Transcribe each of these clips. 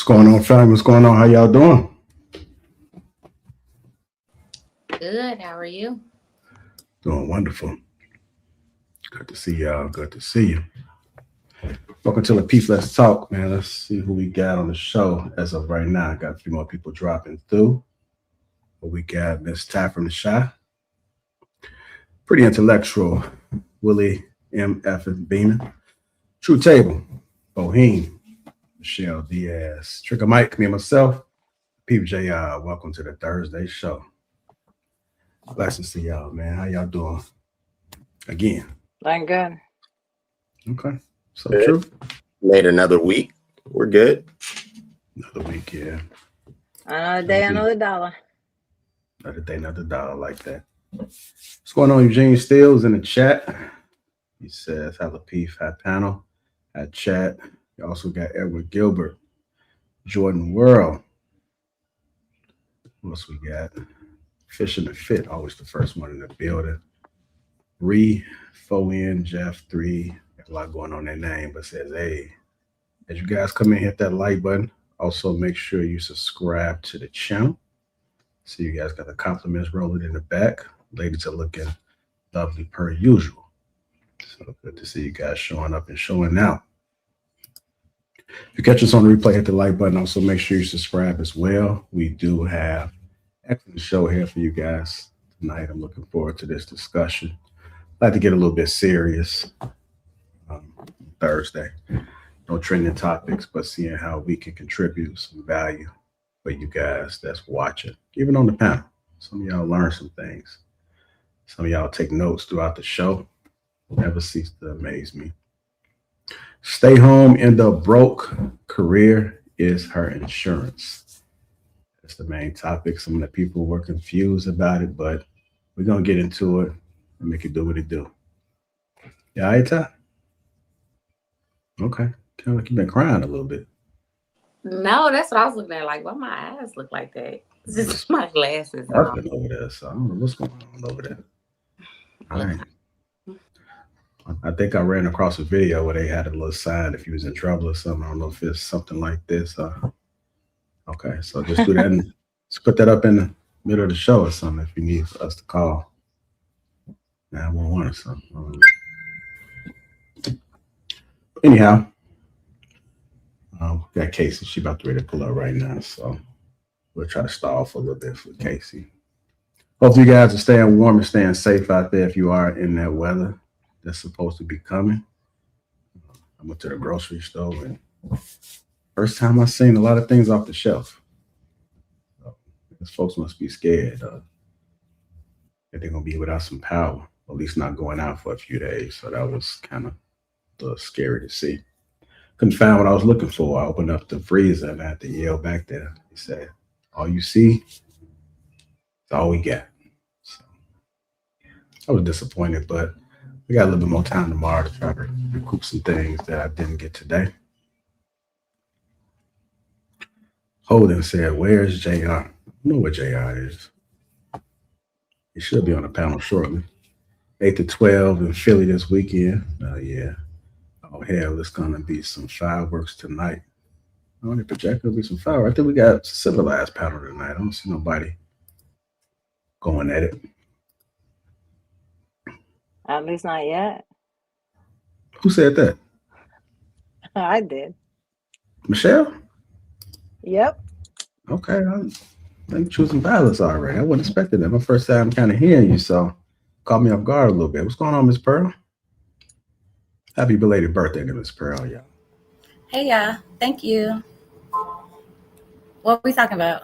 going on, family? What's going on? How y'all doing? Good. How are you? Doing wonderful. Good to see y'all. Good to see you. Welcome to Lapeef. Let's talk, man. Let's see who we got on the show as of right now. I got a few more people dropping through. But we got Miss Ty from the Shy. Pretty intellectual. Willie M. F. Beeman. True Table. Boheme. Michelle Diaz. Trigger Mike. Me and myself. Peep JR. Welcome to the Thursday show. Glad to see y'all, man. How y'all doing? Again. Doing good. Okay. So Good. true. Made another week. We're good. Another week, yeah. Another day, another dollar. Another day, another dollar like that. What's going on? Eugene Steele's in the chat. He says, hi, Lapeef, hi, panel, hi, chat. You also got Edward Gilbert, Jordan World. What else we got? Fishing the Fit, always the first one in the building. Ree, Foin, Jeff, 3. Got a lot going on their name, but says, hey, as you guys come in, hit that like button. Also, make sure you subscribe to the channel. So you guys got the compliments rolling in the back. Ladies are looking lovely per usual. So good to see you guys showing up and showing out. If you catch us on the replay, hit the like button. Also, make sure you subscribe as well. We do have an excellent show here for you guys tonight. I'm looking forward to this discussion. I'd like to get a little bit serious Thursday. No trending topics, but seeing how we can contribute some value for you guys that's watching, even on the panel. Some of y'all learn some things. Some of y'all take notes throughout the show. Never cease to amaze me. Stay home, end up broke. Career is her insurance. That's the main topic. Some of the people were confused about it, but we're going to get into it and make it do what it do. Yeah, all right, Ty? Okay. Kind of like you've been crying a little bit. No, that's what I was looking at. Like, why my eyes look like that? It's just my glasses. Nothing over there, so I don't know what's going on over there. All right. I think I ran across a video where they had a little sign if you was in trouble or something. I don't know if it's something like this. Okay, so just do that and just put that up in the middle of the show or something if you need us to call 911 or something. Anyhow, got Casey. She about to ready to pull up right now, so we'll try to stall for a little bit for Casey. Hope you guys are staying warm and staying safe out there if you are in that weather that's supposed to be coming. I went to the grocery store and first time I seen a lot of things off the shelf. So, these folks must be scared that they're gonna be without some power, or at least not going out for a few days. So that was kind of a little scary to see. Couldn't find what I was looking for. I opened up the freezer and I had to yell back there. He said, all you see is all we got. So I was disappointed, but we got a little bit more time tomorrow to try to recoup some things that I didn't get today. Holden said, where's JR? I know where JR is. He should be on the panel shortly. 8 to 12 in Philly this weekend. Yeah. Oh, hell, it's going to be some fireworks tonight. On the projector will be some fireworks. I think we got civilized panel tonight. I don't see nobody going at it. At least not yet. Who said that? I did. Michelle? Yep. Okay, I'm choosing violence already. I wasn't expecting that. My first time kind of hearing you, so caught me off guard a little bit. What's going on, Miss Pearl? Happy belated birthday to Miss Pearl, y'all. Hey, y'all. Thank you. What are we talking about?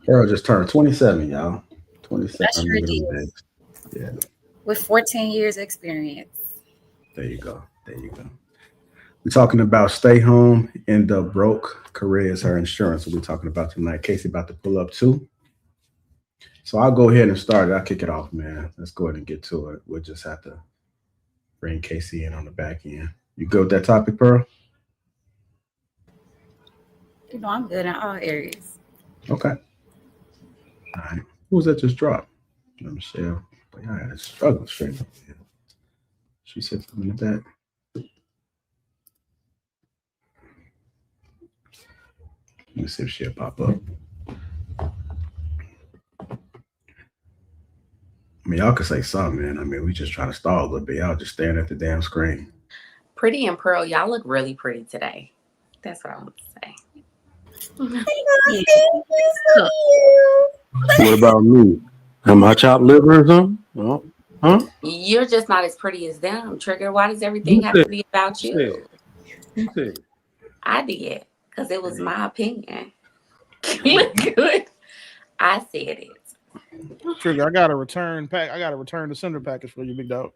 Pearl just turned 27, y'all. 27. I sure did. Yeah. With 14 years experience. There you go. There you go. We're talking about stay home, end up broke. Career is her insurance. We're talking about tonight. Casey about to pull up too. So I'll go ahead and start it. I'll kick it off, man. Let's go ahead and get to it. We'll just have to bring Casey in on the back end. You good with that topic, Pearl? You know, I'm good in all areas. Okay. All right. Who was that just dropped? Michelle. But I had a struggle straight up here. She said something in the back. see if she'll pop up. I mean, y'all can say something, man. I mean, we just trying to stall a little bit. Y'all just staring at the damn screen. Pretty and Pearl, y'all look really pretty today. That's what I want to say. What about me? Am I chopped liver or something? Oh, huh? You're just not as pretty as them, Trigger. Why does everything have to be about you? Who said? I did, because it was my opinion. You look good. I said it. Trigger, I got a return pack. I got a return to sender package for you, big dog.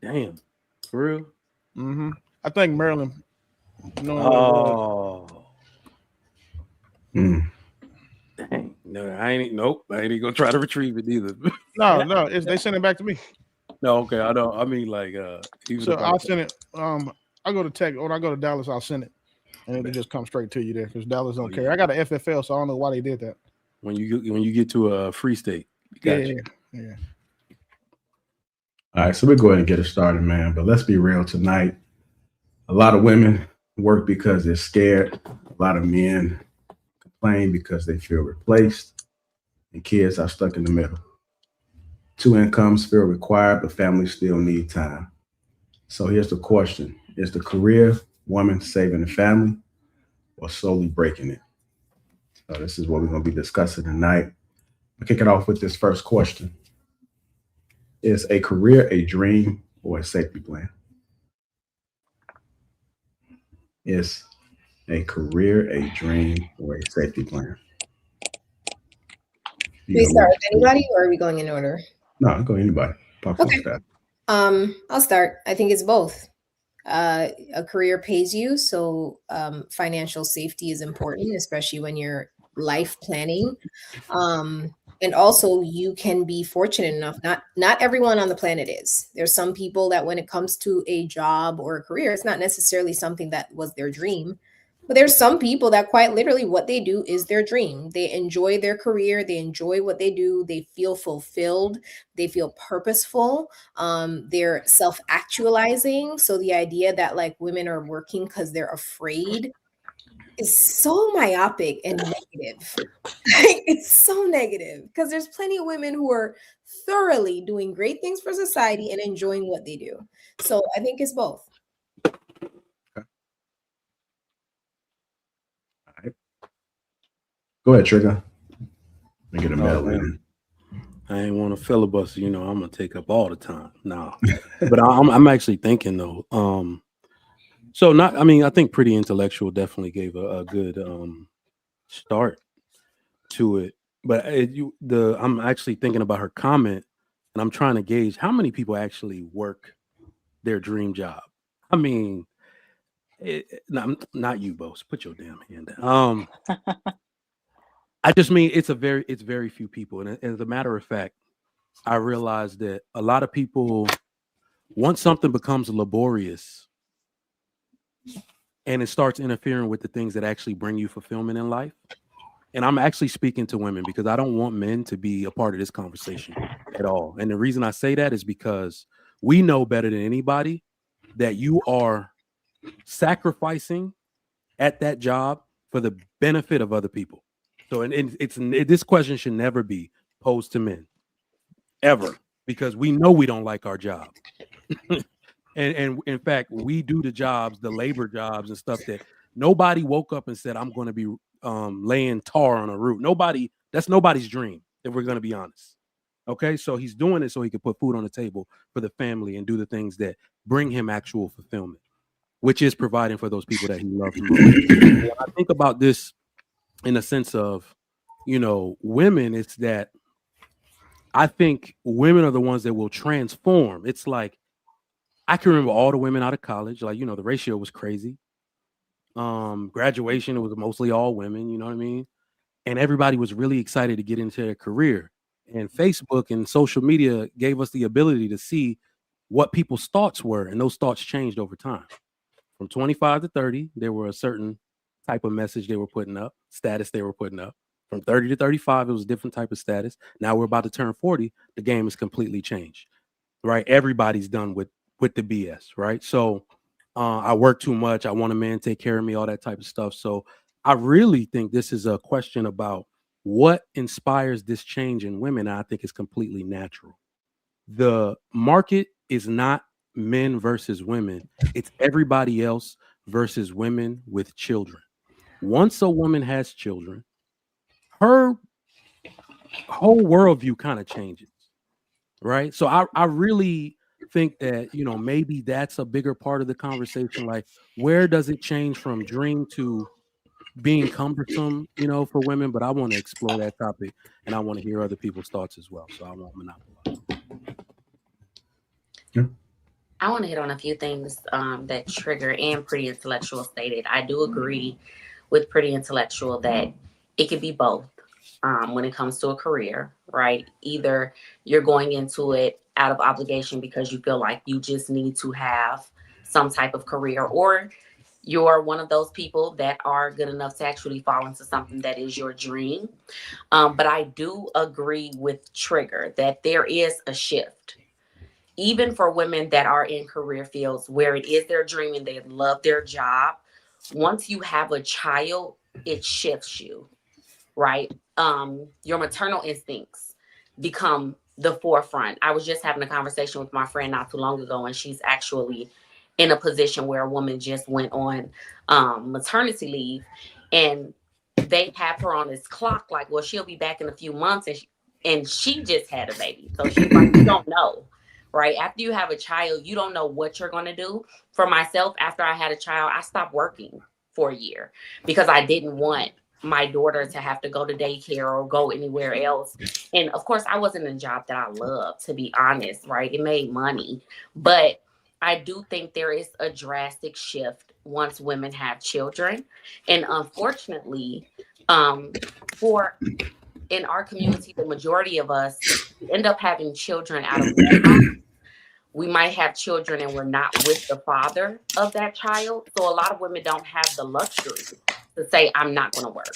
Damn, for real? Mm-hmm. I think Maryland. Oh, Mm. dang! No, I ain't. Nope, I ain't gonna try to retrieve it either. No, they sent it back to me. No, okay, I don't. I mean, like, even So if I'll send it. I go to Tech. When I go to Dallas, I'll send it, and it'll just come straight to you there because Dallas don't care. I got an FFL, so I don't know why they did that. when you get to a free state. Gotcha. Yeah. All right, so we're going to get it started, man. But let's be real tonight. A lot of women work because they're scared. A lot of men complain because they feel replaced. And kids are stuck in the middle. 2 incomes feel required, but families still need time. So here's the question. Is the career woman saving the family or slowly breaking it? So this is what we're going to be discussing tonight. We'll kick it off with this first question. Is a career a dream or a safety plan? Is a career a dream or a safety plan? We start with anybody, or are we going in order? No, go anybody. Okay. I'll start. I think it's both. A career pays you, so financial safety is important, especially when you're life planning. And also, you can be fortunate enough. Not everyone on the planet is. There's some people that when it comes to a job or a career, it's not necessarily something that was their dream. But there's some people that quite literally what they do is their dream. They enjoy their career. They enjoy what they do. They feel fulfilled. They feel purposeful. They're self-actualizing. So the idea that like women are working because they're afraid is so myopic and negative. It's so negative because there's plenty of women who are thoroughly doing great things for society and enjoying what they do. So I think it's both. Go ahead, Trigger. Let me get a medal in. I ain't want to filibuster. I'm gonna take up all the time. No, but I'm actually thinking though. I think Pretty Intellectual definitely gave a good start to it. But I'm actually thinking about her comment, and I'm trying to gauge how many people actually work their dream job. I mean, not you, Bose. Put your damn hand down. I just mean it's very few people, and as a matter of fact, I realized that a lot of people, once something becomes laborious and it starts interfering with the things that actually bring you fulfillment in life. And I'm actually speaking to women because I don't want men to be a part of this conversation at all. And the reason I say that is because we know better than anybody that you are sacrificing at that job for the benefit of other people. So this question should never be posed to men, ever, because we know we don't like our job. and in fact, we do the labor jobs and stuff that nobody woke up and said, I'm going to be laying tar on a roof. That's nobody's dream, if we're going to be honest. Okay, so he's doing it so he can put food on the table for the family and do the things that bring him actual fulfillment, which is providing for those people that he loves most. When I think about this in a sense of, women, it's that I think women are the ones that will transform. It's like, I can remember all the women out of college, like, the ratio was crazy. Graduation, it was mostly all women, you know what I mean? And everybody was really excited to get into their career. And Facebook and social media gave us the ability to see what people's thoughts were. And those thoughts changed over time. From 25 to 30, there were a certain type of message they were putting up, status they were putting up. From 30 to 35, it was a different type of status. Now we're about to turn 40. The game has completely changed, right? Everybody's done with the BS, right? So I work too much. I want a man to take care of me, all that type of stuff. So I really think this is a question about what inspires this change in women. I think it's completely natural. The market is not men versus women. It's everybody else versus women with children. Once a woman has children, her whole worldview kind of changes, right? So I really think that, maybe that's a bigger part of the conversation. Like, where does it change from dream to being cumbersome, for women? But I want to explore that topic, and I want to hear other people's thoughts as well. So I won't monopolize. I want to hit on a few things that Trigger and Pretty Intellectual stated. I do agree with Pretty Intellectual that it could be both when it comes to a career, right? Either you're going into it out of obligation because you feel like you just need to have some type of career, or you're one of those people that are good enough to actually fall into something that is your dream. But I do agree with Trigger that there is a shift, even for women that are in career fields where it is their dream and they love their job. Once you have a child, it shifts you, right? Your maternal instincts become the forefront. I was just having a conversation with my friend not too long ago, and she's actually in a position where a woman just went on maternity leave, and they have her on this clock like, well, she'll be back in a few months, and she just had a baby. So she's like, you don't know, right? After you have a child, you don't know what you're going to do. For myself, after I had a child, I stopped working for a year because I didn't want my daughter to have to go to daycare or go anywhere else. And of course, I wasn't in a job that I loved, to be honest, right? It made money. But I do think there is a drastic shift once women have children. And unfortunately, for in our community, the majority of us end up having children out of wedlock. We might have children and we're not with the father of that child. So a lot of women don't have the luxury to say, I'm not going to work,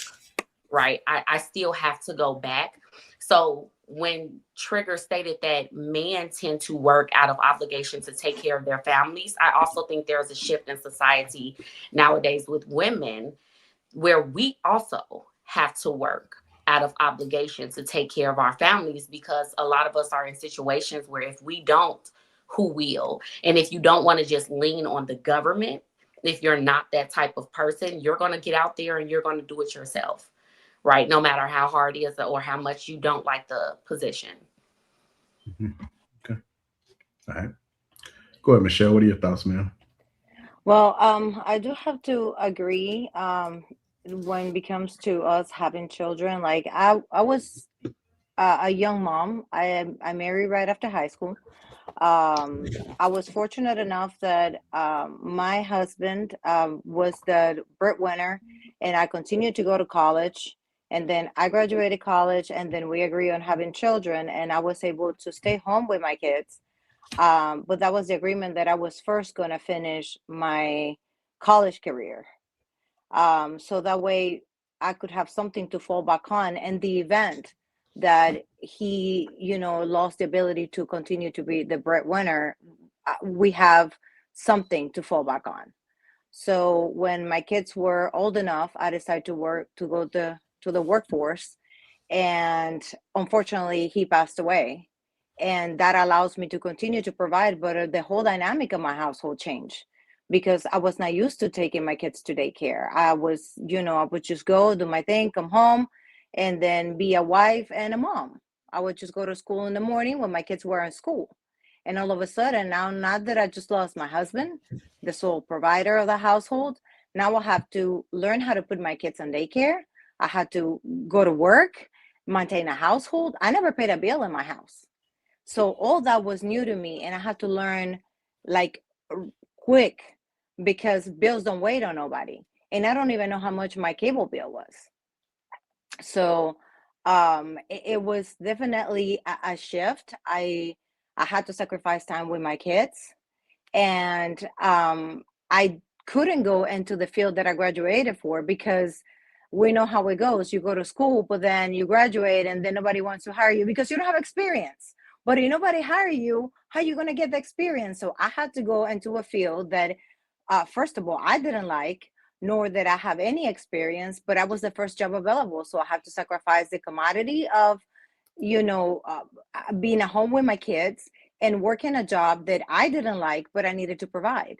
right? I still have to go back. So when Trigger stated that men tend to work out of obligation to take care of their families, I also think there's a shift in society nowadays with women where we also have to work out of obligation to take care of our families, because a lot of us are in situations where if we don't, who will? And if you don't want to just lean on the government, if you're not that type of person, you're going to get out there and you're going to do it yourself, right? No matter how hard it is or how much you don't like the position. Mm-hmm. Okay. All right. Go ahead, Michelle. What are your thoughts, ma'am? Well, I do have to agree when it comes to us having children. Like I was a young mom. I married right after high school. I was fortunate enough that my husband was the breadwinner, and I continued to go to college. And then I graduated college, and then we agreed on having children, and I was able to stay home with my kids. But that was the agreement that I was first going to finish my college career. So that way I could have something to fall back on in the event that he, lost the ability to continue to be the breadwinner. We have something to fall back on. So when my kids were old enough, I decided to go to the workforce, and unfortunately, he passed away. And that allows me to continue to provide, but the whole dynamic of my household changed because I was not used to taking my kids to daycare. I would just go do my thing, come home, and then be a wife and a mom. I would just go to school in the morning when my kids were in school. And all of a sudden, now, not that I just lost my husband, the sole provider of the household, now I have to learn how to put my kids on daycare. I had to go to work, maintain a household. I never paid a bill in my house. So all that was new to me, and I had to learn like quick because bills don't wait on nobody. And I don't even know how much my cable bill was. So it was definitely a shift. I had to sacrifice time with my kids, and I couldn't go into the field that I graduated for because we know how it goes. You go to school, but then you graduate and then nobody wants to hire you because you don't have experience. But if nobody hire you, how are you going to get the experience? So I had to go into a field that, first of all, I didn't like. nor that I have any experience, but I was the first job available. So I have to sacrifice the commodity of, being at home with my kids and working a job that I didn't like, but I needed to provide.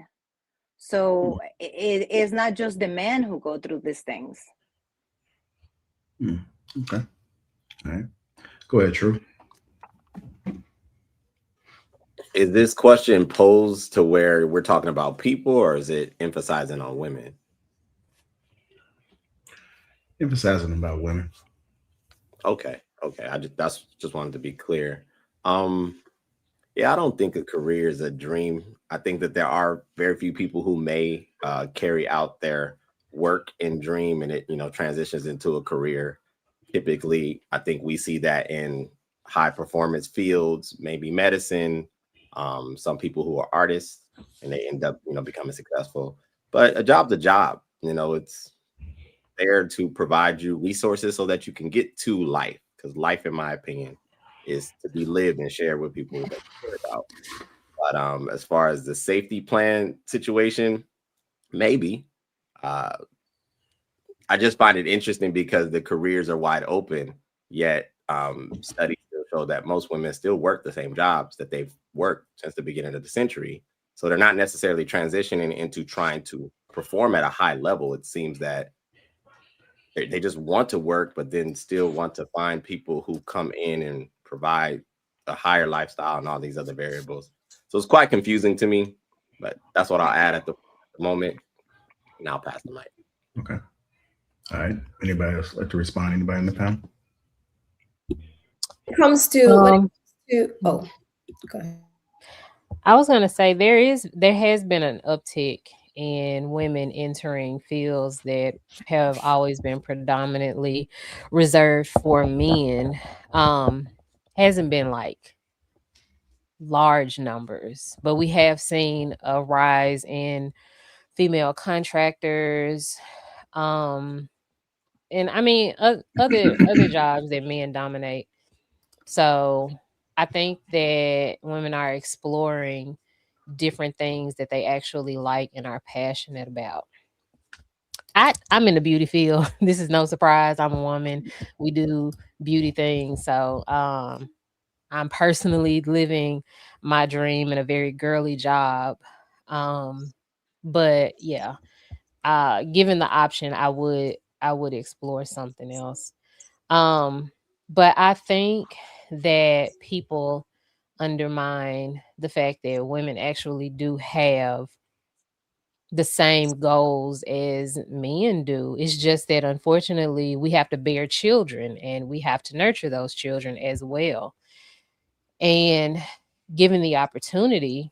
So it is not just the men who go through these things. Okay. All right. Go ahead, True. Is this question posed to where we're talking about people, or is it emphasizing on women? Emphasizing about women. Okay. I just wanted to be clear. Yeah, I don't think a career is a dream. I think that there are very few people who may carry out their work and dream, and it transitions into a career. Typically, I think we see that in high performance fields, maybe medicine. Some people who are artists and they end up becoming successful. But a job's a job. It's there to provide you resources so that you can get to life. Because life, in my opinion, is to be lived and shared with people that you care about. But as far as the safety plan situation, maybe. I just find it interesting because the careers are wide open, yet studies still show that most women still work the same jobs that they've worked since the beginning of the century. So they're not necessarily transitioning into trying to perform at a high level. It seems that they just want to work, but then still want to find people who come in and provide a higher lifestyle and all these other variables. So it's quite confusing to me, but that's what I'll add at the moment. And I'll pass the mic. Okay. All right. Anybody else like to respond? Anybody in the panel? When it comes to go ahead. I was going to say there has been an uptick in women entering fields that have always been predominantly reserved for men. Hasn't been like large numbers, but we have seen a rise in female contractors, and I mean other jobs that men dominate. So I think that women are exploring different things that they actually like and are passionate about. I'm in the beauty field. This is no surprise. I'm a woman. We do beauty things. So I'm personally living my dream in a very girly job. But yeah, given the option, I would explore something else. But I think that people undermine the fact that women actually do have the same goals as men do. It's just that unfortunately we have to bear children and we have to nurture those children as well. And given the opportunity,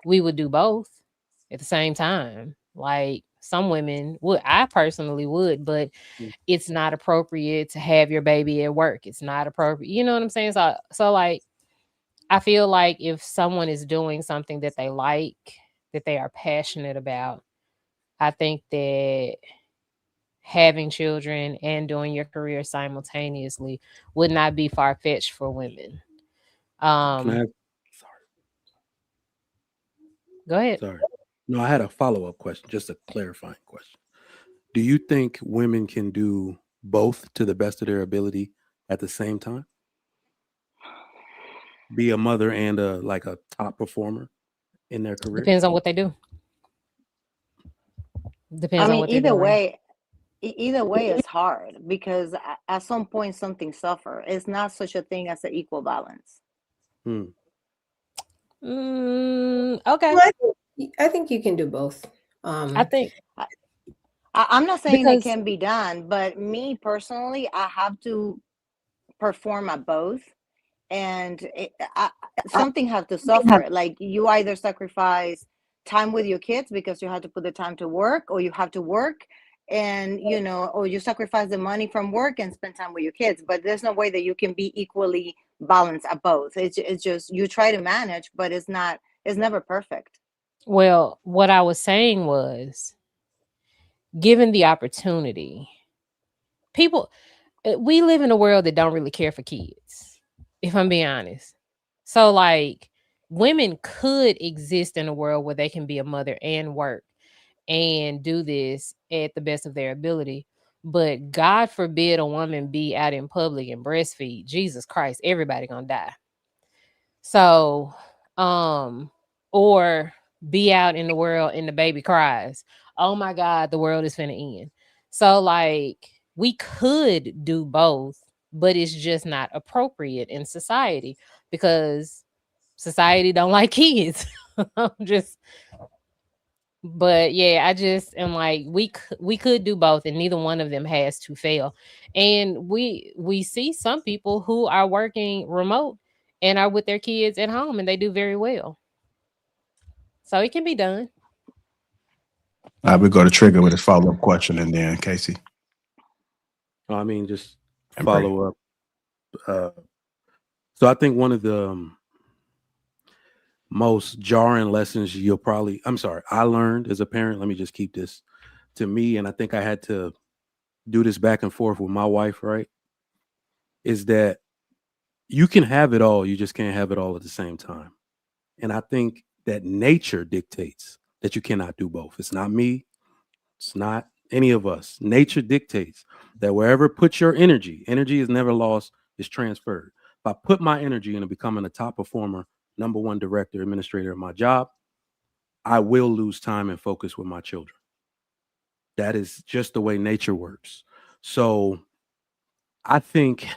we would do both at the same time. Like some women would, I personally would, but it's not appropriate to have your baby at work. It's not appropriate. You know what I'm saying? So like, I feel like if someone is doing something that they like, that they are passionate about, I think that having children and doing your career simultaneously would not be far-fetched for women. Can I have, Go ahead. sorry. No, I had a follow-up question, just a clarifying question. Do you think women can do both to the best of their ability at the same time? Be a mother and a top performer in their career? Depends on what they do. Depends I on mean, what they're doing. either way is hard because at some point something suffer. It's not such a thing as an equal balance. Okay. Well, I think you can do both. I think I'm not saying it because can be done, but me personally, I have to perform at both, and something has to suffer. Like you either sacrifice time with your kids because you have to put the time to work, or you have to work, and or you sacrifice the money from work and spend time with your kids. But there's no way that you can be equally balanced at both. It's just you try to manage, but it's never perfect. well, what I was saying was, given the opportunity, we live in a world that don't really care for kids, if I'm being honest. So like women could exist in a world where they can be a mother and work. and do this at the best of their ability. But God forbid a woman be out in public and breastfeed. Jesus Christ, everybody gonna die. So, or be out in the world and the baby cries. Oh my God, the world is finna end. So, like, we could do both, but it's just not appropriate in society because society don't like kids. Just, but yeah, I just am like, we could do both, and neither one of them has to fail. And we see some people who are working remote and are with their kids at home, and they do very well. So it can be done. We go to Trigger with his follow-up question, and then Casey. I mean, just And follow up. So I think one of the most jarring lessons I learned as a parent, let me just keep this to me, and I think I had to do this back and forth with my wife, right? Is that you can have it all, you just can't have it all at the same time. And I think that nature dictates that you cannot do both. It's not me. It's not any of us. Nature dictates that wherever put your energy is never lost, it's transferred. If I put my energy into becoming a top performer, number one director, administrator of my job, I will lose time and focus with my children. That is just the way nature works. So I think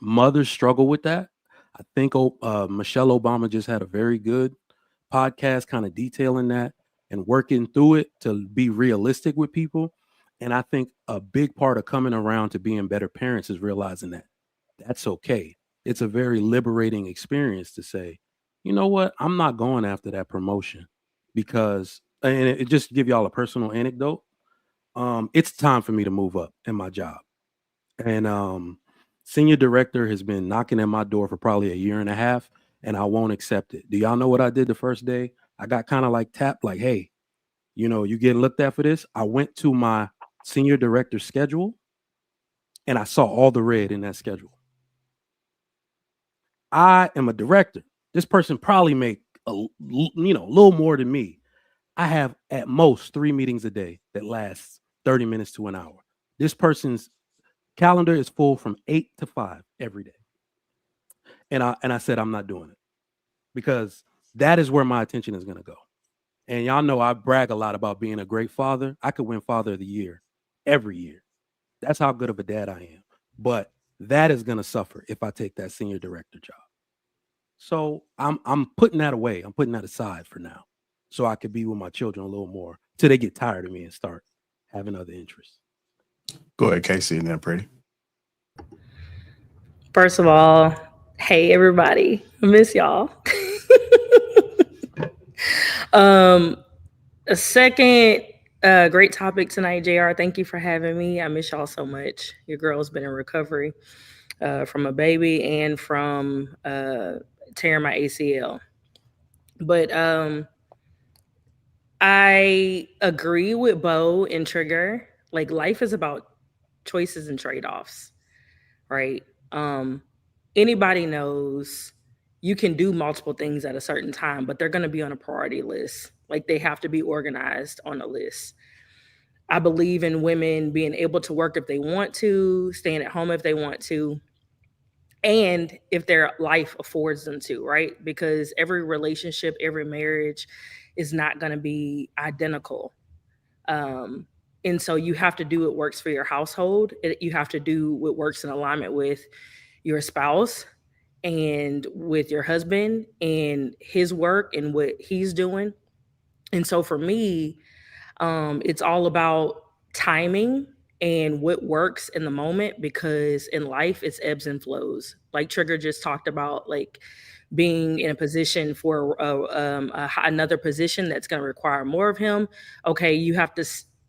mothers struggle with that. I think Michelle Obama just had a very good podcast kind of detailing that and working through it to be realistic with people. And I think a big part of coming around to being better parents is realizing that that's okay. It's a very liberating experience to say, you know what, I'm not going after that promotion because, and it just to give y'all a personal anecdote. It's time for me to move up in my job. And senior director has been knocking at my door for probably a year and a half, and I won't accept it. Do y'all know what I did the first day? I got kind of like tapped, like, hey, you getting looked at for this? I went to my senior director's schedule, and I saw all the red in that schedule. I am a director. This person probably make a little more than me. I have at most 3 meetings a day that lasts 30 minutes to an hour. This person's calendar is full from 8 to 5 every day. And I said, I'm not doing it because that is where my attention is going to go. And y'all know I brag a lot about being a great father. I could win Father of the Year every year. That's how good of a dad I am. But that is going to suffer if I take that senior director job. So I'm putting that away. I'm putting that aside for now so I could be with my children a little more till they get tired of me and start having other interests. Go ahead, Casey, and then Pretty. First of all, hey everybody, I miss y'all. A second, great topic tonight, JR. Thank you for having me. I miss y'all so much. Your girl's been in recovery from a baby and from tearing my ACL. But I agree with Bo and Trigger. Like, life is about choices and trade-offs, right? Anybody knows you can do multiple things at a certain time, but they're going to be on a priority list. Like, they have to be organized on a list. I believe in women being able to work if they want to, staying at home if they want to, and if their life affords them to, right? Because every relationship, every marriage is not going to be identical. And so you have to do what works for your household. You have to do what works in alignment with your spouse and with your husband and his work and what he's doing. And so for me, it's all about timing and what works in the moment, because in life it's ebbs and flows. Like Trigger just talked about, like being in a position for another position that's going to require more of him. Okay, you have to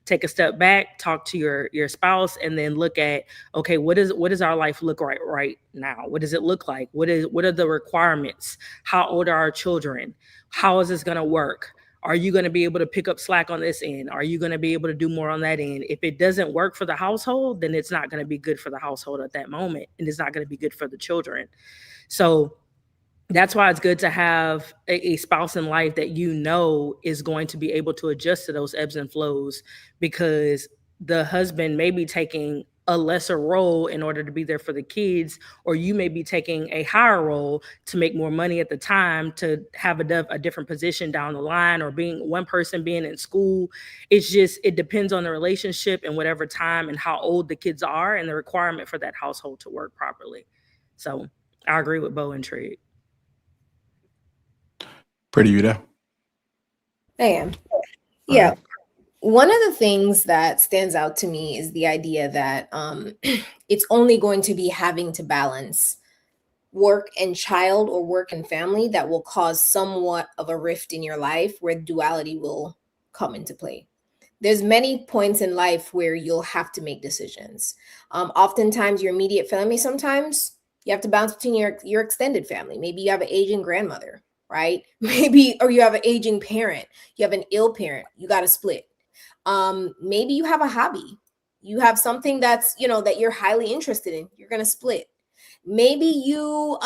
take a step back, talk to your spouse, and then look at, okay, what does our life look like right now? What does it look like? What are the requirements? How old are our children? How is this going to work? Are you going to be able to pick up slack on this end? Are you going to be able to do more on that end? If it doesn't work for the household, then it's not going to be good for the household at that moment, and it's not going to be good for the children. So That's why it's good to have a spouse in life that you know is going to be able to adjust to those ebbs and flows, because the husband may be taking a lesser role in order to be there for the kids, or you may be taking a higher role to make more money at the time, to have a different position down the line, or being one person being in school. It's just, it depends on the relationship and whatever time and how old the kids are and the requirement for that household to work properly. So I agree with Bo and Trig. Pretty, you there? I am. Yeah. One of the things that stands out to me is the idea that it's only going to be having to balance work and child or work and family that will cause somewhat of a rift in your life where duality will come into play. There's many points in life where you'll have to make decisions. Oftentimes your immediate family, sometimes you have to bounce between your extended family. Maybe you have an aging grandmother, right? Maybe, or you have an aging parent, you have an ill parent, you got to split. Maybe you have a hobby, you have something that's, that you're highly interested in, you're going to split. Maybe you,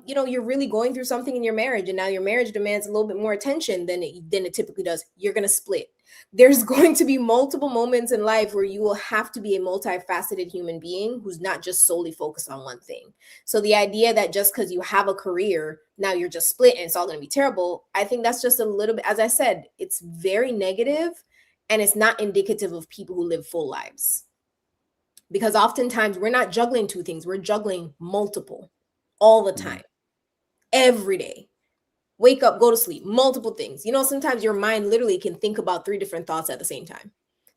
you're really going through something in your marriage, and now your marriage demands a little bit more attention than it typically does. You're going to split. There's going to be multiple moments in life where you will have to be a multifaceted human being who's not just solely focused on one thing. So the idea that just because you have a career, now you're just split and it's all going to be terrible, I think that's just a little bit, as I said, it's very negative, and it's not indicative of people who live full lives. Because oftentimes we're not juggling two things, we're juggling multiple all the time, every day. Wake up, go to sleep, multiple things. Sometimes your mind literally can think about 3 different thoughts at the same time.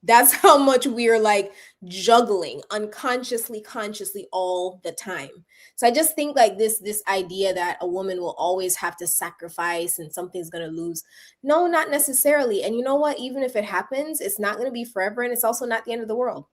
That's how much we are like juggling unconsciously, consciously all the time. So I just think like this idea that a woman will always have to sacrifice and something's going to lose. No, not necessarily. And you know what? Even if it happens, it's not going to be forever. And it's also not the end of the world.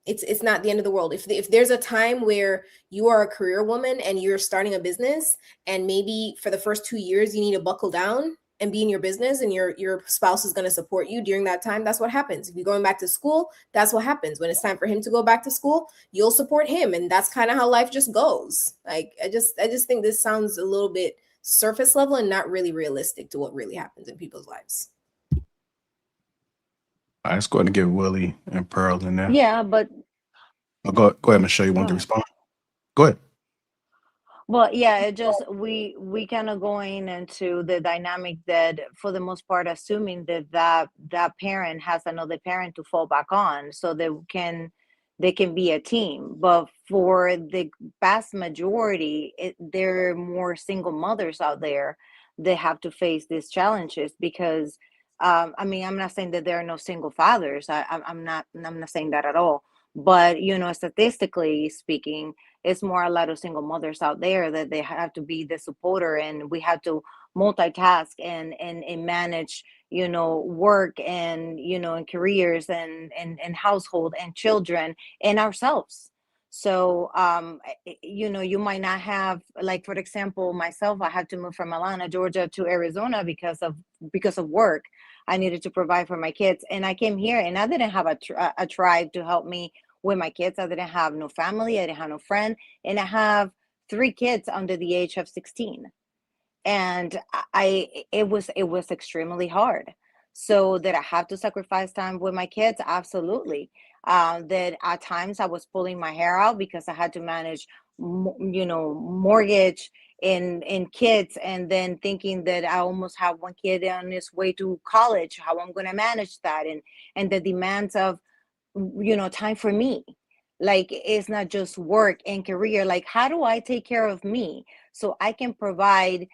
It's not the end of the world. If there's a time where you are a career woman and you're starting a business, and maybe for the first 2 years you need to buckle down and be in your business, and your spouse is going to support you during that time, that's what happens. If you're going back to school, that's what happens. When it's time for him to go back to school, you'll support him, and that's kind of how life just goes. Like I just think this sounds a little bit surface level and not really realistic to what really happens in people's lives. All right, let's go ahead and give Willie and Pearl in there. Yeah, but Go ahead, Michelle. You want to respond? Go ahead. well, yeah, it just we kind of going into the dynamic that for the most part, assuming that parent has another parent to fall back on, so they can be a team. But for the vast majority, there are more single mothers out there that have to face these challenges because I'm not saying that there are no single fathers. I'm not saying that at all. But statistically speaking, it's more a lot of single mothers out there that they have to be the supporter, and we have to multitask and manage work and and careers and household and children and ourselves. So you might not have, like, for example, myself, I had to move from Atlanta, Georgia to Arizona because of work. I needed to provide for my kids, and I came here and I didn't have a tribe to help me with my kids. I didn't have no family, I didn't have no friend, and I have 3 kids under the age of 16. And it was extremely hard. So that I have to sacrifice time with my kids, absolutely. That at times I was pulling my hair out because I had to manage mortgage and kids, and then thinking that I almost have one kid on his way to college, how I'm going to manage that, and the demands of time for me. Like, it's not just work and career. Like, how do I take care of me so I can provide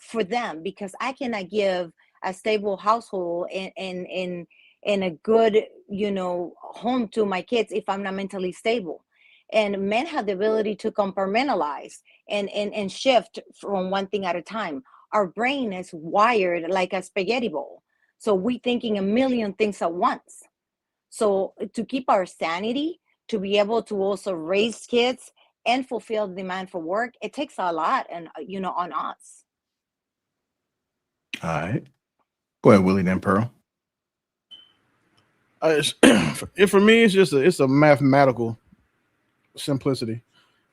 for them, because I cannot give a stable household and a good home to my kids if I'm not mentally stable. And men have the ability to compartmentalize and shift from one thing at a time. Our brain is wired like a spaghetti bowl, so we thinking a million things at once. So to keep our sanity, to be able to also raise kids and fulfill the demand for work, it takes a lot, and on us. All right. Go ahead, Willie, then Pearl. For me, it's a mathematical simplicity.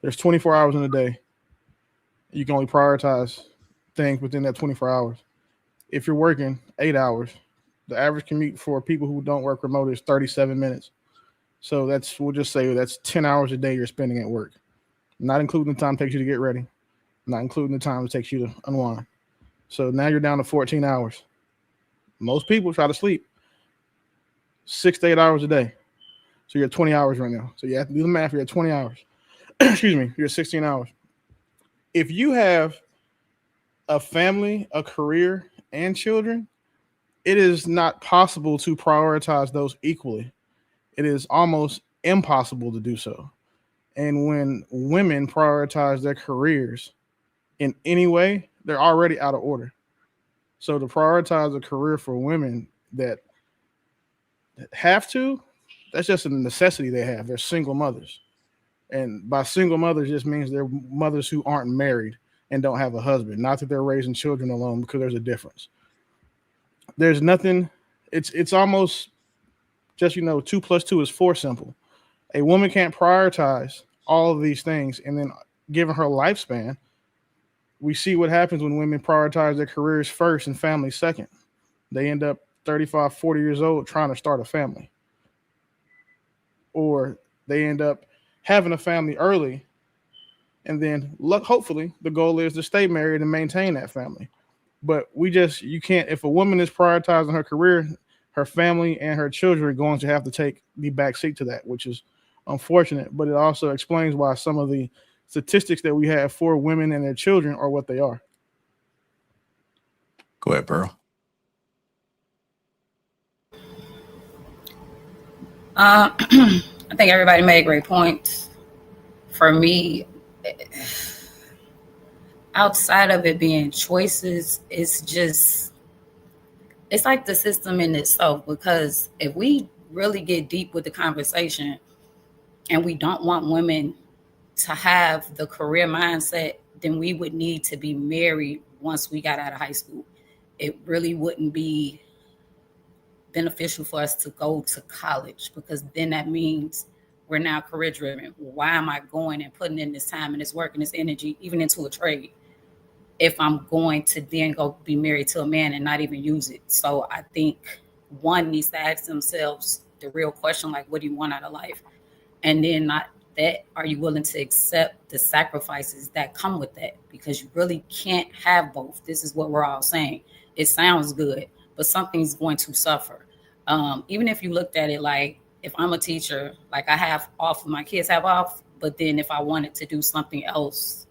There's 24 hours in a day, You can only prioritize things within that 24 hours. If you're working 8 hours, the average commute for people who don't work remote is 37 minutes. So we'll just say that's 10 hours a day you're spending at work, not including the time it takes you to get ready, not including the time it takes you to unwind. So now you're down to 14 hours. Most people try to sleep 6 to 8 hours a day. So you're at 20 hours right now. So you have to do the math. You're at 20 hours. Excuse me. You're at 16 hours. If you have a family, a career, and children, it is not possible to prioritize those equally. It is almost impossible to do so. And when women prioritize their careers in any way, they're already out of order. So to prioritize a career for women that have to, that's just a necessity they have. They're single mothers. And by single mothers just means they're mothers who aren't married and don't have a husband. Not that they're raising children alone, because there's a difference. There's nothing, it's almost just, 2 + 2 is 4 simple. A woman can't prioritize all of these things, and then given her lifespan, we see what happens when women prioritize their careers first and family second. They end up 35, 40 years old trying to start a family. Or they end up having a family early, and then hopefully the goal is to stay married and maintain that family. But you can't, if a woman is prioritizing her career, her family and her children are going to have to take the back seat to that, which is unfortunate. But it also explains why some of the statistics that we have for women and their children are what they are. Go ahead, Pearl. I think everybody made great points. For me, outside of it being choices, it's like the system in itself. Because if we really get deep with the conversation and we don't want women to have the career mindset, then we would need to be married once we got out of high school. It really wouldn't be beneficial for us to go to college, because then that means we're now career driven. Why am I going and putting in this time and this work and this energy, even into a trade, if I'm going to then go be married to a man and not even use it? So I think one needs to ask themselves the real question, like, what do you want out of life? And then not that, are you willing to accept the sacrifices that come with that? Because you really can't have both. This is what we're all saying. It sounds good, but something's going to suffer. Even if you looked at it like, if I'm a teacher, like I have off, my kids have off, but then if I wanted to do something else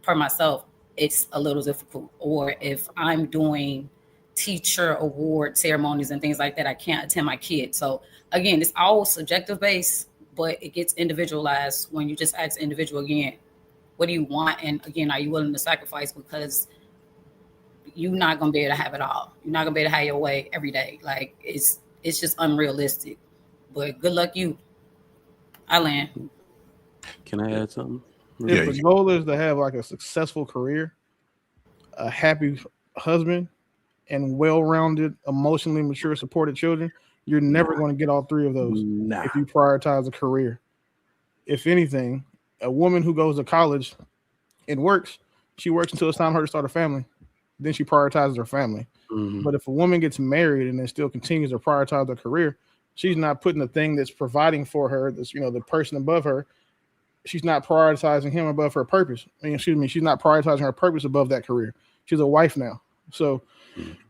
for myself, it's a little difficult. Or if I'm doing teacher award ceremonies and things like that, I can't attend my kids. So again, it's all subjective based, but it gets individualized when you just ask the individual again, what do you want? And again, are you willing to sacrifice? Because you're not going to be able to have it all. You're not going to be able to have your way every day. Like it's just unrealistic. But good luck you. I land. Can I add something? If the goal is to have like a successful career, a happy husband, and well-rounded, emotionally mature, supported children, you're never going to get all three of those if you prioritize a career. If anything, a woman who goes to college and works, she works until it's time for her to start a family. Then she prioritizes her family. Mm-hmm. But if a woman gets married and then still continues to prioritize her career, she's not putting the thing that's providing for her, that's, the person above her, she's not prioritizing him above her purpose. She's not prioritizing her purpose above that career. She's a wife now. So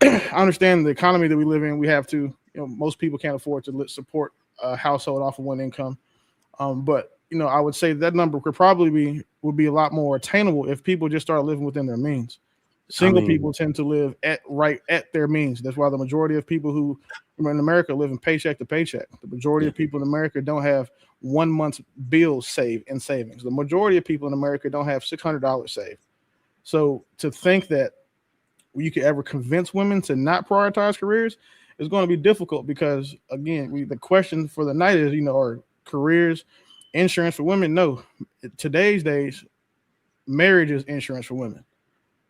I understand the economy that we live in. We have to, most people can't afford to support a household off of one income. But I would say that number would be a lot more attainable if people just start living within their means. Single people tend to live at their means. That's why the majority of people who in America live in paycheck to paycheck. The majority of people in America don't have 1 month's bills saved in savings. The majority of people in America don't have $600 saved. So to think that you could ever convince women to not prioritize careers is going to be difficult, because again, the question for the night is, are careers insurance for women? No. Today's days, marriage is insurance for women.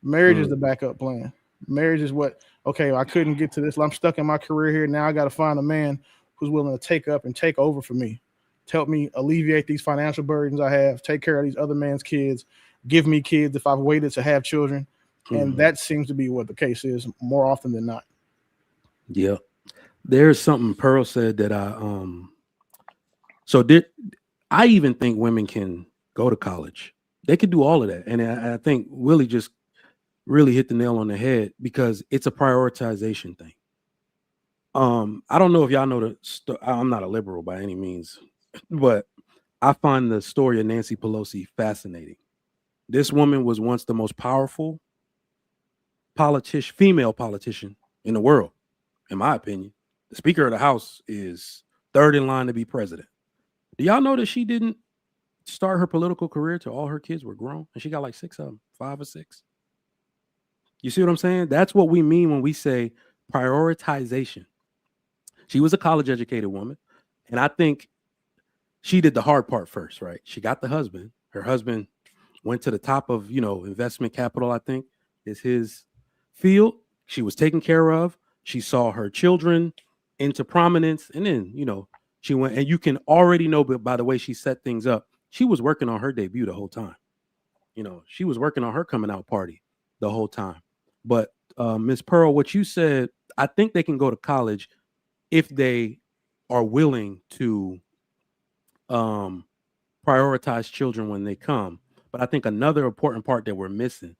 Marriage is the backup plan. Marriage is I couldn't get to this. I'm stuck in my career here. Now I got to find a man who's willing to take up and take over for me, to help me alleviate these financial burdens I have, take care of these other man's kids, give me kids if I've waited to have children. And Mhm. that seems to be what the case is more often than not. Yeah. There's something Pearl said that so did I even think women can go to college. They could do all of that. And I think Willie just really hit the nail on the head because it's a prioritization thing. I don't know if y'all know I'm not a liberal by any means, but I find the story of Nancy Pelosi fascinating. This woman was once the most powerful female politician in the world, in my opinion. The Speaker of the House is third in line to be president. Do y'all know that she didn't start her political career till all her kids were grown? And she got like 6 of them, 5 or 6. You see what I'm saying? That's what we mean when we say prioritization. She was a college educated woman. And I think she did the hard part first, right? She got the husband. Her husband went to the top of, investment capital, I think is his field. She was taken care of. She saw her children into prominence. And then, she went, and you can already know by the way she set things up, she was working on her debut the whole time. She was working on her coming out party the whole time. But Ms. Pearl, what you said, I think they can go to college if they are willing to prioritize children when they come. But I think another important part that we're missing,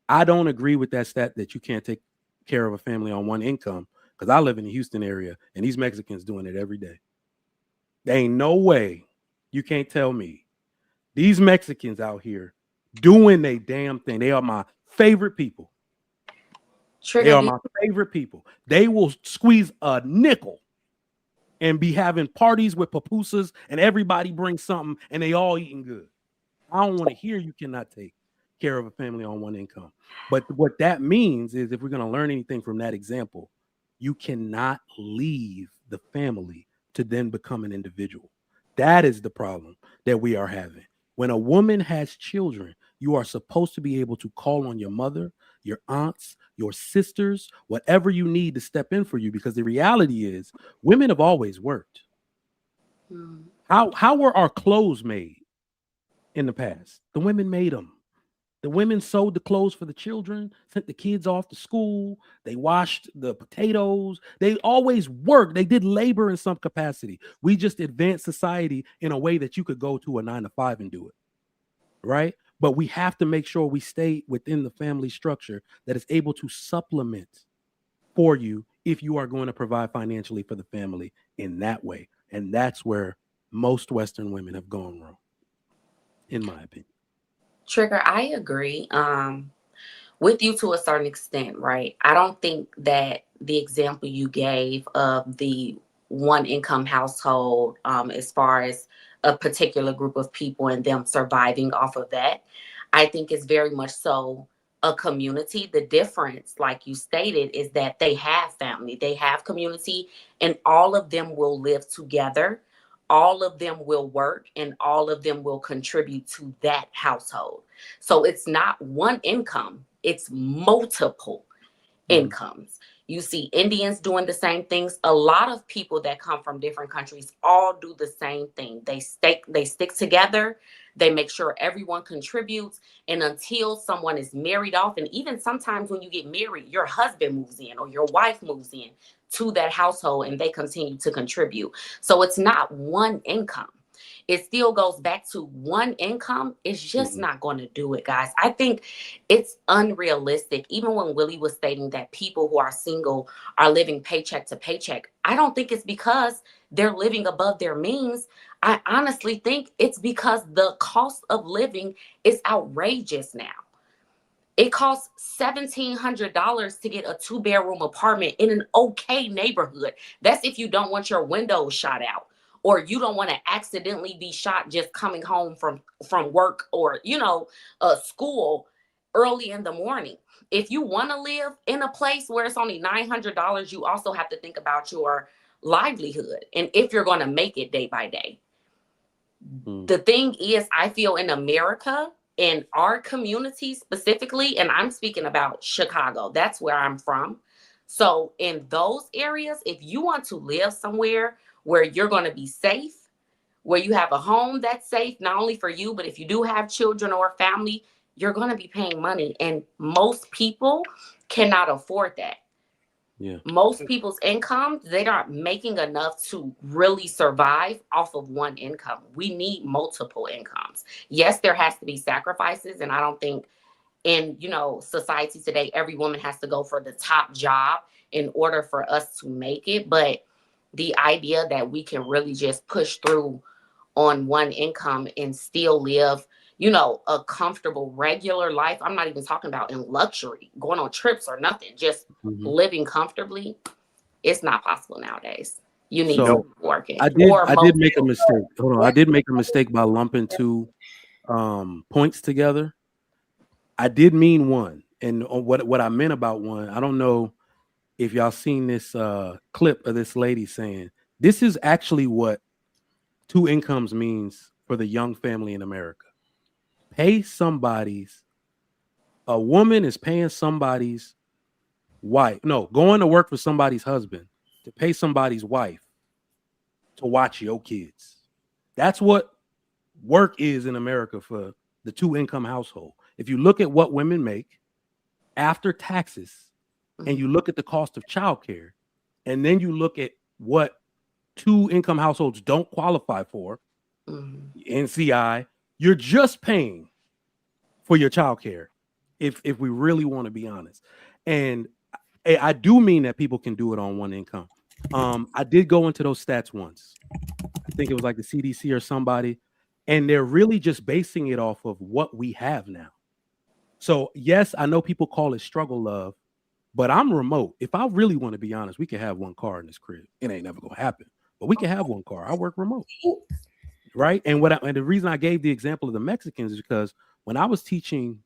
I don't agree with that stat that you can't take care of a family on one income, because I live in the Houston area and these Mexicans doing it every day. There ain't no way you can't tell me these Mexicans out here doing a damn thing. They are my favorite people. They are my favorite people. They will squeeze a nickel and be having parties with pupusas and everybody brings something and they all eating good. I don't want to hear you cannot take care of a family on one income. But what that means is, if we're going to learn anything from that example, you cannot leave the family to then become an individual. That is the problem that we are having. When a woman has children, you are supposed to be able to call on your mother, your aunts, your sisters, whatever you need to step in for you, because the reality is women have always worked. How were our clothes made in the past? The women made them. The women sewed the clothes for the children, sent the kids off to school. They washed the potatoes. They always worked. They did labor in some capacity. We just advanced society in a way that you could go to a 9-to-5 and do it. Right? But we have to make sure we stay within the family structure that is able to supplement for you if you are going to provide financially for the family in that way. And that's where most Western women have gone wrong, in my opinion. Trigger, I agree with you to a certain extent, right? I don't think that the example you gave of the one income household, as far as a particular group of people and them surviving off of that, I think is very much so a community. The difference, like you stated, is that they have family, they have community, and all of them will live together. All of them will work and all of them will contribute to that household. So it's not one income, it's multiple incomes. You see Indians doing the same things. A lot of people that come from different countries all do the same thing. They stick together. They make sure everyone contributes. And until someone is married off, and even sometimes when you get married, your husband moves in or your wife moves in to that household and they continue to contribute. So it's not one income. It still goes back to one income. It's just not going to do it, guys. I think it's unrealistic. Even when Willie was stating that people who are single are living paycheck to paycheck, I don't think it's because they're living above their means. I honestly think it's because the cost of living is outrageous now. It costs $1,700 to get a 2-bedroom apartment in an okay neighborhood. That's if you don't want your windows shot out, or you don't want to accidentally be shot just coming home from work or, school early in the morning. If you want to live in a place where it's only $900, you also have to think about your livelihood and if you're going to make it day by day. The thing is, I feel in America, in our community specifically, and I'm speaking about Chicago, that's where I'm from. So in those areas, if you want to live somewhere where you're going to be safe, where you have a home that's safe, not only for you, but if you do have children or family, you're going to be paying money. And most people cannot afford that. Yeah. Most people's income, they aren't making enough to really survive off of one income. We need multiple incomes. Yes, there has to be sacrifices. And I don't think in, society today, every woman has to go for the top job in order for us to make it. But the idea that we can really just push through on one income and still live, a comfortable, regular life. I'm not even talking about in luxury, going on trips or nothing, just living comfortably. It's not possible nowadays. You need to be working. I did make a mistake. Hold on. I did make a mistake by lumping two points together. I did mean one. And what I meant about one, I don't know if y'all seen this clip of this lady saying, this is actually what two incomes means for the young family in America. A woman is paying somebody's wife. No, going to work for somebody's husband to pay somebody's wife to watch your kids. That's what work is in America for the two income household. If you look at what women make after taxes and you look at the cost of childcare, and then you look at what two income households don't qualify for, NCI, you're just paying for your childcare. If we really want to be honest. And I do mean that people can do it on one income. I did go into those stats once. I think it was like the CDC or somebody, and they're really just basing it off of what we have now. So yes, I know people call it struggle love, but I'm remote. If I really want to be honest, we can have one car in this crib. It ain't never gonna happen, but we can have one car. I work remote, right? And the reason I gave the example of the Mexicans is because when I was teaching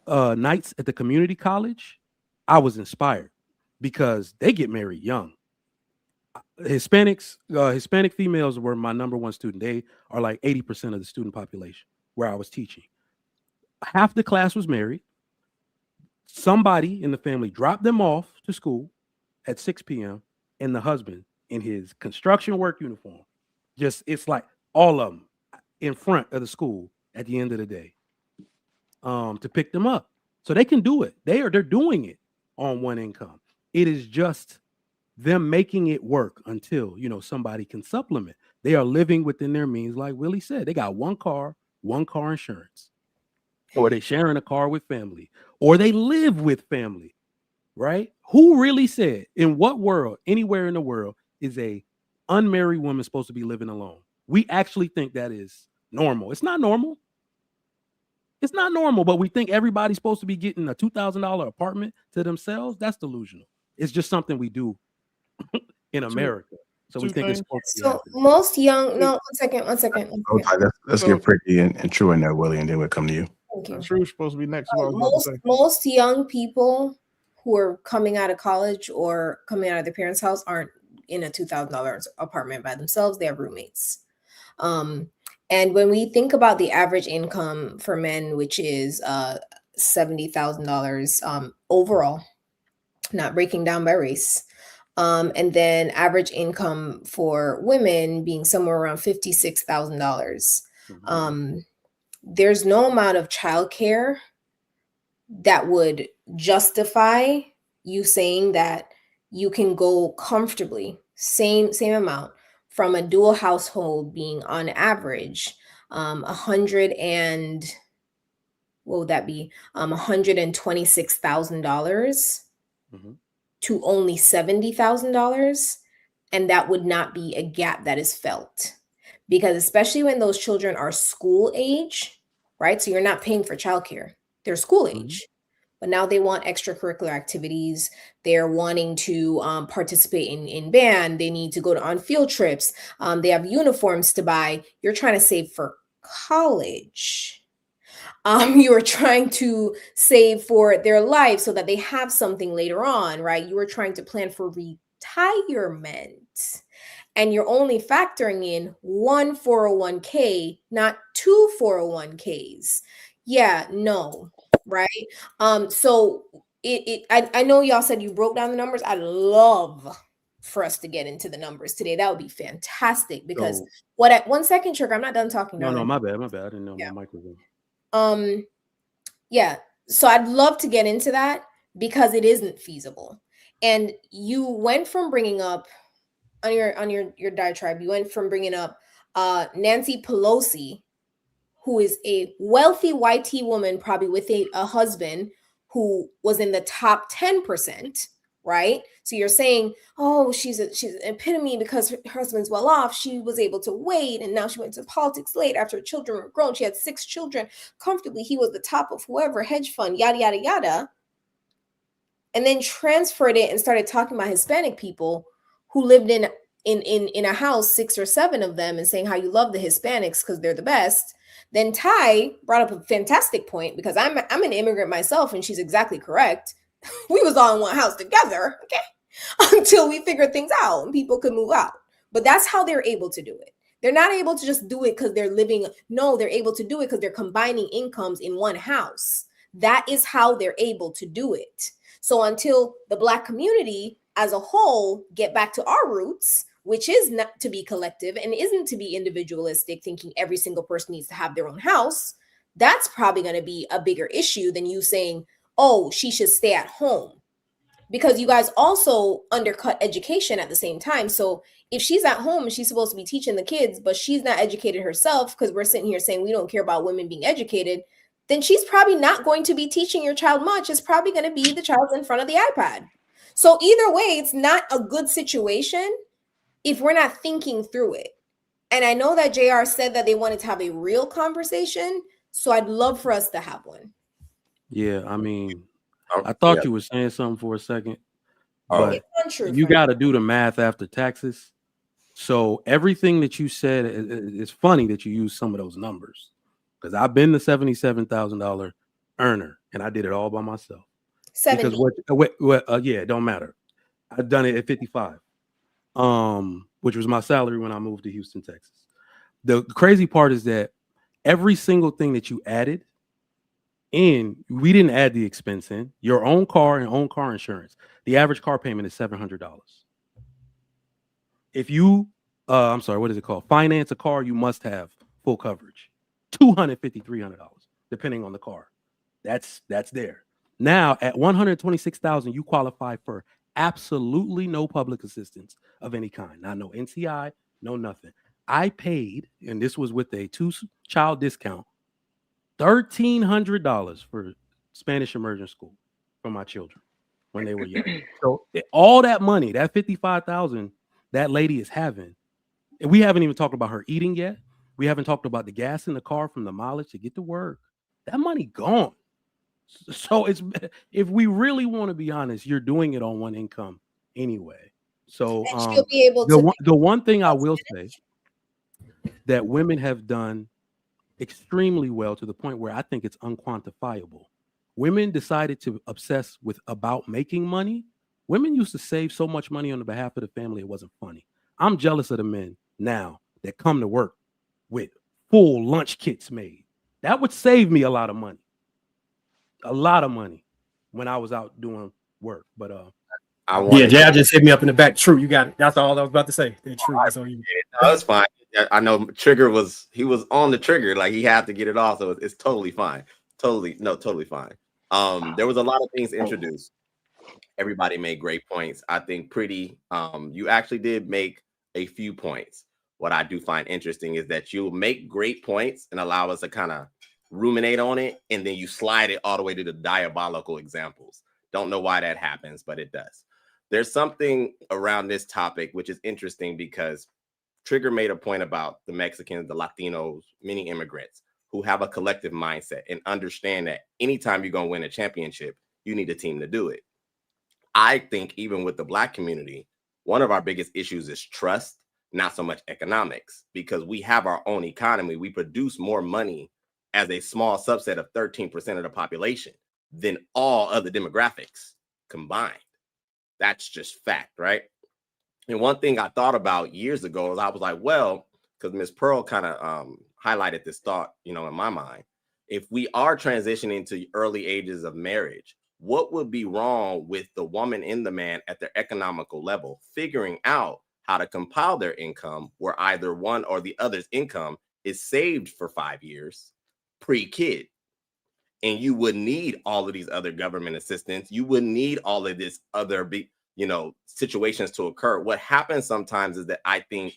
nights at the community college, I was inspired because they get married young. Hispanic females were my number one student. They are like 80% of the student population where I was teaching. Half the class was married. Somebody in the family dropped them off to school at 6 p.m. and the husband in his construction work uniform, it's like all of them in front of the school at the end of the day to pick them up. So they can do it. They're doing it on one income. It is just them making it work until, somebody can supplement. They are living within their means. Like Willie said, they got one car insurance, or they sharing a car with family, or they live with family, right? Who really said, in what world, anywhere in the world, is a unmarried woman supposed to be living alone? We actually think that is normal. It's not normal. It's not normal, but we think everybody's supposed to be getting a $2,000 apartment to themselves. That's delusional. It's just something we do in America. So we think it's supposed to be happening. Most young, no, one second. Let's get Pretty and True in there, Willie, and then we'll come to you. Thank you. True's supposed to be next. Most young people who are coming out of college or coming out of their parents' house aren't in a $2,000 apartment by themselves. They have roommates. And when we think about the average income for men, which is $70,000 overall, not breaking down by race, and then average income for women being somewhere around $56,000, there's no amount of childcare that would justify you saying that you can go comfortably, same amount, from a dual household being on average $126,000 to only $70,000, and that would not be a gap that is felt, because especially when those children are school age, right? So you're not paying for childcare; they're school age. But now they want extracurricular activities. They're wanting to participate in band. They need to go on field trips. They have uniforms to buy. You're trying to save for college. You are trying to save for their life so that they have something later on, right? You are trying to plan for retirement. And you're only factoring in one 401k, not two 401ks. Yeah, no. Right. So I know y'all said you broke down the numbers. I'd love for us to get into the numbers today. That would be fantastic, because 1 second, Sugar, I'm not done talking. No, my bad. I didn't know my mic was on. Yeah. So I'd love to get into that because it isn't feasible. And you went from bringing up on your diatribe, you went from bringing up Nancy Pelosi, who is a wealthy white woman, probably with a husband who was in the top 10%, right? So you're saying, oh, she's an epitome because her husband's well off. She was able to wait, and now she went to politics late after her children were grown. She had 6 children comfortably. He was the top of whoever hedge fund, yada yada yada. And then transferred it and started talking about Hispanic people who lived in a house, 6 or 7 of them, and saying how you love the Hispanics because they're the best. Then Ty brought up a fantastic point, because I'm an immigrant myself, and she's exactly correct. We was all in one house together, okay, until we figured things out and people could move out. But that's how they're able to do it. They're not able to just do it because they're living. No, they're able to do it because they're combining incomes in one house. That is how they're able to do it. So until the Black community as a whole get back to our roots, which is not to be collective and isn't to be individualistic, thinking every single person needs to have their own house, that's probably going to be a bigger issue than you saying, oh, she should stay at home. Because you guys also undercut education at the same time. So if she's at home and she's supposed to be teaching the kids, but she's not educated herself, because we're sitting here saying we don't care about women being educated, then she's probably not going to be teaching your child much. It's probably going to be the child's in front of the iPad. So either way, it's not a good situation if we're not thinking through it. And I know that JR said that they wanted to have a real conversation, so I'd love for us to have one. Yeah, I mean, I thought you were saying something for a second, but It's untrue you for got to do the math after taxes. So everything that you said, it's funny that you use some of those numbers, because I've been the $77,000 earner and I did it all by myself. 70. Because yeah, it don't matter. I've done it at 55, which was my salary when I moved to Houston, Texas. The crazy part is that every single thing that you added in, we didn't add the expense in. Your own car and own car insurance. The average car payment is $700. If you, I'm sorry, what is it called? Finance a car, you must have full coverage. $250, $300, depending on the car. That's there. Now at $126,000, you qualify for absolutely no public assistance of any kind. Not no NCI, no nothing. I paid, and this was with a 2-child discount, $1,300 for Spanish immersion school for my children when they were young. So all that money, that $55,000 that lady is having, and we haven't even talked about her eating yet. We haven't talked about the gas in the car from the mileage to get to work. That money gone. So it's, if we really want to be honest, you're doing it on one income anyway. So she'll be able to the one thing I will say that women have done extremely well, to the point where I think it's unquantifiable. Women decided to obsess about making money. Women used to save so much money on the behalf of the family, it wasn't funny. I'm jealous of the men now that come to work with full lunch kits made. That would save me a lot of money. A lot of money when I was out doing work. But Jay just hit me up in the back. True, you got it. That's all I was about to say. True, that's all you. No, that's fine. I know Trigger was on the trigger, like he had to get it off, so it's totally fine. Totally fine. There was a lot of things introduced. Everybody made great points. I think Pretty, you actually did make a few points. What I do find interesting is that you make great points and allow us to kind of ruminate on it, and then you slide it all the way to the diabolical examples. Don't know why that happens, but it does. There's something around this topic which is interesting, because Trigger made a point about the Mexicans, the Latinos, many immigrants who have a collective mindset and understand that anytime you're going to win a championship, you need a team to do it. I think even with the Black community, one of our biggest issues is trust, not so much economics, because we have our own economy. We produce more money as a small subset of 13% of the population than all other demographics combined. That's just fact, right? And one thing I thought about years ago is I was like, well, because Ms. Pearl kind of highlighted this thought, in my mind. If we are transitioning to early ages of marriage, what would be wrong with the woman and the man at their economical level figuring out how to compile their income, where either one or the other's income is saved for 5 years pre-kid? and you wouldn't need all of these other government assistance. You wouldn't need all of this other situations to occur. What happens sometimes is that I think,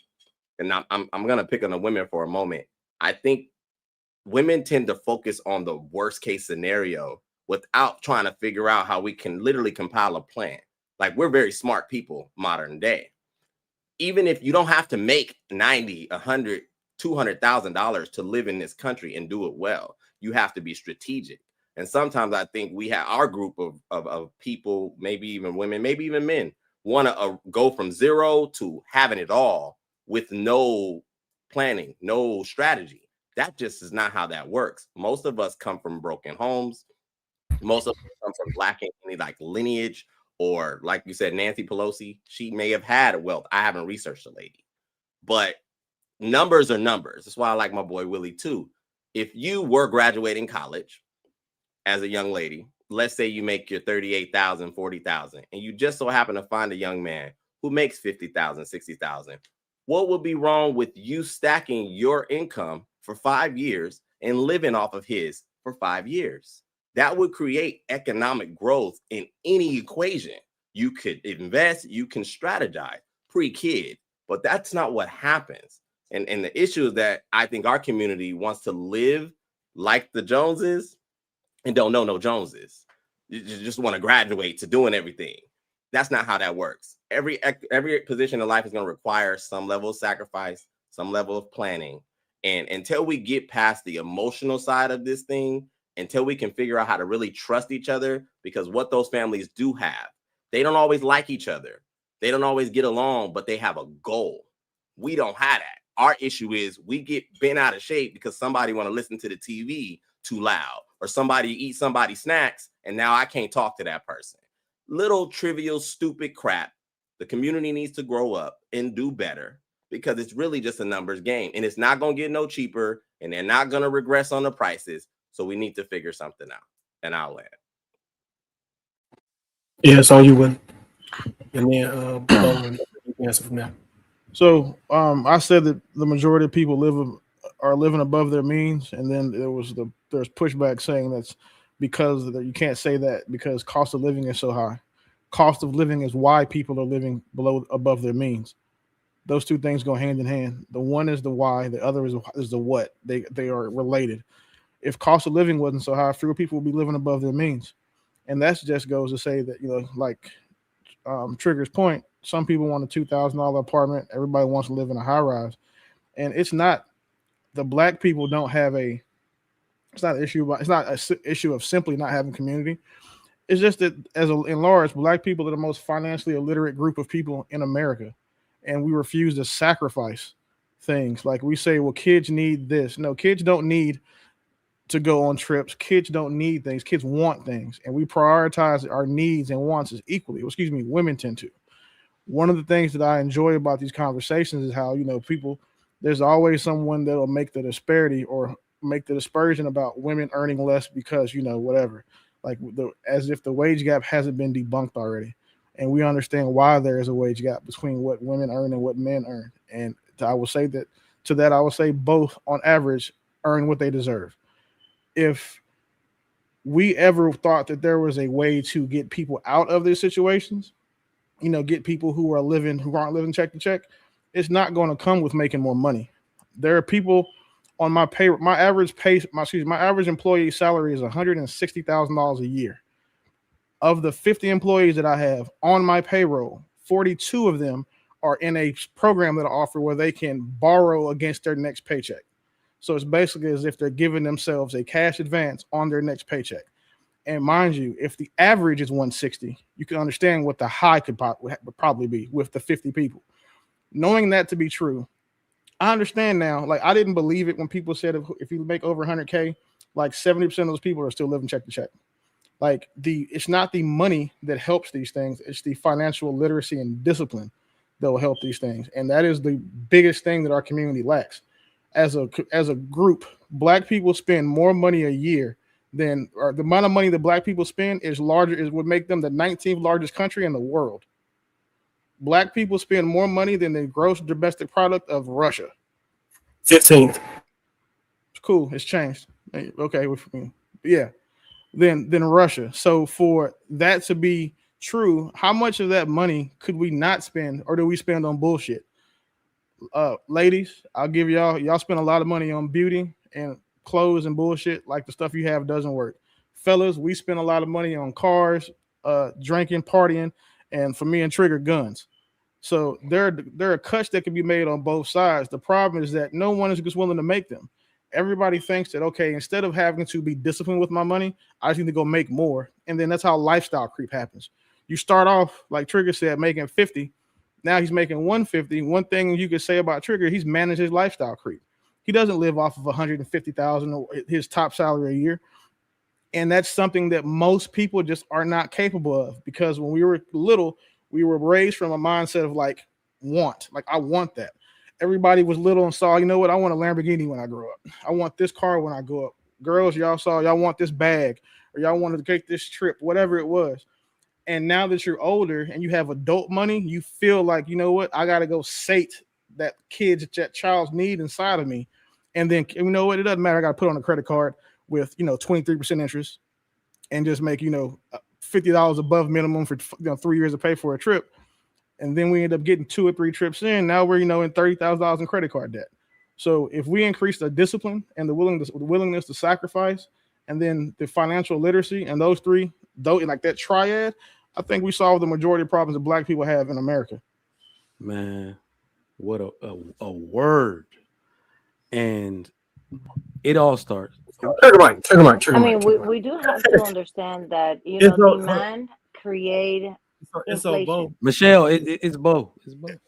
and I'm gonna pick on the women for a moment. I think women tend to focus on the worst case scenario without trying to figure out how we can literally compile a plan. Like, we're very smart people modern day. Even if you don't have to make $90, $100, $200,000 to live in this country and do it well, you have to be strategic. And sometimes I think we have our group of people, maybe even women, maybe even men, want to go from zero to having it all with no planning, no strategy. That just is not how that works. Most of us come from broken homes. Most of us come from lacking any like lineage, or like you said, Nancy Pelosi, she may have had a wealth. I haven't researched the lady, but numbers are numbers. That's why I like my boy Willie too. If you were graduating college as a young lady, let's say you make your 38,000, 40,000, and you just so happen to find a young man who makes 50,000, 60,000. What would be wrong with you stacking your income for 5 years and living off of his for 5 years? That would create economic growth in any equation. You could invest, you can strategize pre-kid, but that's not what happens. And the issue is that I think our community wants to live like the Joneses and don't know no Joneses. You just want to graduate to doing everything. That's not how that works. Every position in life is going to require some level of sacrifice, some level of planning. And until we get past the emotional side of this thing, until we can figure out how to really trust each other, because what those families do have, they don't always like each other. They don't always get along, but they have a goal. We don't have that. Our issue is we get bent out of shape because somebody want to listen to the TV too loud, or somebody eat somebody's snacks, and now I can't talk to that person. Little trivial, stupid crap. The community needs to grow up and do better, because it's really just a numbers game, and it's not going to get no cheaper, and they're not going to regress on the prices. So we need to figure something out. And I'll land. Yeah, it's on you, Willie. And then answer from there. So I said that the majority of people are living above their means, and then there's pushback saying that's because you can't say that because cost of living is so high. Cost of living is why people are living above their means. Those two things go hand in hand. The one is the why, the other is the what. They are related. If cost of living wasn't so high, fewer people would be living above their means. And that just goes to say that, like Trigger's point, some people want a $2,000 apartment. Everybody wants to live in a high rise. And it's not, the black people don't have it's not an issue of simply not having community. It's just that in large, black people are the most financially illiterate group of people in America. And we refuse to sacrifice things. Like we say, well, kids need this. No, kids don't need to go on trips. Kids don't need things. Kids want things, and we prioritize our needs and wants as equally. Women tend to. One of the things that I enjoy about these conversations is how there's always someone that'll make the disparity or make the dispersion about women earning less because whatever, like as if the wage gap hasn't been debunked already, and we understand why there is a wage gap between what women earn and what men earn. And I will say both on average earn what they deserve. If we ever thought that there was a way to get people out of these situations, get people who aren't living check to check, it's not going to come with making more money. There are people on my payroll. My average employee salary is $160,000 a year. Of the 50 employees that I have on my payroll, 42 of them are in a program that I offer where they can borrow against their next paycheck. So it's basically as if they're giving themselves a cash advance on their next paycheck. And mind you, if the average is 160, you can understand what the high would probably be with the 50 people. Knowing that to be true, I understand now. Like, I didn't believe it when people said if you make over 100K, like 70% of those people are still living check to check. Like it's not the money that helps these things. It's the financial literacy and discipline that will help these things. And that is the biggest thing that our community lacks. As a group, black people spend more money a year than, or the amount of money that black people spend would make them the 19th largest country in the world. Black people spend more money than the gross domestic product of Russia. 15th. It's cool. It's changed. Okay. Yeah. than Russia. So for that to be true, how much of that money could we not spend, or do we spend on bullshit? Ladies, I'll give y'all spend a lot of money on beauty and clothes and bullshit, like the stuff you have doesn't work. Fellas, we spend a lot of money on cars, drinking, partying, and for me and Trigger, guns. So there are cuts that can be made on both sides. The problem is that no one is just willing to make them. Everybody thinks that, okay, instead of having to be disciplined with my money, I just need to go make more. And then that's how lifestyle creep happens. You start off, like Trigger said, making 50. Now he's making 150. One thing you could say about Trigger, he's managed his lifestyle creep. He doesn't live off of 150,000 or his top salary a year. And that's something that most people just are not capable of, because when we were little, we were raised from a mindset of like I want that. Everybody was little and saw, you know what, I want a Lamborghini when I grow up. I want this car when I grow up. Girls, y'all saw, y'all want this bag, or y'all wanted to take this trip, whatever it was. And now that you're older and you have adult money, you feel like, you know what, I got to go sate that child's need inside of me. And then, you know what, it doesn't matter. I got to put on a credit card with, 23% interest and just make, $50 above minimum for 3 years to pay for a trip. And then we end up getting 2 or 3 trips in. Now we're, in $30,000 in credit card debt. So if we increase the discipline and the willingness to sacrifice, and then the financial literacy, and those three, though, like that triad, I think we solve the majority of problems that Black people have in America. Man, what a word. And it all starts. Turn the mic. I mean, we do have to understand that, demand create inflation. Michelle, it's both.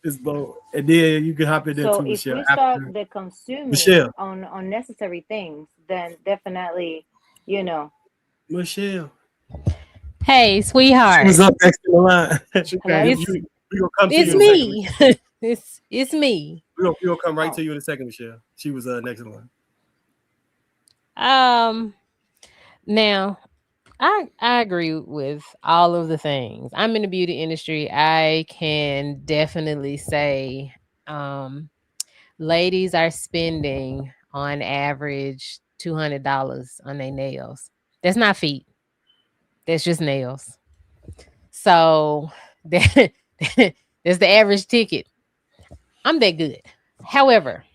It's both. And then you can hop in there So too, if Michelle. we start the consuming on unnecessary things, then definitely, Michelle. Hey, sweetheart. She was up next in the line. It's me. It's me. We're gonna come right to you in a second, Michelle. She was next in the line. Now I agree with all of the things. I'm in the beauty industry. I can definitely say ladies are spending on average $200 on their nails. That's not feet. That's just nails. So that's the average ticket. I'm that good. However,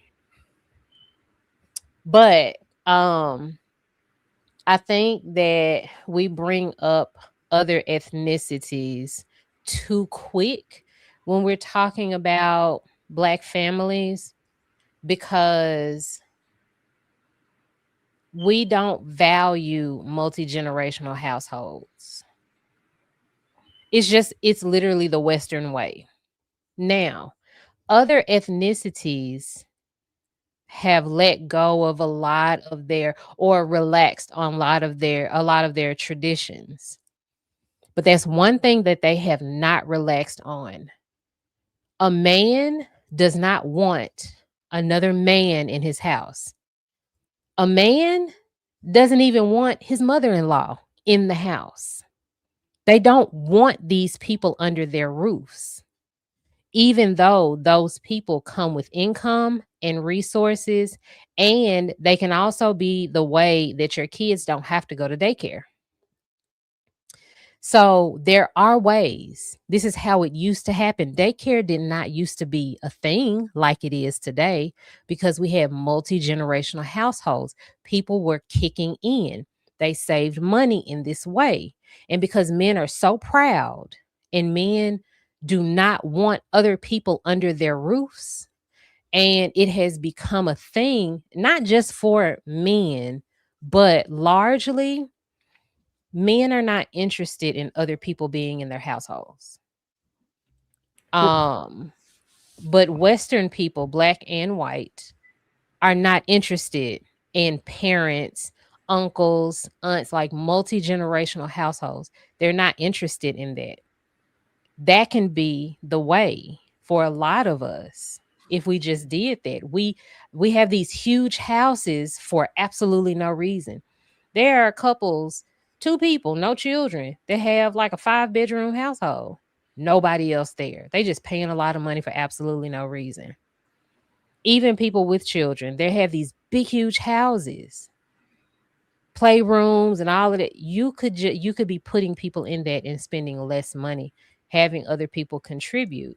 but I think that we bring up other ethnicities too quick when we're talking about Black families, because we don't value multi-generational households. It's literally the Western way. Now, other ethnicities have let go of a lot of their, or relaxed on a lot of their traditions. But that's one thing that they have not relaxed on. A man does not want another man in his house. A man doesn't even want his mother-in-law in the house. They don't want these people under their roofs, even though those people come with income and resources, and they can also be the way that your kids don't have to go to daycare. So there are ways. This is how it used to happen. Daycare did not used to be a thing like it is today, because we had multi-generational households. People were kicking in. They saved money in this way. And because men are so proud, and men do not want other people under their roofs, and it has become a thing, not just for men, but largely, men are not interested in other people being in their households. But Western people, Black and white, are not interested in parents, uncles, aunts, like multi-generational households. They're not interested in that. That can be the way for a lot of us if we just did that. We have these huge houses for absolutely no reason. There are couples, 2 people, no children, that have like a 5-bedroom household. Nobody else there. They just paying a lot of money for absolutely no reason. Even people with children, they have these big, huge houses. playrooms and all of that, you could be putting people in that and spending less money, having other people contribute.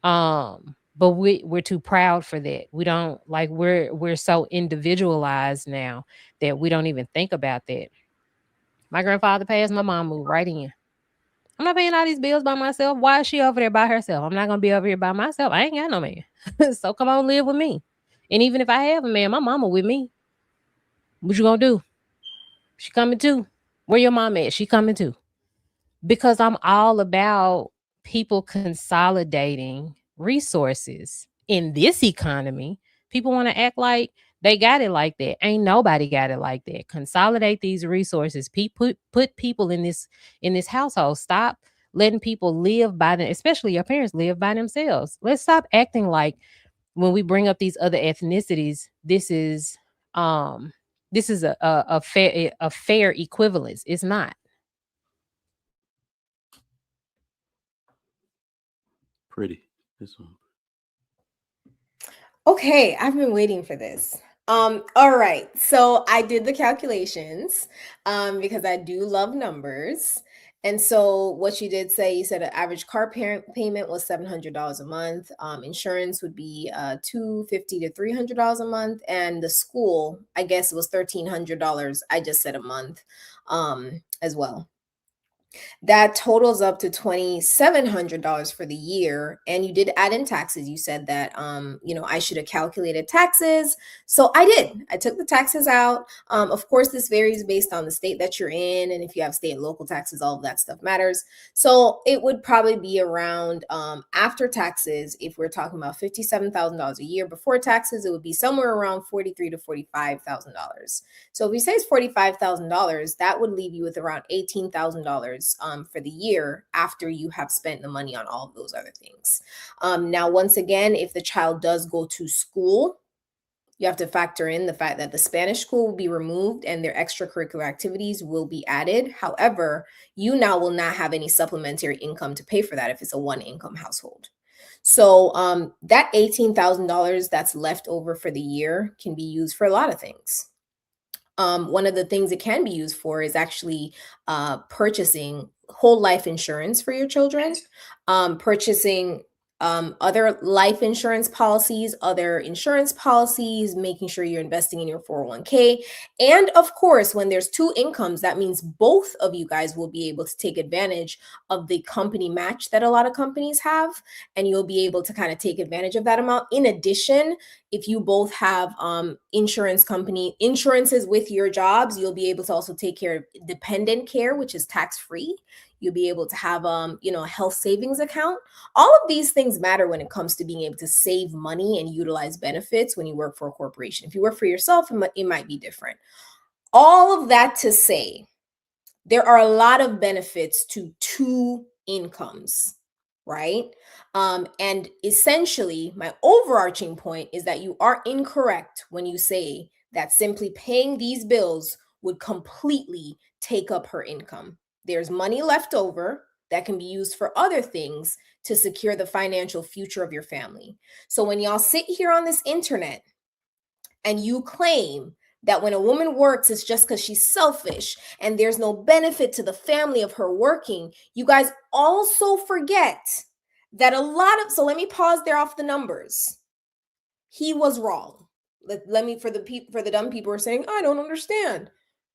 But we're too proud for that. We don't like we're so individualized now that we don't even think about that. My grandfather passed, my mom moved right in. I'm not paying all these bills by myself. Why is she over there by herself? I'm not gonna be over here by myself. I ain't got no man. So come on, live with me. And even if I have a man, my mama with me. What you gonna do? She coming too. Where your mom at? She coming too. Because I'm all about people consolidating resources in this economy. People want to act like they got it like that. Ain't nobody got it like that. Consolidate these resources. Put people in this household. Stop letting people live by them, especially your parents live by themselves. Let's stop acting like when we bring up these other ethnicities, this is a fair equivalence. It's not. Pretty. This one. Okay, I've been waiting for this. All right. So I did the calculations because I do love numbers. And so what you did say, you said an average car payment was $700 a month. Insurance would be $250 to $300 a month, and the school, I guess it was $1,300. I just said a month as well. That totals up to $2,700 for the year. And you did add in taxes. You said that, I should have calculated taxes. So I did. I took the taxes out. Of course, this varies based on the state that you're in. And if you have state and local taxes, all of that stuff matters. So it would probably be around, after taxes, if we're talking about $57,000 a year before taxes, it would be somewhere around $43,000 to $45,000. So if we say it's $45,000, that would leave you with around $18,000 for the year after you have spent the money on all of those other things. Now, once again, if the child does go to school, you have to factor in the fact that the Spanish school will be removed and their extracurricular activities will be added. However, you now will not have any supplementary income to pay for that if it's a one-income household. So that $18,000 that's left over for the year can be used for a lot of things. One of the things it can be used for is actually purchasing whole life insurance for your children, purchasing other life insurance policies, other insurance policies, making sure you're investing in your 401k. And of course, when there's two incomes, that means both of you guys will be able to take advantage of the company match that a lot of companies have, and you'll be able to kind of take advantage of that amount. In addition, if you both have insurances with your jobs, you'll be able to also take care of dependent care, which is tax-free. You'll be able to have a health savings account. All of these things matter when it comes to being able to save money and utilize benefits when you work for a corporation. If you work for yourself, it might be different. All of that to say, there are a lot of benefits to two incomes, right? And essentially, my overarching point is that you are incorrect when you say that simply paying these bills would completely take up her income. There's money left over that can be used for other things to secure the financial future of your family. So when y'all sit here on this internet and you claim that when a woman works, it's just because she's selfish and there's no benefit to the family of her working, you guys also forget that so let me pause there off the numbers. He was wrong. Let me, for the dumb people who are saying, I don't understand.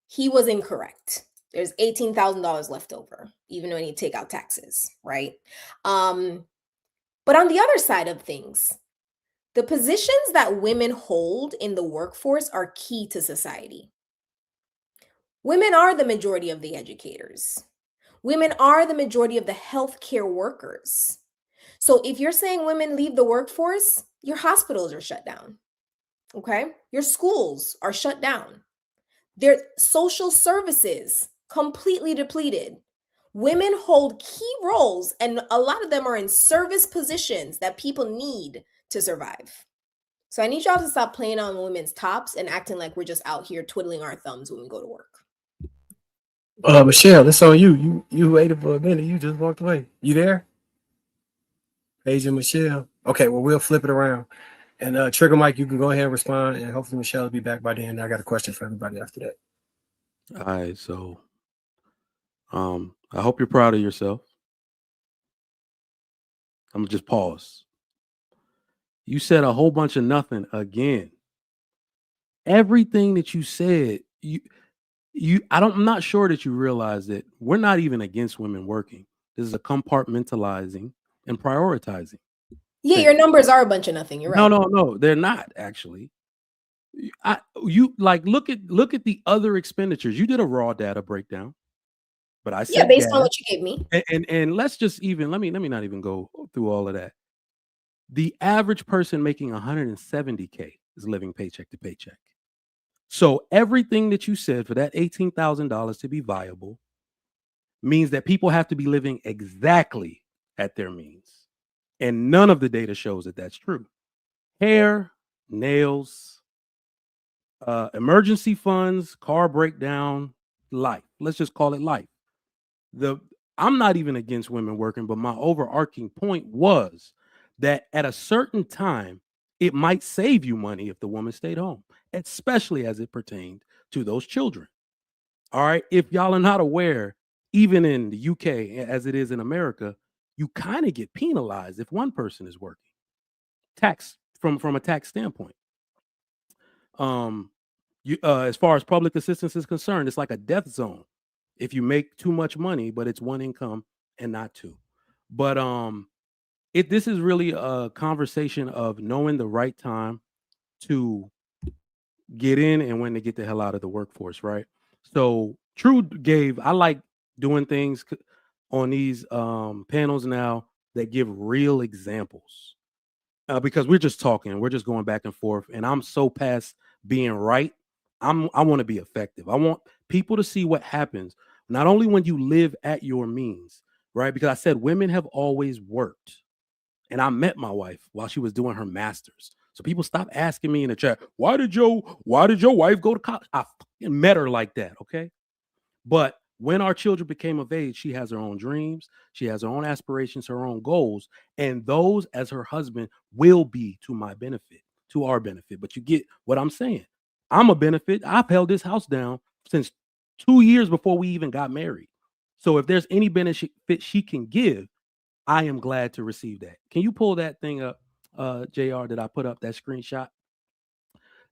He was incorrect. There's $18,000 left over, even when you take out taxes, right? But on the other side of things, the positions that women hold in the workforce are key to society. Women are the majority of the educators. Women are the majority of the healthcare workers. So if you're saying women leave the workforce, your hospitals are shut down, okay? Your schools are shut down. Their social services completely depleted. Women hold key roles, and a lot of them are in service positions that people need to survive. So I need y'all to stop playing on women's tops and acting like we're just out here twiddling our thumbs when we go to work. Michelle, it's on you. You waited for a minute. You just walked away. You there? Paige and Michelle. Okay, well, we'll flip it around. And Trigger Mike, you can go ahead and respond, and hopefully Michelle will be back by then. I got a question for everybody after that. All right, so I hope you're proud of yourself. I'm gonna just pause. You said a whole bunch of nothing again. Everything that you said, I'm not sure that you realize that we're not even against women working. This is a compartmentalizing and prioritizing. Yeah, your numbers are a bunch of nothing. You're right. No, they're not actually. You like look at the other expenditures. You did a raw data breakdown, but I said based on what you gave me. And let's just even let me not even go through all of that. The average person making 170K is living paycheck to paycheck. So everything that you said for that $18,000 to be viable means that people have to be living exactly at their means. And none of the data shows that that's true. Hair, nails, emergency funds, car breakdown, life. Let's just call it life. I'm not even against women working, but my overarching point was that at a certain time, it might save you money if the woman stayed home, especially as it pertained to those children. All right. If y'all are not aware, even in the UK, as it is in America, you kind of get penalized if one person is working. Tax from a tax standpoint. As far as public assistance is concerned, it's like a death zone if you make too much money, but it's one income and not two. But this is really a conversation of knowing the right time to get in and when to get the hell out of the workforce, right? So I like doing things on these panels now that give real examples because we're just talking, we're just going back and forth, and I'm so past being right. I want to be effective. I want people to see what happens not only when you live at your means, right? Because I said women have always worked, and I met my wife while she was doing her master's. So people stop asking me in the chat, why did your wife go to college? I met her like that, okay? But when our children became of age, she has her own dreams, she has her own aspirations, her own goals, and those as her husband will be to my benefit, to our benefit. But you get what I'm saying. I'm a benefit. I've held this house down since 2 years before we even got married. So if there's any benefit she can give, I am glad to receive that. Can you pull that thing up, JR, that I put up, that screenshot?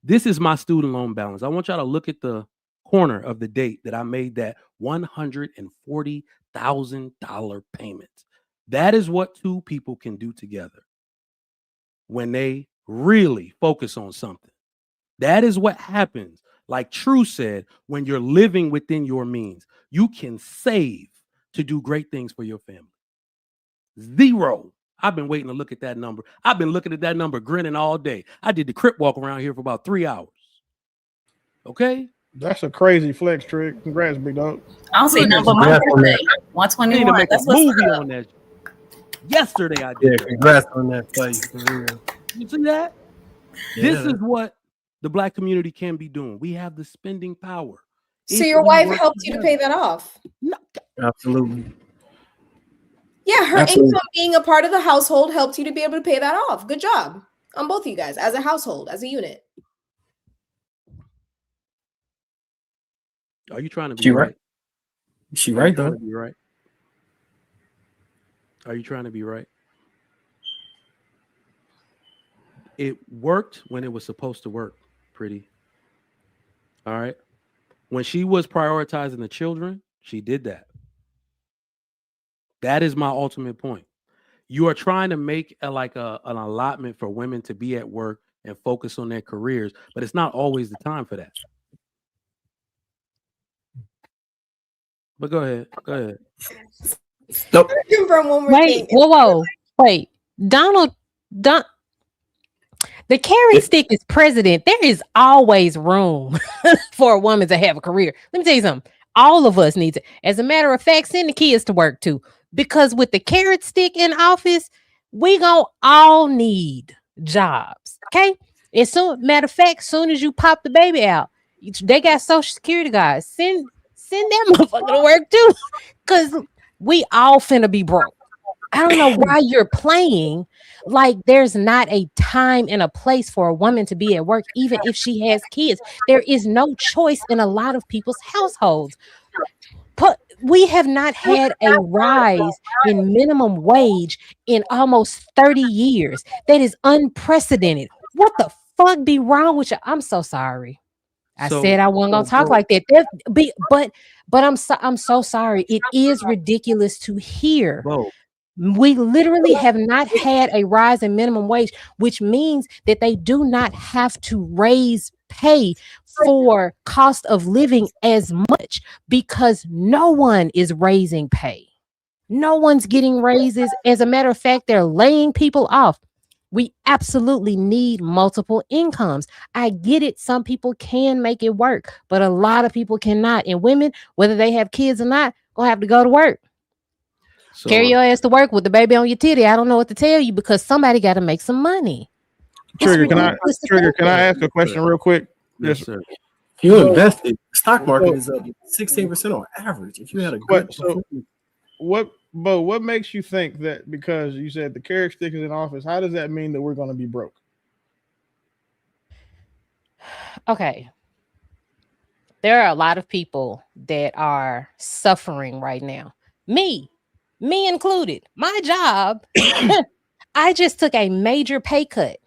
This is my student loan balance. I want y'all to look at the corner of the date that I made that $140,000 payment. That is what two people can do together when they really focus on something. That is what happens. Like True said, when you're living within your means, you can save to do great things for your family. 0. I've been waiting to look at that number. I've been looking at that number, grinning all day. I did the crip walk around here for about 3 hours. Okay? That's a crazy flex trick. Congrats, big dog. I don't see number my birthday. 121. Make That's a what's movie up. on that. Yesterday I Yeah, did. congrats on that play for real. You see that? Yeah. This is what the Black community can be doing. We have the spending power. So your wife helped you to pay that off? No. Absolutely. Yeah, her Absolutely. income being a part of the household helped you to be able to pay that off. Good job on both of you guys as a household, as a unit. Are you trying to be She right? right. She right though. Be right. Are you trying to be right? It worked when it was supposed to work, pretty. All right. When she was prioritizing the children, she did that. That is my ultimate point. You are trying to make an allotment for women to be at work and focus on their careers, but it's not always the time for that. But go ahead. Nope. Confirm one more Wait, thing. whoa. Wait. The carrot stick is president. There is always room for a woman to have a career. Let me tell you something. All of us need to. As a matter of fact, send the kids to work too. Because with the carrot stick in office, we gonna all need jobs. Okay. And so, matter of fact, soon as you pop the baby out, they got Social Security guys. Send that motherfucker to work too. Because we all finna be broke. I don't know why you're playing Like there's not a time and a place for a woman to be at work, even if she has kids. There is no choice in a lot of people's households. We have not had a rise in minimum wage in almost 30 years. That is unprecedented. What the fuck be wrong with you? I'm so sorry. I said I wasn't gonna talk like that. But I'm so sorry. It is ridiculous to hear. Bro, We literally have not had a rise in minimum wage, which means that they do not have to raise pay for cost of living as much because no one is raising pay. No one's getting raises. As a matter of fact, they're laying people off. We absolutely need multiple incomes. I get it. Some people can make it work, but a lot of people cannot. And women, whether they have kids or not, gonna have to go to work. so Carry your ass to work with the baby on your titty. I don't know what to tell you because somebody got to make some money. Trigger, can I ask a question real quick? yes, sir. If you invested, the stock market is up 16% on average. If you had a good what makes you think that because you said the carrot stick is in office, how does that mean that we're going to be broke? Okay. There are a lot of people that are suffering right now. Me included. My job, I just took a major pay cut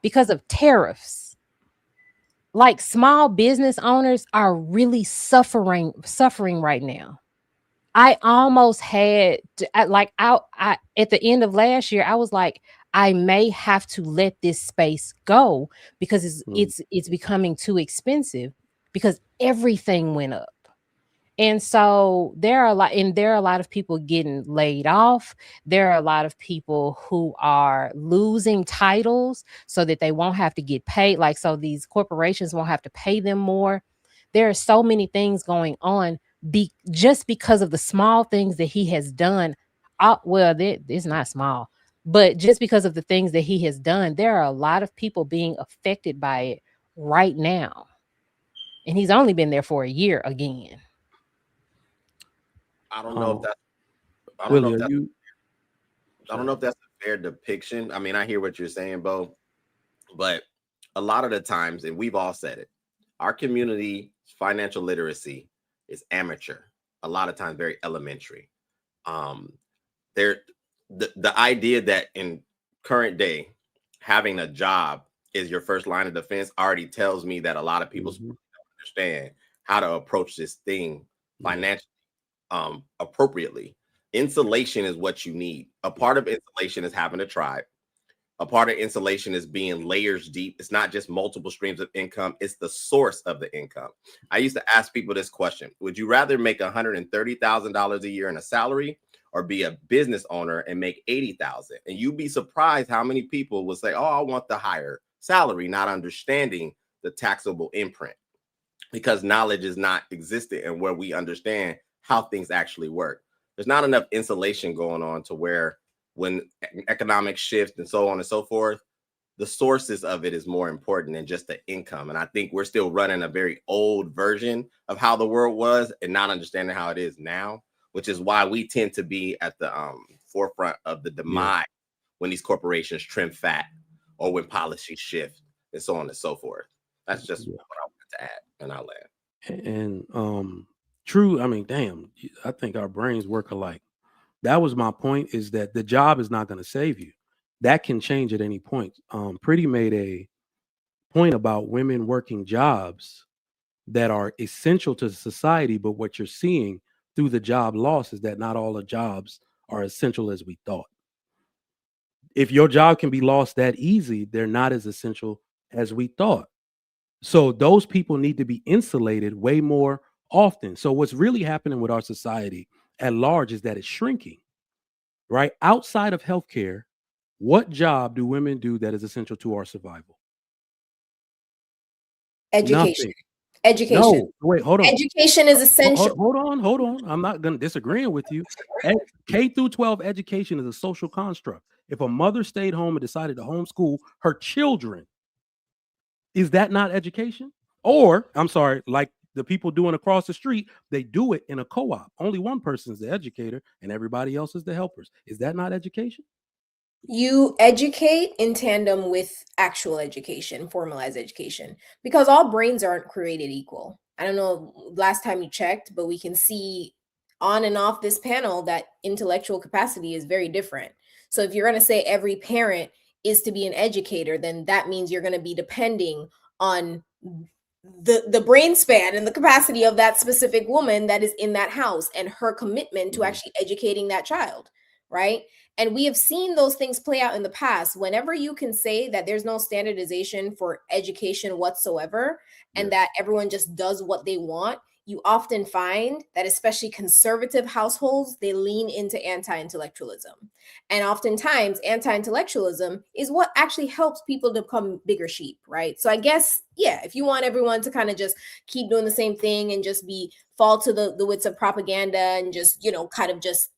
because of tariffs. Like small business owners are really suffering right now. I almost had to, I at the end of last year, I was like, I may have to let this space go because it's becoming too expensive because everything went up. And so there are a lot of people getting laid off. There are a lot of people who are losing titles so that they won't have to get paid. Like, so these corporations won't have to pay them more. There are so many things going on just because of the small things that he has done. It's not small, but just because of the things that he has done, there are a lot of people being affected by it right now. And he's only been there for a year again. I don't know if that's. I Willie, don't know if that's a fair depiction. I mean, I hear what you're saying, Bo, but a lot of the times, and we've all said it, our community financial literacy is amateur. A lot of times, very elementary. The idea that in current day, having a job is your first line of defense already tells me that a lot of people don't understand how to approach this thing financially. Appropriately. Insulation is what you need. A part of insulation is having a tribe. A part of insulation is being layers deep. It's not just multiple streams of income. It's the source of the income. I used to ask people this question. Would you rather make $130,000 a year in a salary or be a business owner and make $80,000? And you'd be surprised how many people will say, oh, I want the higher salary, not understanding the taxable imprint because knowledge is not existent and where we understand how things actually work. There's not enough insulation going on to where when economic shift and so on and so forth, the sources of it is more important than just the income. And I think we're still running a very old version of how the world was and not understanding how it is now, which is why we tend to be at the forefront of the demise when these corporations trim fat or when policies shift and so on and so forth. That's just what I wanted to add, and I'll add. And true. I mean, damn, I think our brains work alike. That was my point, is that the job is not going to save you. That can change at any point. Pretty made a point about women working jobs that are essential to society, but what you're seeing through the job loss is that not all the jobs are essential as we thought. If your job can be lost that easy, they're not as essential as we thought. So those people need to be insulated way more often. So what's really happening with our society at large is that it's shrinking, right? Outside of healthcare, what job do women do that is essential to our survival? Education. Nothing. Education. No, wait, hold on. Education is essential. Hold on. I'm not going to disagree with you. K through 12 education is a social construct. If a mother stayed home and decided to homeschool her children, is that not education? Or, I'm sorry, like the people doing across the street, they do it in a co-op. Only one person's the educator and everybody else is the helpers. Is that not education? You educate in tandem with actual education, formalized education, because all brains aren't created equal. I don't know last time you checked, but we can see on and off this panel that intellectual capacity is very different. So if you're going to say every parent is to be an educator, then that means you're going to be depending on the brain span and the capacity of that specific woman that is in that house and her commitment to actually educating that child, right? And we have seen those things play out in the past. Whenever you can say that there's no standardization for education whatsoever, and that everyone just does what they want, you often find that especially conservative households, they lean into anti-intellectualism. And oftentimes anti-intellectualism is what actually helps people to become bigger sheep, right? So I guess, yeah, if you want everyone to kind of just keep doing the same thing and just fall to the wits of propaganda and just, kind of just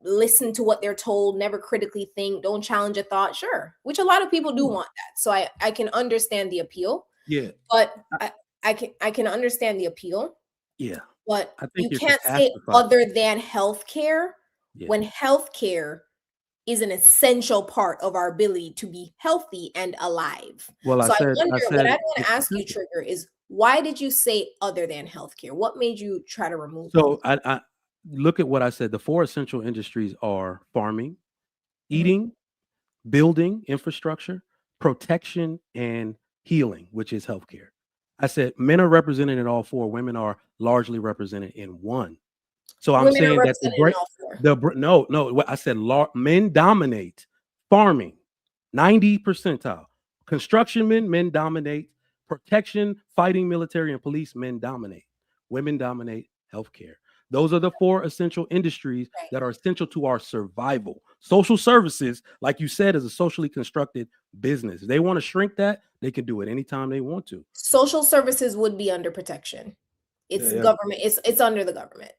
listen to what they're told, never critically think, don't challenge a thought, sure, which a lot of people do want that. So I can understand the appeal. Yeah. But I can understand the appeal. Yeah. But I think you you're can't say catastrophizing. other than healthcare Yeah. when healthcare is an essential part of our ability to be healthy and alive. Well, So I said what I want to ask you, Trigger, is why did you say other than healthcare? What made you try to remove so I look at what I said. The 4 essential industries are farming, eating, building, infrastructure, protection, and healing, which is healthcare. I said men are represented in all 4. Women are largely represented in 1. So I'm Women are saying that represented in all 4. no, what I said, men dominate farming, 90 percentile. Construction men dominate. Protection, fighting, military, and police men dominate. Women dominate healthcare. Those are the 4 essential industries that are essential to our survival. Social services, like you said, is a socially constructed business. If they want to shrink that, they can do it anytime they want to. Social services would be under protection. It's government. It's under the government.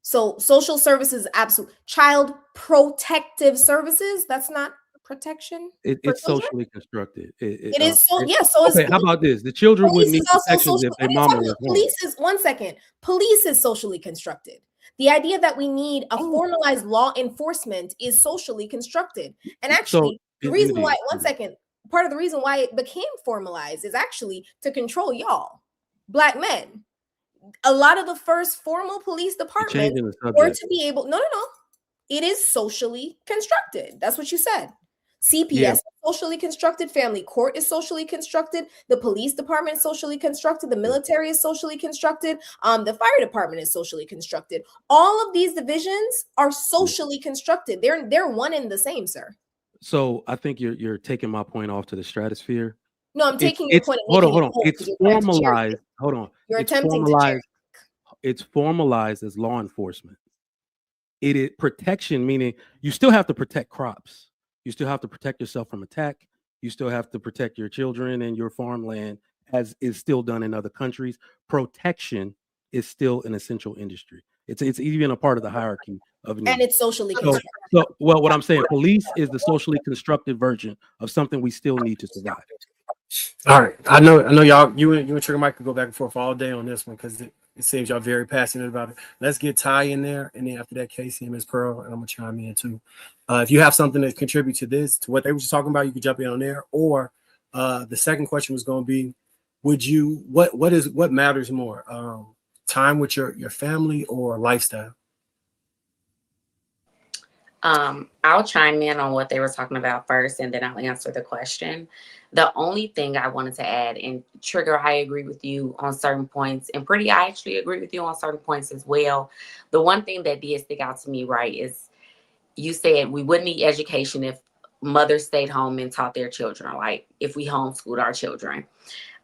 So social services, absolute child protective services. That's not protection. It's socially constructed. It is so. Yeah. So okay. How about this? The children would need protections if their mama was home. Police is 1 second. Police is socially constructed. The idea that we need a formalized law enforcement is socially constructed. And actually, the reason why, 1 second, part of the reason why it became formalized is actually to control y'all, Black men. A lot of the first formal police departments were to be able. No. It is socially constructed. That's what you said. CPS is socially constructed. Family court is socially constructed. The police department is socially constructed. The military is socially constructed. The fire department is socially constructed. All of these divisions are socially constructed. They're one and the same, sir. So I think you're taking my point off to the stratosphere. No, I'm taking your point. Hold on. It's formalized. Hold on. You're attempting to. It's formalized as law enforcement. It is protection, meaning you still have to protect crops. You still have to protect yourself from attack. You still have to protect your children and your farmland, as is still done in other countries. Protection is still an essential industry. It's even a part of the hierarchy of needs. And it's socially constructed. Well, what I'm saying, police is the socially constructed version of something we still need to survive. All right, I know y'all. You and Trigger Mike could go back and forth all day on this one because it seems y'all very passionate about it. Let's get Ty in there, and then after that, Casey and Ms. Pearl, and I'm gonna chime in too. If you have something to contribute to this, to what they were just talking about, you can jump in on there. Or the second question was going to be, what matters more, time with your family or lifestyle? I'll chime in on what they were talking about first, and then I'll answer the question. The only thing I wanted to add, and Trigger, I agree with you on certain points, and Pretty, I actually agree with you on certain points as well. The one thing that did stick out to me, right, is you said we wouldn't need education if mothers stayed home and taught their children, like if we homeschooled our children.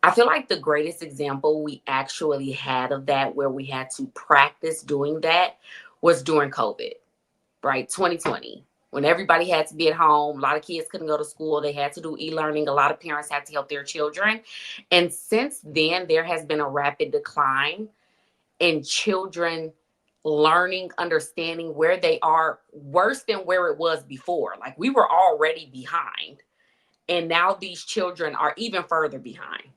I feel like the greatest example we actually had of that, where we had to practice doing that, was during COVID. Right, 2020, when everybody had to be at home, a lot of kids couldn't go to school, they had to do e-learning, a lot of parents had to help their children. And since then, there has been a rapid decline in children learning, understanding where they are, worse than where it was before. Like, we were already behind, and now these children are even further behind,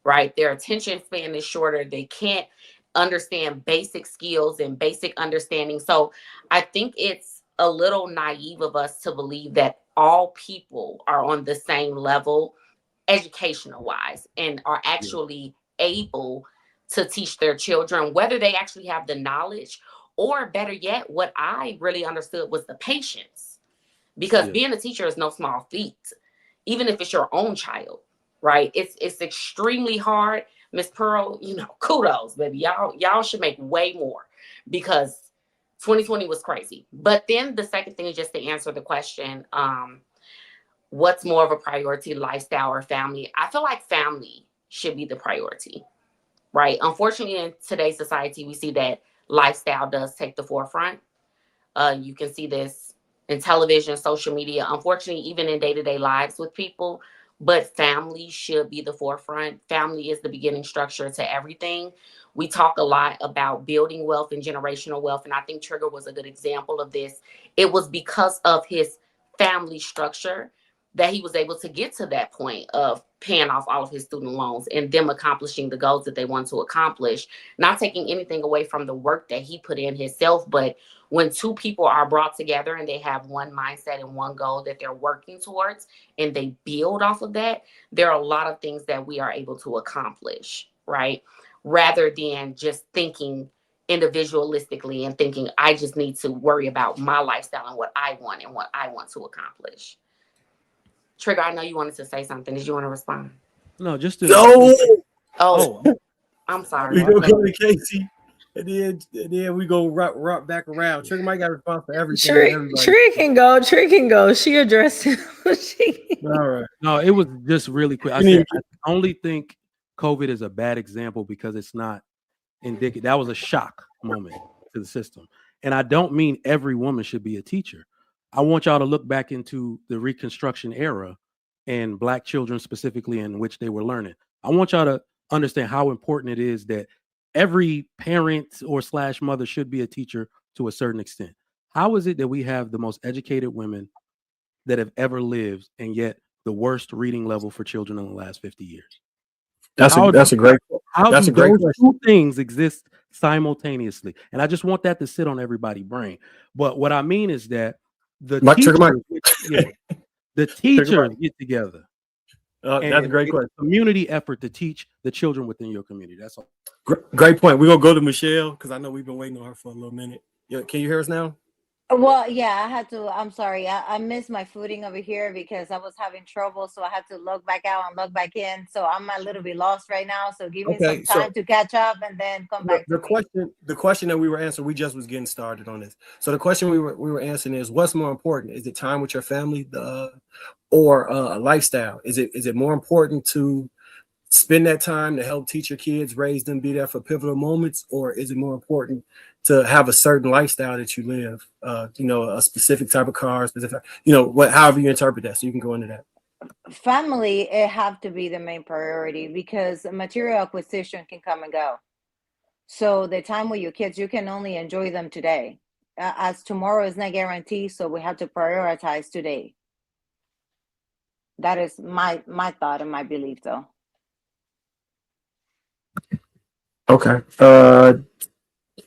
right? Their attention span is shorter. They can't understand basic skills and basic understanding. So I think it's a little naive of us to believe that all people are on the same level educational wise and are actually able to teach their children, whether they actually have the knowledge, or better yet, what I really understood was the patience. Because being a teacher is no small feat, even if it's your own child, right? It's extremely hard. Miss Pearl, kudos, baby. Y'all should make way more, because 2020 was crazy. But then the second thing is just to answer the question, what's more of a priority, lifestyle or family? I feel like family should be the priority, right? Unfortunately, in today's society, we see that lifestyle does take the forefront. You can see this in television, social media, unfortunately, even in day-to-day lives with people. But family should be the forefront. Family is the beginning structure to everything. We talk a lot about building wealth and generational wealth, and I think Trigger was a good example of this. It was because of his family structure that he was able to get to that point of paying off all of his student loans and them accomplishing the goals that they want to accomplish, not taking anything away from the work that he put in himself. But when two people are brought together and they have one mindset and one goal that they're working towards, and they build off of that, there are a lot of things that we are able to accomplish, right? Rather than just thinking individualistically and thinking, I just need to worry about my lifestyle and what I want to accomplish. Trigger, I know you wanted to say something. Did you want to respond? No, just to No. Oh, I'm sorry. We go to Casey, and then we go rock back around. Trigger might got to respond for everything. Tree can go. She addressed it. All right. No, it was just really quick. I said I only think COVID is a bad example because it's not indicative. That was a shock moment to the system. And I don't mean every woman should be a teacher. I want y'all to look back into the Reconstruction era and Black children specifically in which they were learning. I want y'all to understand how important it is that every parent or / mother should be a teacher to a certain extent. How is it that we have the most educated women that have ever lived and yet the worst reading level for children in the last 50 years? That's a great Those two things exist simultaneously? And I just want that to sit on everybody's brain. But what I mean is that the teachers get together. That's a great question. Community effort to teach the children within your community. That's all. Great point. We're gonna go to Michelle because I know we've been waiting on her for a little minute. Yeah, can you hear us now? Well, yeah, I had to. I'm sorry. I missed my footing over here because I was having trouble. So I had to log back out and log back in. So I'm a little bit lost right now. So give me some time to catch up and then come back. The question that we were answering, we just was getting started on this. So the question we were answering is, what's more important? Is it time with your family, or a lifestyle? Is it more important to spend that time to help teach your kids, raise them, be there for pivotal moments, or is it more important to have a certain lifestyle that you live? A specific type of car, however you interpret that. So you can go into that. Family, it have to be the main priority because material acquisition can come and go. So the time with your kids, you can only enjoy them today, as tomorrow is not guaranteed. So we have to prioritize today. That is my thought and my belief, though. Okay.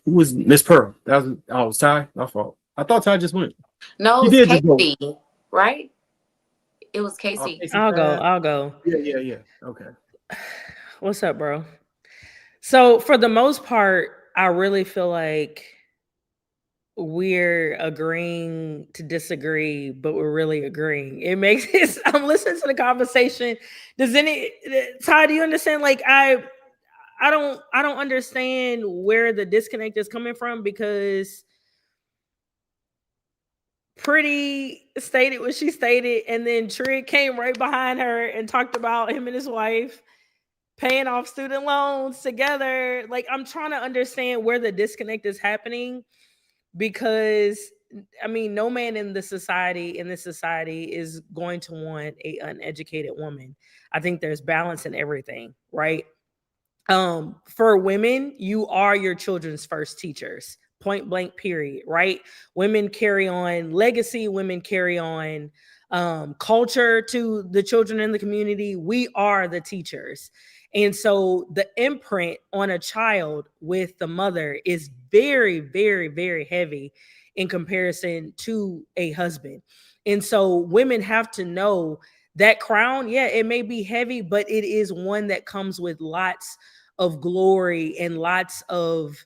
Who was Miss Pearl? That was Ty. My fault. I thought Ty just went. No, it was Casey, right? It was Casey. I'll go. Yeah. Okay. What's up, bro? So for the most part, I really feel like we're agreeing to disagree, but we're really agreeing. It makes it. I'm listening to the conversation. Ty, do you understand? Like I don't understand where the disconnect is coming from, because Pretty stated what she stated, and then Trig came right behind her and talked about him and his wife paying off student loans together. Like, I'm trying to understand where the disconnect is happening, because I mean, no man in this society is going to want an uneducated woman. I think there's balance in everything, right? For women, you are your children's first teachers, point blank, period, right? Women carry on legacy, women carry on culture to the children in the community. We are the teachers. And so the imprint on a child with the mother is very, very, very heavy in comparison to a husband. And so women have to know that crown, yeah, it may be heavy, but it is one that comes with lots of glory and lots of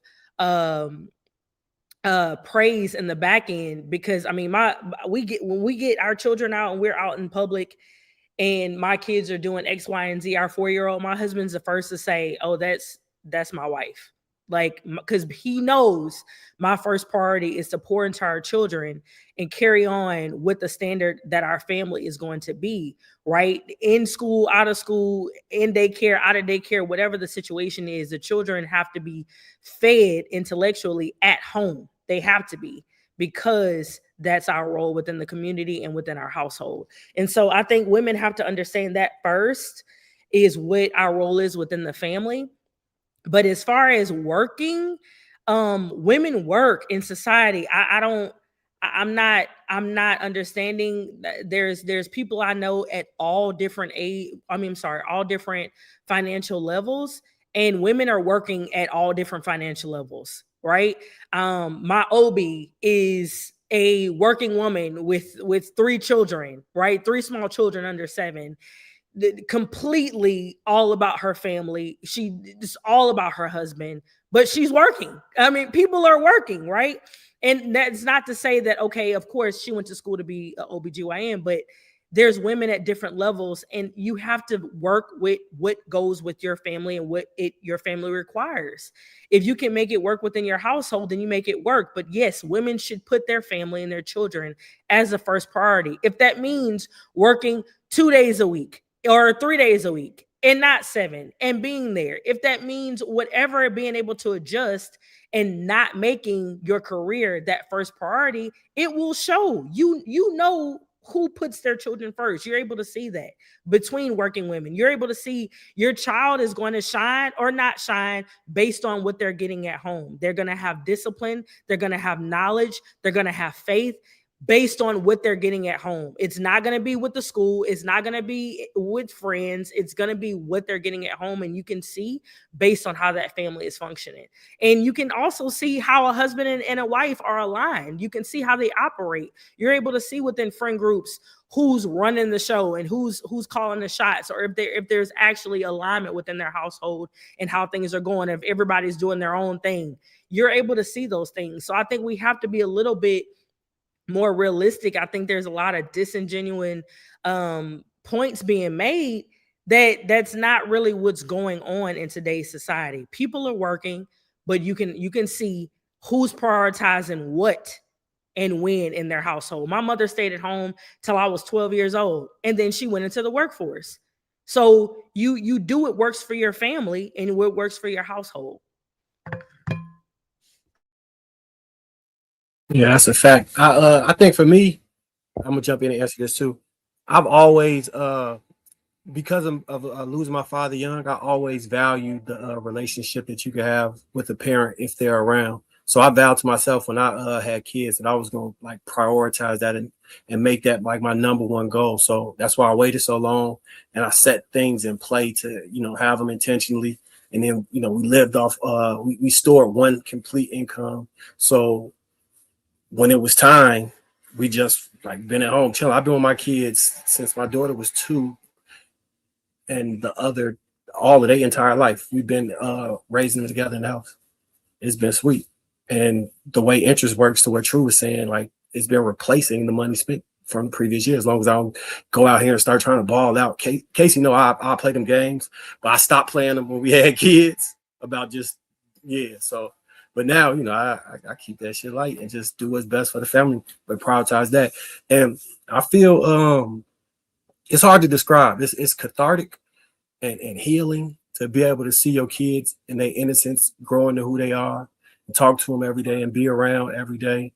praise in the back end. Because I mean, when we get our children out and we're out in public and my kids are doing X, Y, and Z, our 4-year-old, my husband's the first to say, "Oh, that's my wife." Like, because he knows my first priority is to pour into our children and carry on with the standard that our family is going to be, right? In school, out of school, in daycare, out of daycare, whatever the situation is, the children have to be fed intellectually at home. They have to be, because that's our role within the community and within our household. And so I think women have to understand that first is what our role is within the family. But as far as working, women work in society. I'm not understanding. There's people I know at all different all different financial levels, and women are working at all different financial levels, right? My OB is a working woman with 3 children, right? 3 small children under 7. Completely all about her family. She just all about her husband, but she's working. I mean, people are working, right? And that's not to say that, okay, of course she went to school to be an OBGYN, but there's women at different levels, and you have to work with what goes with your family and what your family requires. If you can make it work within your household, then you make it work. But yes, women should put their family and their children as the first priority. If that means working 2 days a week, or 3 days a week and not 7, and being there. If that means whatever, being able to adjust and not making your career that first priority, it will show. You know who puts their children first. You're able to see that between working women. You're able to see your child is going to shine or not shine based on what they're getting at home. They're going to have discipline. They're going to have knowledge. They're going to have faith based on what they're getting at home. It's not going to be with the school. It's not going to be with friends. It's going to be what they're getting at home. And you can see based on how that family is functioning. And you can also see how a husband and a wife are aligned. You can see how they operate. You're able to see within friend groups who's running the show and who's calling the shots, or if there's actually alignment within their household and how things are going. If everybody's doing their own thing, you're able to see those things. So I think we have to be a little bit more realistic. I think there's a lot of disingenuous points being made that's not really what's going on in today's society. People are working, but you can see who's prioritizing what and when in their household. My mother stayed at home till I was 12 years old, and then she went into the workforce. So you do what works for your family and what works for your household. Yeah, that's a fact. I think for me, I'm gonna jump in and answer this too. I've always, because of losing my father young, I always valued the relationship that you can have with a parent if they're around. So I vowed to myself when I had kids that I was gonna like prioritize that and make that like my number one goal. So that's why I waited so long, and I set things in play to have them intentionally. And then we lived off. We stored one complete income. So when it was time, we just like been at home chilling. I've been with my kids since my daughter was 2, and all of their entire life. We've been raising them together in the house. It's been sweet. And the way interest works, to what True was saying, like it's been replacing the money spent from the previous year. As long as I don't go out here and start trying to ball out. Casey, I play them games, but I stopped playing them when we had kids. So. But now, I keep that shit light and just do what's best for the family, but prioritize that. And I feel it's hard to describe. It's cathartic and healing to be able to see your kids in their innocence grow into who they are, and talk to them every day and be around every day.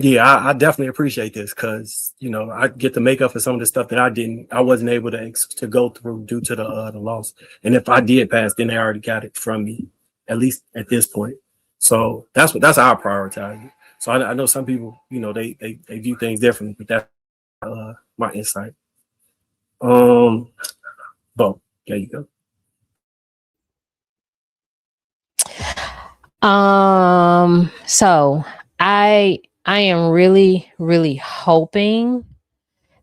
Yeah, I definitely appreciate this because I get to make up for some of the stuff that I wasn't able to go through due to the loss. And if I did pass, then they already got it from me, at least at this point. So that's how I prioritize it. So I know some people, they view things differently, but that's my insight. Bo, there you go. So I am really, really hoping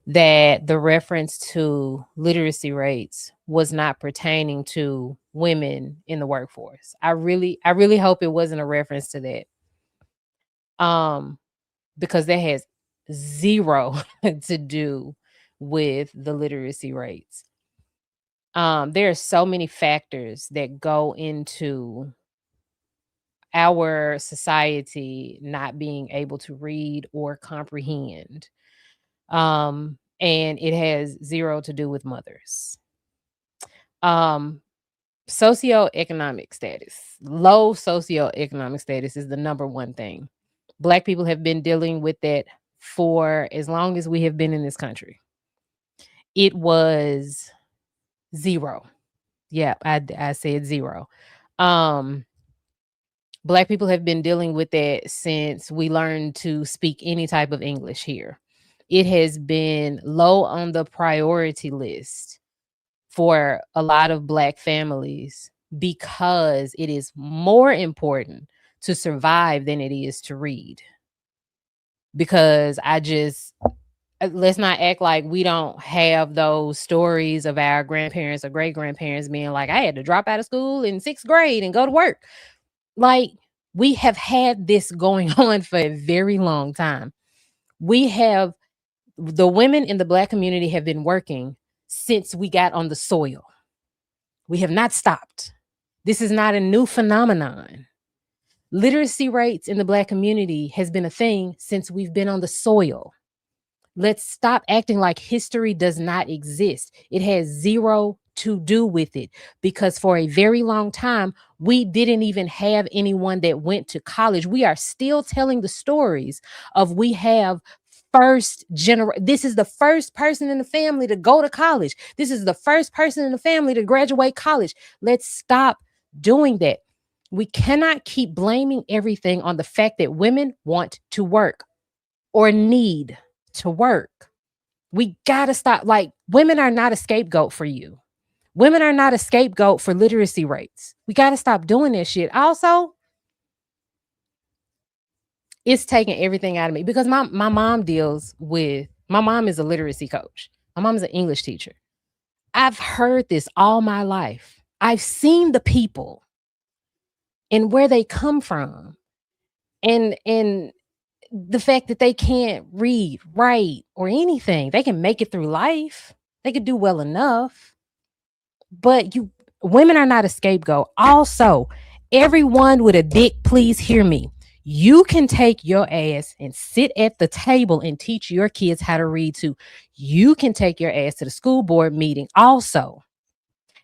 that the reference to literacy rates was not pertaining to women in the workforce. I really hope it wasn't a reference to that. Because that has zero to do with the literacy rates. There are so many factors that go into our society not being able to read or comprehend. And it has zero to do with mothers. Socioeconomic status, low socioeconomic status is the number one thing. Black people have been dealing with that for as long as we have been in this country. It was zero. Yeah, I said zero. Black people have been dealing with that since we learned to speak any type of English here. It has been low on the priority list for a lot of Black families because it is more important to survive than it is to read. Because let's not act like we don't have those stories of our grandparents or great grandparents being like, I had to drop out of school in 6th grade and go to work. Like, we have had this going on for a very long time. The women in the Black community have been working since we got on the soil. We have not stopped. This is not a new phenomenon. Literacy rates in the Black community has been a thing since we've been on the soil. Let's stop acting like history does not exist. It has zero to do with it because for a very long time, we didn't even have anyone that went to college. We are still telling the stories of we have this is the first person in the family to go to college. This is the first person in the family to graduate college. Let's stop doing that. We cannot keep blaming everything on the fact that women want to work or need to work. We gotta stop. Like, women are not a scapegoat for you. Women are not a scapegoat for literacy rates. We gotta stop doing this shit. Also, it's taking everything out of me because my mom my mom is a literacy coach. My mom is an English teacher. I've heard this all my life. I've seen the people and where they come from and the fact that they can't read, write, or anything. They can make it through life. They could do well enough. But women are not a scapegoat. Also, everyone with a dick, please hear me. You can take your ass and sit at the table and teach your kids how to read too. You can take your ass to the school board meeting also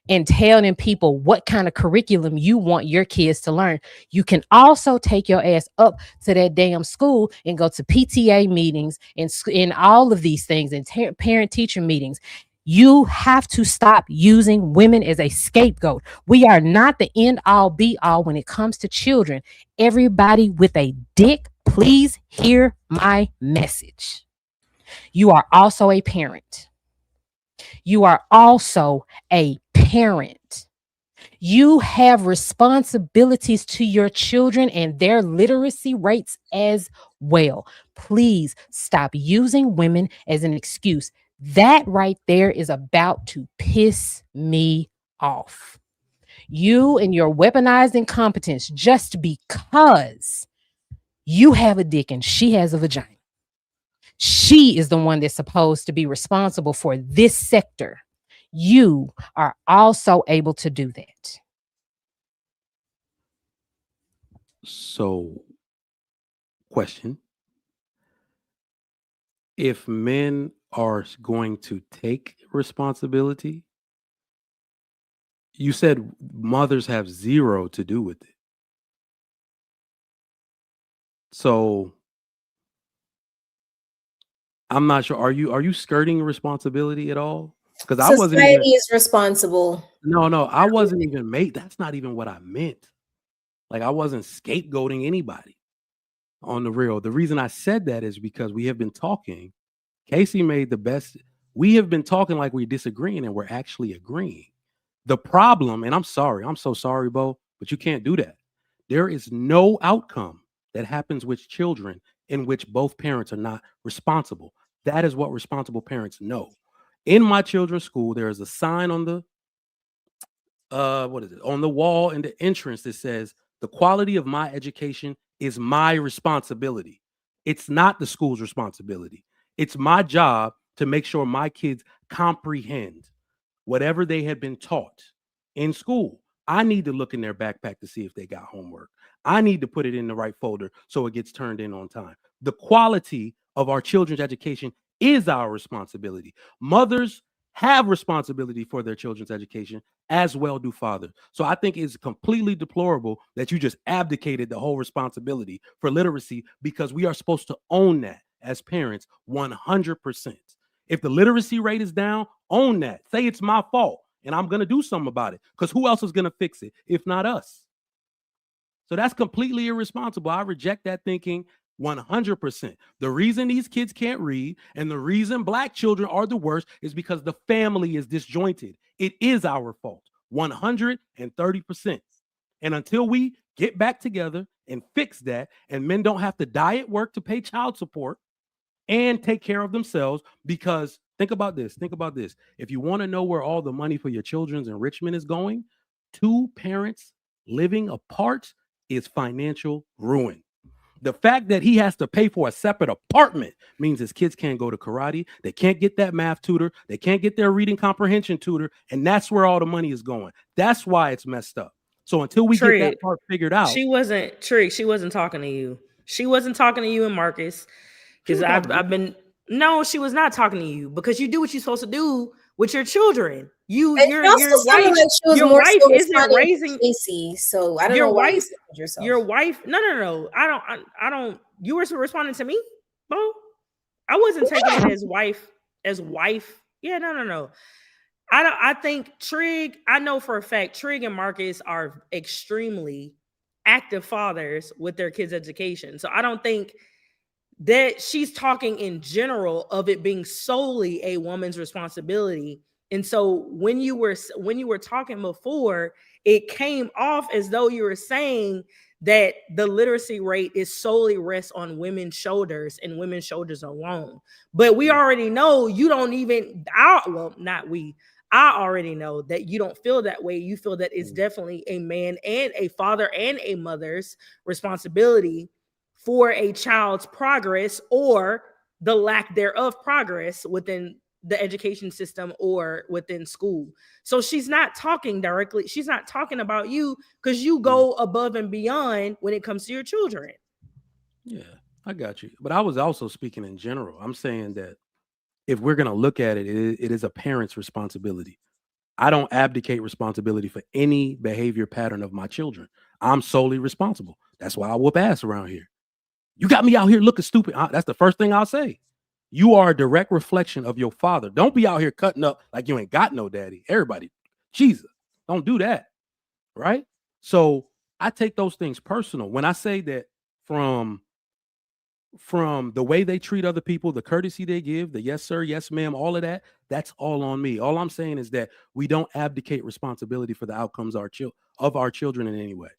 and tell them people what kind of curriculum you want your kids to learn. You can also take your ass up to that damn school and go to PTA meetings and all of these things and parent-teacher meetings. You have to stop using women as a scapegoat. We are not the end all be all when it comes to children. Everybody with a dick, please hear my message. You are also a parent. You are also a parent. You have responsibilities to your children and their literacy rates as well. Please stop using women as an excuse. That right there is about to piss me off. You and your weaponized incompetence just because you have a dick and she has a vagina. She is the one that's supposed to be responsible for this sector. You are also able to do that. So, question. If men are going to take responsibility, you said mothers have zero to do with it. So I'm not sure. Are you skirting responsibility at all? Because I wasn't even. Society is responsible. No, I wasn't even made. That's not even what I meant. Like, I wasn't scapegoating anybody on the real. The reason I said that is because we have been talking. Casey made the best We have been talking like we're disagreeing and we're actually agreeing. The problem, and I'm sorry, I'm so sorry, Bo, but you can't do that. There is no outcome that happens with children in which both parents are not responsible. That is what responsible parents know. In my children's school, there is a sign on the on the wall in the entrance that says the quality of my education is my responsibility. It's not the school's responsibility. It's my job to make sure my kids comprehend whatever they had been taught in school. I need to look in their backpack to see if they got homework. I need to put it in the right folder so it gets turned in on time. The quality of our children's education is our responsibility. Mothers have responsibility for their children's education, as well do fathers. So I think it's completely deplorable that you just abdicated the whole responsibility for literacy, because we are supposed to own that as parents 100%. If the literacy rate is down, own that. Say it's my fault and I'm going to do something about it, because who else is going to fix it if not us? So that's completely irresponsible. I reject that thinking 100%. The reason these kids can't read and the reason Black children are the worst is because the family is disjointed. It is our fault 130%. And until we get back together and fix that, and men don't have to die at work to pay child support and take care of themselves, because think about this. If you want to know where all the money for your children's enrichment is going, 2 parents living apart is financial ruin. The fact that he has to pay for a separate apartment means his kids can't go to karate. They can't get that math tutor. They can't get their reading comprehension tutor. And that's where all the money is going. That's why it's messed up. So until we get that part figured out. She wasn't talking to you. She wasn't talking to you and Marcus. Because no, she was not talking to you, because you do what you're supposed to do with your children. Your wife isn't raising Casey, so I don't know why you said yourself. Your wife, no. I don't. You were responding to me, Bo. I wasn't taking it as wife. Yeah, no. I think Trig. I know for a fact Trig and Marcus are extremely active fathers with their kids' education. So I don't think that she's talking in general of it being solely a woman's responsibility. And so when you were talking before, it came off as though you were saying that the literacy rate is solely rests on women's shoulders and women's shoulders alone. But we already know you don't even, not we. I already know that you don't feel that way. You feel that it's definitely a man and a father and a mother's responsibility for a child's progress or the lack thereof progress within the education system or within school. So she's not talking directly. She's not talking about you, because you go above and beyond when it comes to your children. Yeah, I got you. But I was also speaking in general. I'm saying that if we're going to look at it, it is a parent's responsibility. I don't abdicate responsibility for any behavior pattern of my children. I'm solely responsible. That's why I whoop ass around here. You got me out here looking stupid. That's the first thing I'll say. You are a direct reflection of your father. Don't be out here cutting up like you ain't got no daddy. Everybody, Jesus, don't do that. Right? So I take those things personal. When I say that from the way they treat other people, the courtesy they give, the yes, sir, yes, ma'am, all of that, that's all on me. All I'm saying is that we don't abdicate responsibility for the outcomes of our children in any way.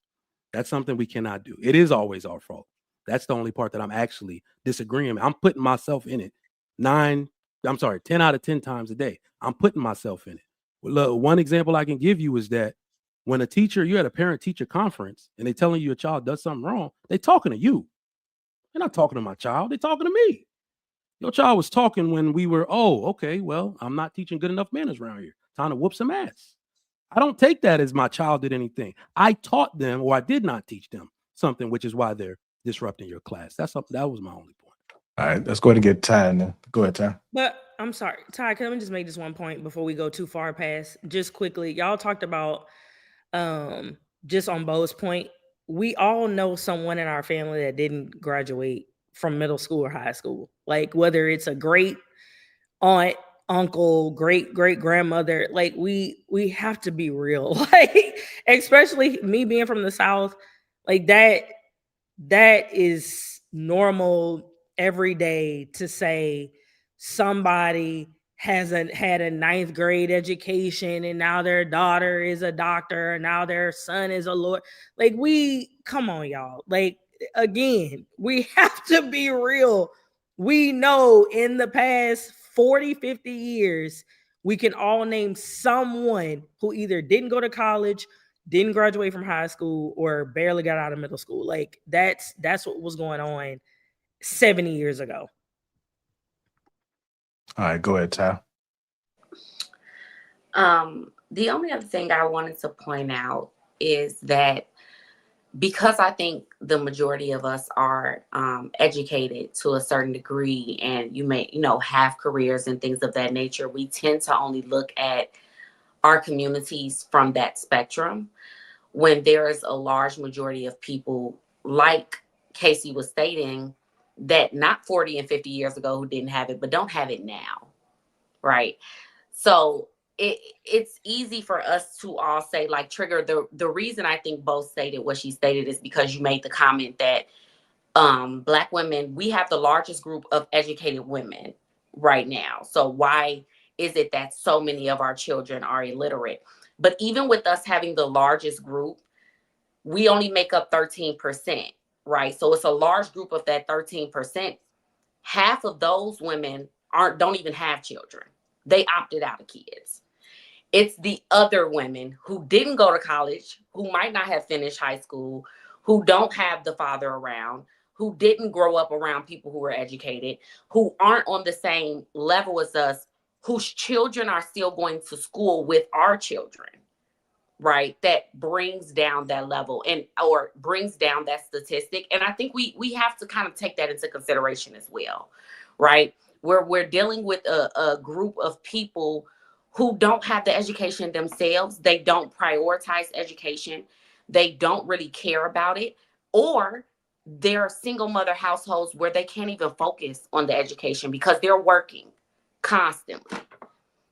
That's something we cannot do. It is always our fault. That's the only part that I'm actually disagreeing. I'm putting myself in it 10 out of 10 times a day. I'm putting myself in it. Well, one example I can give you is that when you're at a parent-teacher conference and they're telling you your child does something wrong, they're talking to you. They're not talking to my child. They're talking to me. Your child was talking when we were, okay, well, I'm not teaching good enough manners around here. Time to whoop some ass. I don't take that as my child did anything. I taught them, or I did not teach them something, which is why they're disrupting your class. That was my only point. All right, let's go ahead and get Ty now. Go ahead, Ty. But I'm sorry, Ty, can I just make this one point before we go too far past? Just quickly, y'all talked about just on Bo's point, we all know someone in our family that didn't graduate from middle school or high school. Like whether it's a great aunt, uncle, great grandmother, like we have to be real. Like especially me being from the South, like that is normal every day to say somebody had a ninth grade education and now their daughter is a doctor and now their son is a lawyer. Like, come on, y'all. Like, again, we have to be real. We know in the past 40, 50 years, we can all name someone who either didn't go to college, didn't graduate from high school, or barely got out of middle school. Like, that's what was going on 70 years ago. All right, go ahead, Ty. The only other thing I wanted to point out is that because I think the majority of us are educated to a certain degree, and you may, have careers and things of that nature, we tend to only look at our communities from that spectrum, when there is a large majority of people, like Casey was stating, that not 40 and 50 years ago who didn't have it, but don't have it now, right? So it's easy for us to all say, like, Trigger, the reason I think both stated what she stated is because you made the comment that Black women, we have the largest group of educated women right now. So why is it that so many of our children are illiterate? But even with us having the largest group, we only make up 13%, right? So it's a large group of that 13%. Half of those women don't even have children. They opted out of kids. It's the other women who didn't go to college, who might not have finished high school, who don't have the father around, who didn't grow up around people who were educated, who aren't on the same level as us, whose children are still going to school with our children, right? That brings down that level or brings down that statistic. And I think we have to kind of take that into consideration as well, right? We're dealing with a group of people who don't have the education themselves. They don't prioritize education. They don't really care about it. Or they're single mother households where they can't even focus on the education because they're working constantly.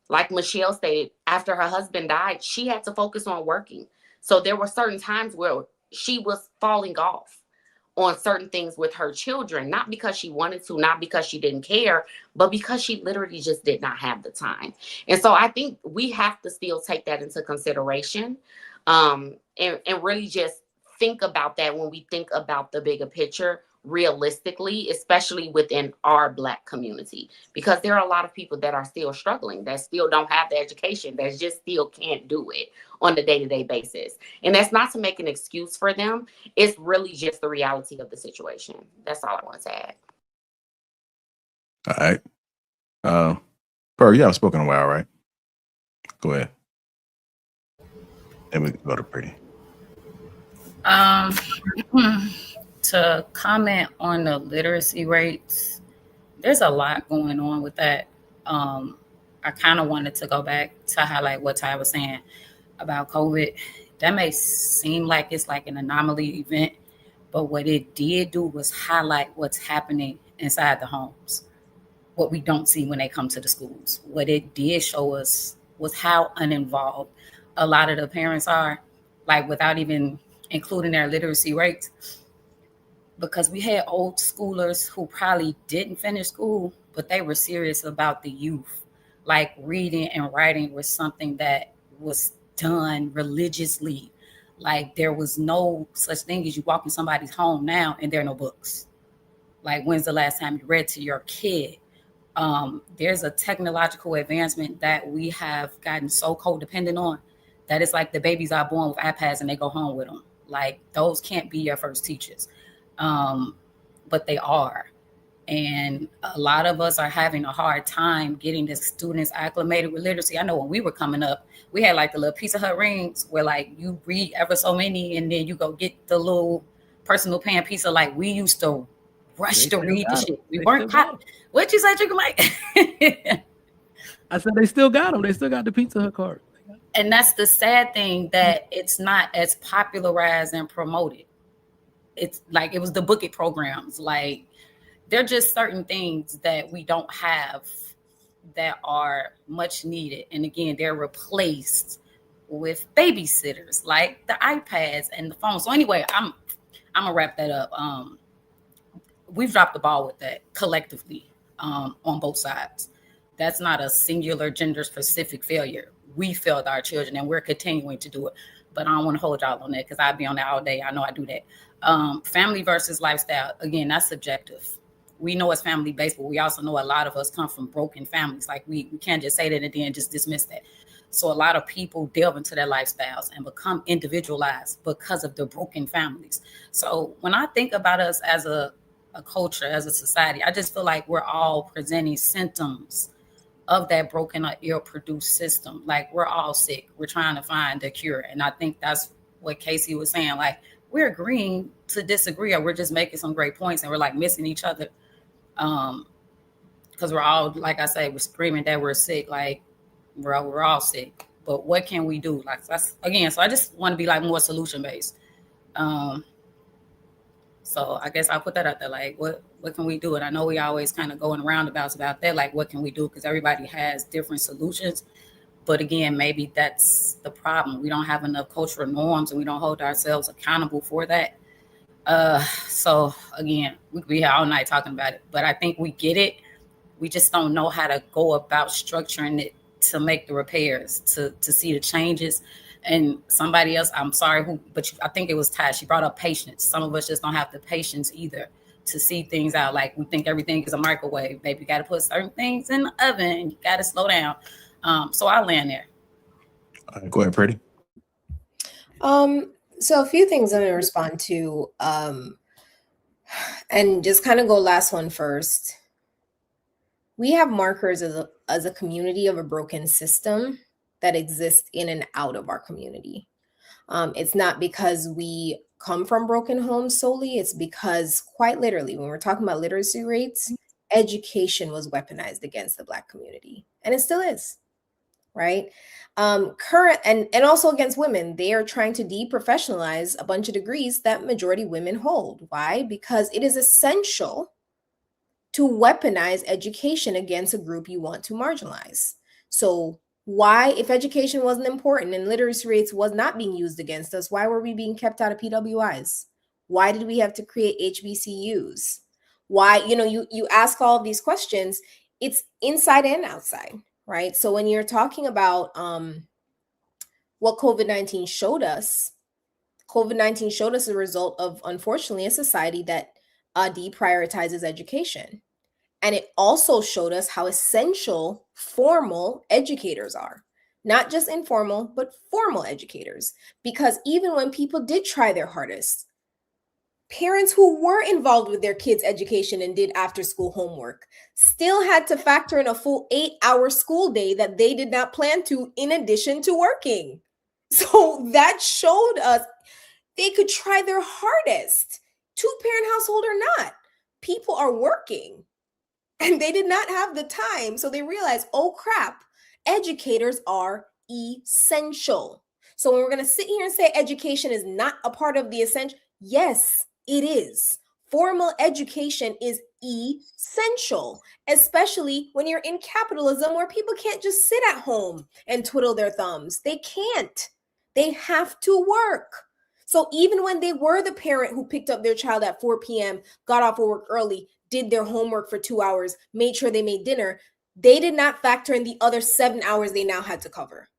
Like Michelle stated, after her husband died, she had to focus on working. So there were certain times where she was falling off on certain things with her children, not because she wanted to, not because she didn't care, but because she literally just did not have the time. And so I think we have to still take that into consideration, and really just think about that when we think about the bigger picture realistically, especially within our Black community, because there are a lot of people that are still struggling, that still don't have the education, that just still can't do it on a day-to-day basis. And that's not to make an excuse for them. It's really just the reality of the situation. That's all I want to add. All right. Pearl, you haven't spoken in a while, right? Go ahead. Then we can go to Pretty. To comment on the literacy rates, there's a lot going on with that. I kind of wanted to go back to highlight what Ty was saying about COVID. That may seem like it's like an anomaly event, but what it did do was highlight what's happening inside the homes, what we don't see when they come to the schools. What it did show us was how uninvolved a lot of the parents are, like without even including their literacy rates. Because we had old schoolers who probably didn't finish school, but they were serious about the youth. Like reading and writing was something that was done religiously. Like there was no such thing as you walk in somebody's home now and there are no books. Like when's the last time you read to your kid? There's a technological advancement that we have gotten so codependent on that it's like the babies are born with iPads and they go home with them. Like those can't be your first teachers. But they are. And a lot of us are having a hard time getting the students acclimated with literacy. I know when we were coming up, we had like the little Pizza Hut rings where like you read ever so many and then you go get the little personal pan pizza. Like we used to rush to read the shit. We weren't caught. What'd you say, Chicken Mike? I said they still got them. They still got the Pizza Hut card. And that's the sad thing, that it's not as popularized and promoted. It's like it was the Book It programs. Like they're just certain things that we don't have that are much needed. And again, they're replaced with babysitters, like the iPads and the phones. So anyway, I'm gonna wrap that up. We've dropped the ball with that collectively on both sides. that's not a singular gender specific failure. We failed our children and we're continuing to do it. But I don't want to hold y'all on that because I'd be on that all day. I know I do that. Family versus lifestyle, again, that's subjective. We know it's family based, but we also know a lot of us come from broken families. Like we can't just say that and then just dismiss that. So a lot of people delve into their lifestyles and become individualized because of their broken families. So when I think about us as a culture, as a society, I just feel like we're all presenting symptoms of that broken or ill-produced system. Like we're all sick. We're trying to find a cure. And I think that's what Casey was saying. Like we're agreeing to disagree, or we're just making some great points and we're like missing each other. Because we're all, like I say, we're screaming that we're sick. Like we're all sick. But what can we do? Like that's again, so I just want to be like more solution-based. So I guess I'll put that out there. Like, what can we do? And I know we always kind of go in roundabouts about that. Like, what can we do? Because everybody has different solutions. But again, maybe that's the problem. We don't have enough cultural norms and we don't hold ourselves accountable for that. So again, we could be here all night talking about it. But I think we get it. We just don't know how to go about structuring it to make the repairs, to see the changes. And somebody else, I'm sorry who, but I think it was Ty. She brought up patience. Some of us just don't have the patience either to see things out. Like we think everything is a microwave. Maybe you got to put certain things in the oven. You got to slow down. So I'll land there. All right, go ahead, Pretty. So a few things I'm going to respond to, and just kind of go last one first. We have markers as a community of a broken system that exists in and out of our community. It's not because we come from broken homes solely. It's because quite literally, when we're talking about literacy rates, education was weaponized against the Black community, and it still is, right? Current and also against women. They are trying to deprofessionalize a bunch of degrees that majority women hold. Why? Because it is essential to weaponize education against a group you want to marginalize. So why, if education wasn't important and literacy rates was not being used against us, why were we being kept out of PWIs? Why did we have to create HBCUs? Why, you ask all of these questions, it's inside and outside, right? So when you're talking about what COVID-19 showed us a result of, unfortunately, a society that deprioritizes education. And it also showed us how essential formal educators are, not just informal, but formal educators. Because even when people did try their hardest, parents who were involved with their kids' education and did after-school homework still had to factor in a full 8-hour school day that they did not plan to, in addition to working. So that showed us they could try their hardest, two-parent household or not. People are working. And they did not have the time. So they realized, oh crap, educators are essential. So when we're going to sit here and say education is not a part of the essential, yes, it is. Formal education is essential, especially when you're in capitalism where people can't just sit at home and twiddle their thumbs. They can't. They have to work. So even when they were the parent who picked up their child at 4 p.m., got off of work early, did their homework for 2 hours, made sure they made dinner, they did not factor in the other 7 hours they now had to cover.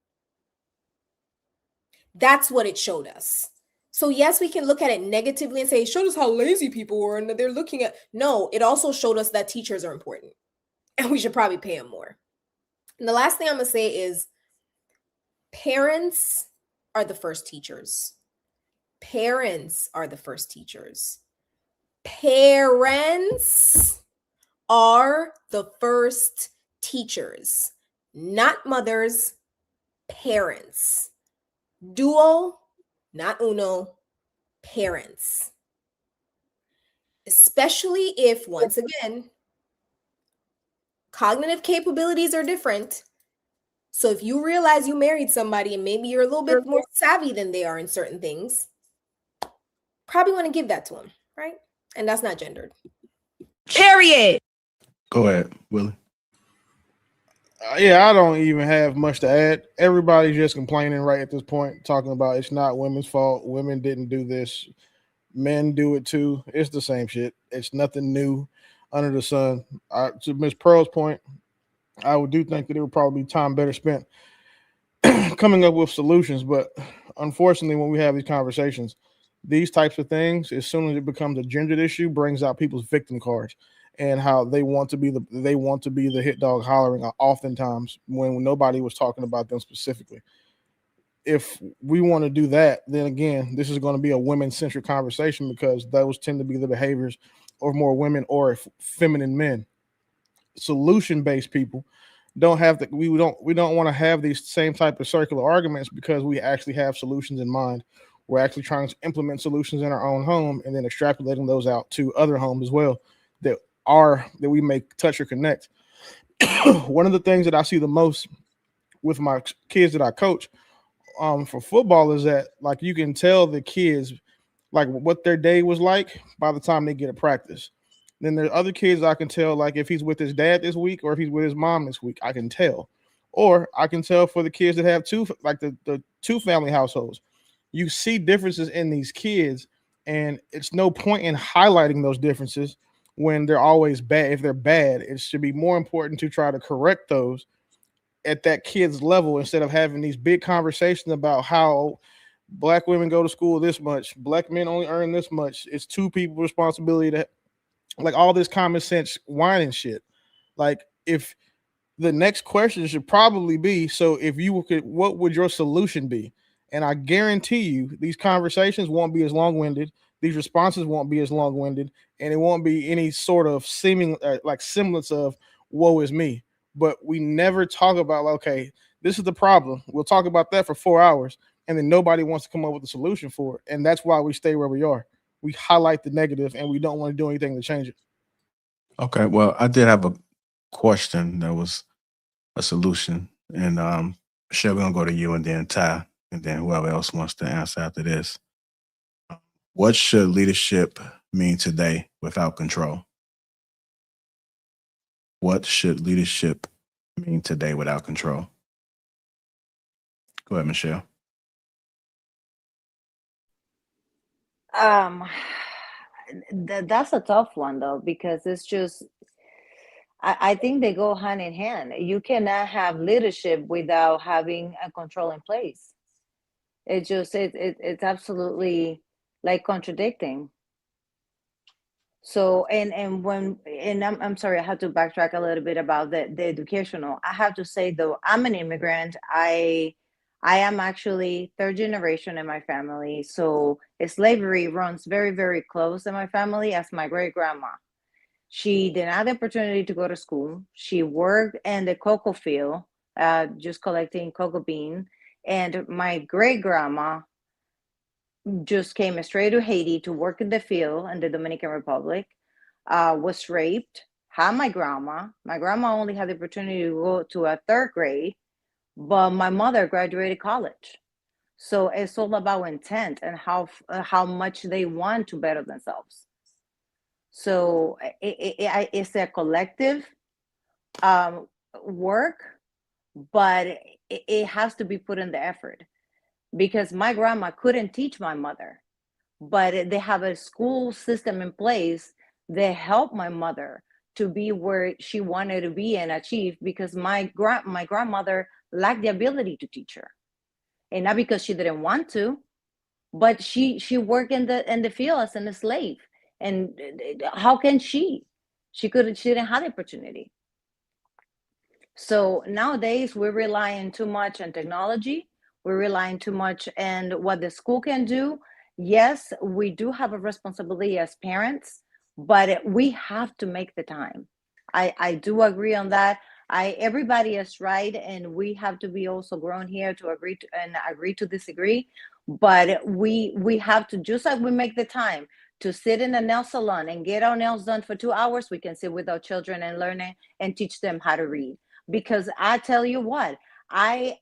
That's what it showed us. So yes, we can look at it negatively and say, it showed us how lazy people were and that they're looking at, no, it also showed us that teachers are important and we should probably pay them more. And the last thing I'm gonna say is parents are the first teachers. Parents are the first teachers. Parents are the first teachers, not mothers, parents. Duo, not uno, parents. Especially if, once again, cognitive capabilities are different. So if you realize you married somebody and maybe you're a little bit more savvy than they are in certain things, probably want to give that to them, right? And that's not gendered. Period. Go ahead, Willie. Yeah, I don't even have much to add. Everybody's just complaining right at this point, talking about it's not women's fault. Women didn't do this. Men do it too. It's the same shit. It's nothing new under the sun. To Ms. Pearl's point, I would do think that it would probably be time better spent coming up with solutions. But unfortunately, when we have these conversations, these types of things, as soon as it becomes a gendered issue, brings out people's victim cards and how they want to be the hit dog hollering oftentimes when nobody was talking about them specifically. If we want to do that, then again, this is going to be a women centric conversation because those tend to be the behaviors of more women or feminine men. Solution based people don't have to we don't want to have these same type of circular arguments because we actually have solutions in mind. We're actually trying to implement solutions in our own home and then extrapolating those out to other homes as well that that we may touch or connect. One of the things that I see the most with my kids that I coach for football is that like you can tell the kids like what their day was like by the time they get to practice. Then there's other kids I can tell like if he's with his dad this week or if he's with his mom this week, I can tell. Or I can tell for the kids that have two like the two family households. You see differences in these kids, and it's no point in highlighting those differences when they're always bad. If they're bad, it should be more important to try to correct those at that kid's level instead of having these big conversations about how black women go to school this much, black men only earn this much. It's two people's responsibility to like all this common sense whining shit. Like if the next question should probably be, so if you could, what would your solution be? And I guarantee you these conversations won't be as long-winded. These responses won't be as long-winded, and it won't be any sort of seeming like semblance of woe is me. But we never talk about, okay, this is the problem. We'll talk about that for 4 hours, and then nobody wants to come up with a solution for it. And that's why we stay where we are. We highlight the negative, and we don't want to do anything to change it. Okay, well, I did have a question that was a solution, and Michelle, we're gonna go to you, and then Ty, and then whoever else wants to answer after this. What should leadership mean today without control? What should leadership mean today without control? Go ahead, Michelle. Um, that's a tough one though, because it's just, I think they go hand in hand. You cannot have leadership without having a control in place. It's absolutely like contradicting. So I'm sorry, I have to backtrack a little bit about the educational. I have to say though, I'm an immigrant. I am actually third generation in my family. So slavery runs very, very close in my family as my great grandma. She didn't have the opportunity to go to school. She worked in the cocoa field, just collecting cocoa bean. And my great grandma just came straight to Haiti to work in the field in the Dominican Republic, was raped, had my grandma. My grandma only had the opportunity to go to a third grade, but my mother graduated college. So it's all about intent and how much they want to better themselves. So it's a collective um, work, but it has to be put in the effort because my grandma couldn't teach my mother, but they have a school system in place that helped my mother to be where she wanted to be and achieve because my grandmother lacked the ability to teach her, and not because she didn't want to, but she worked in the field as a slave, and how can she didn't have the opportunity. So nowadays we're relying too much on technology. We're relying too much on what the school can do. Yes, we do have a responsibility as parents, but we have to make the time. I do agree on that. Everybody is right, and we have to be also grown here to agree to disagree. But we have to, just like we make the time to sit in a nail salon and get our nails done for 2 hours, we can sit with our children and learn it and teach them how to read. Because I tell you what, I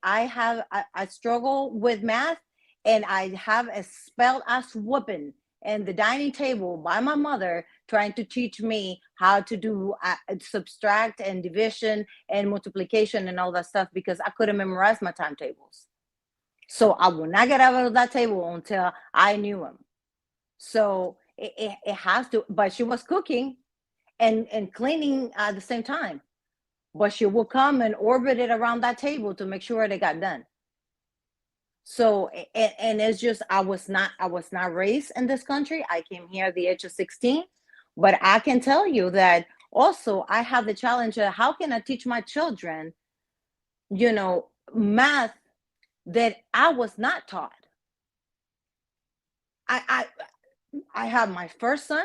struggle with math, and I have a spell ass whooping in the dining table by my mother trying to teach me how to do subtract and division and multiplication and all that stuff because I couldn't memorize my timetables. So I will not get out of that table until I knew them. So it has to, but she was cooking and cleaning at the same time. but she will come and orbit it around that table to make sure they got done. So, and it's just, I was not raised in this country. I came here at the age of 16, but I can tell you that also I have the challenge of how can I teach my children, math that I was not taught. I have my first son,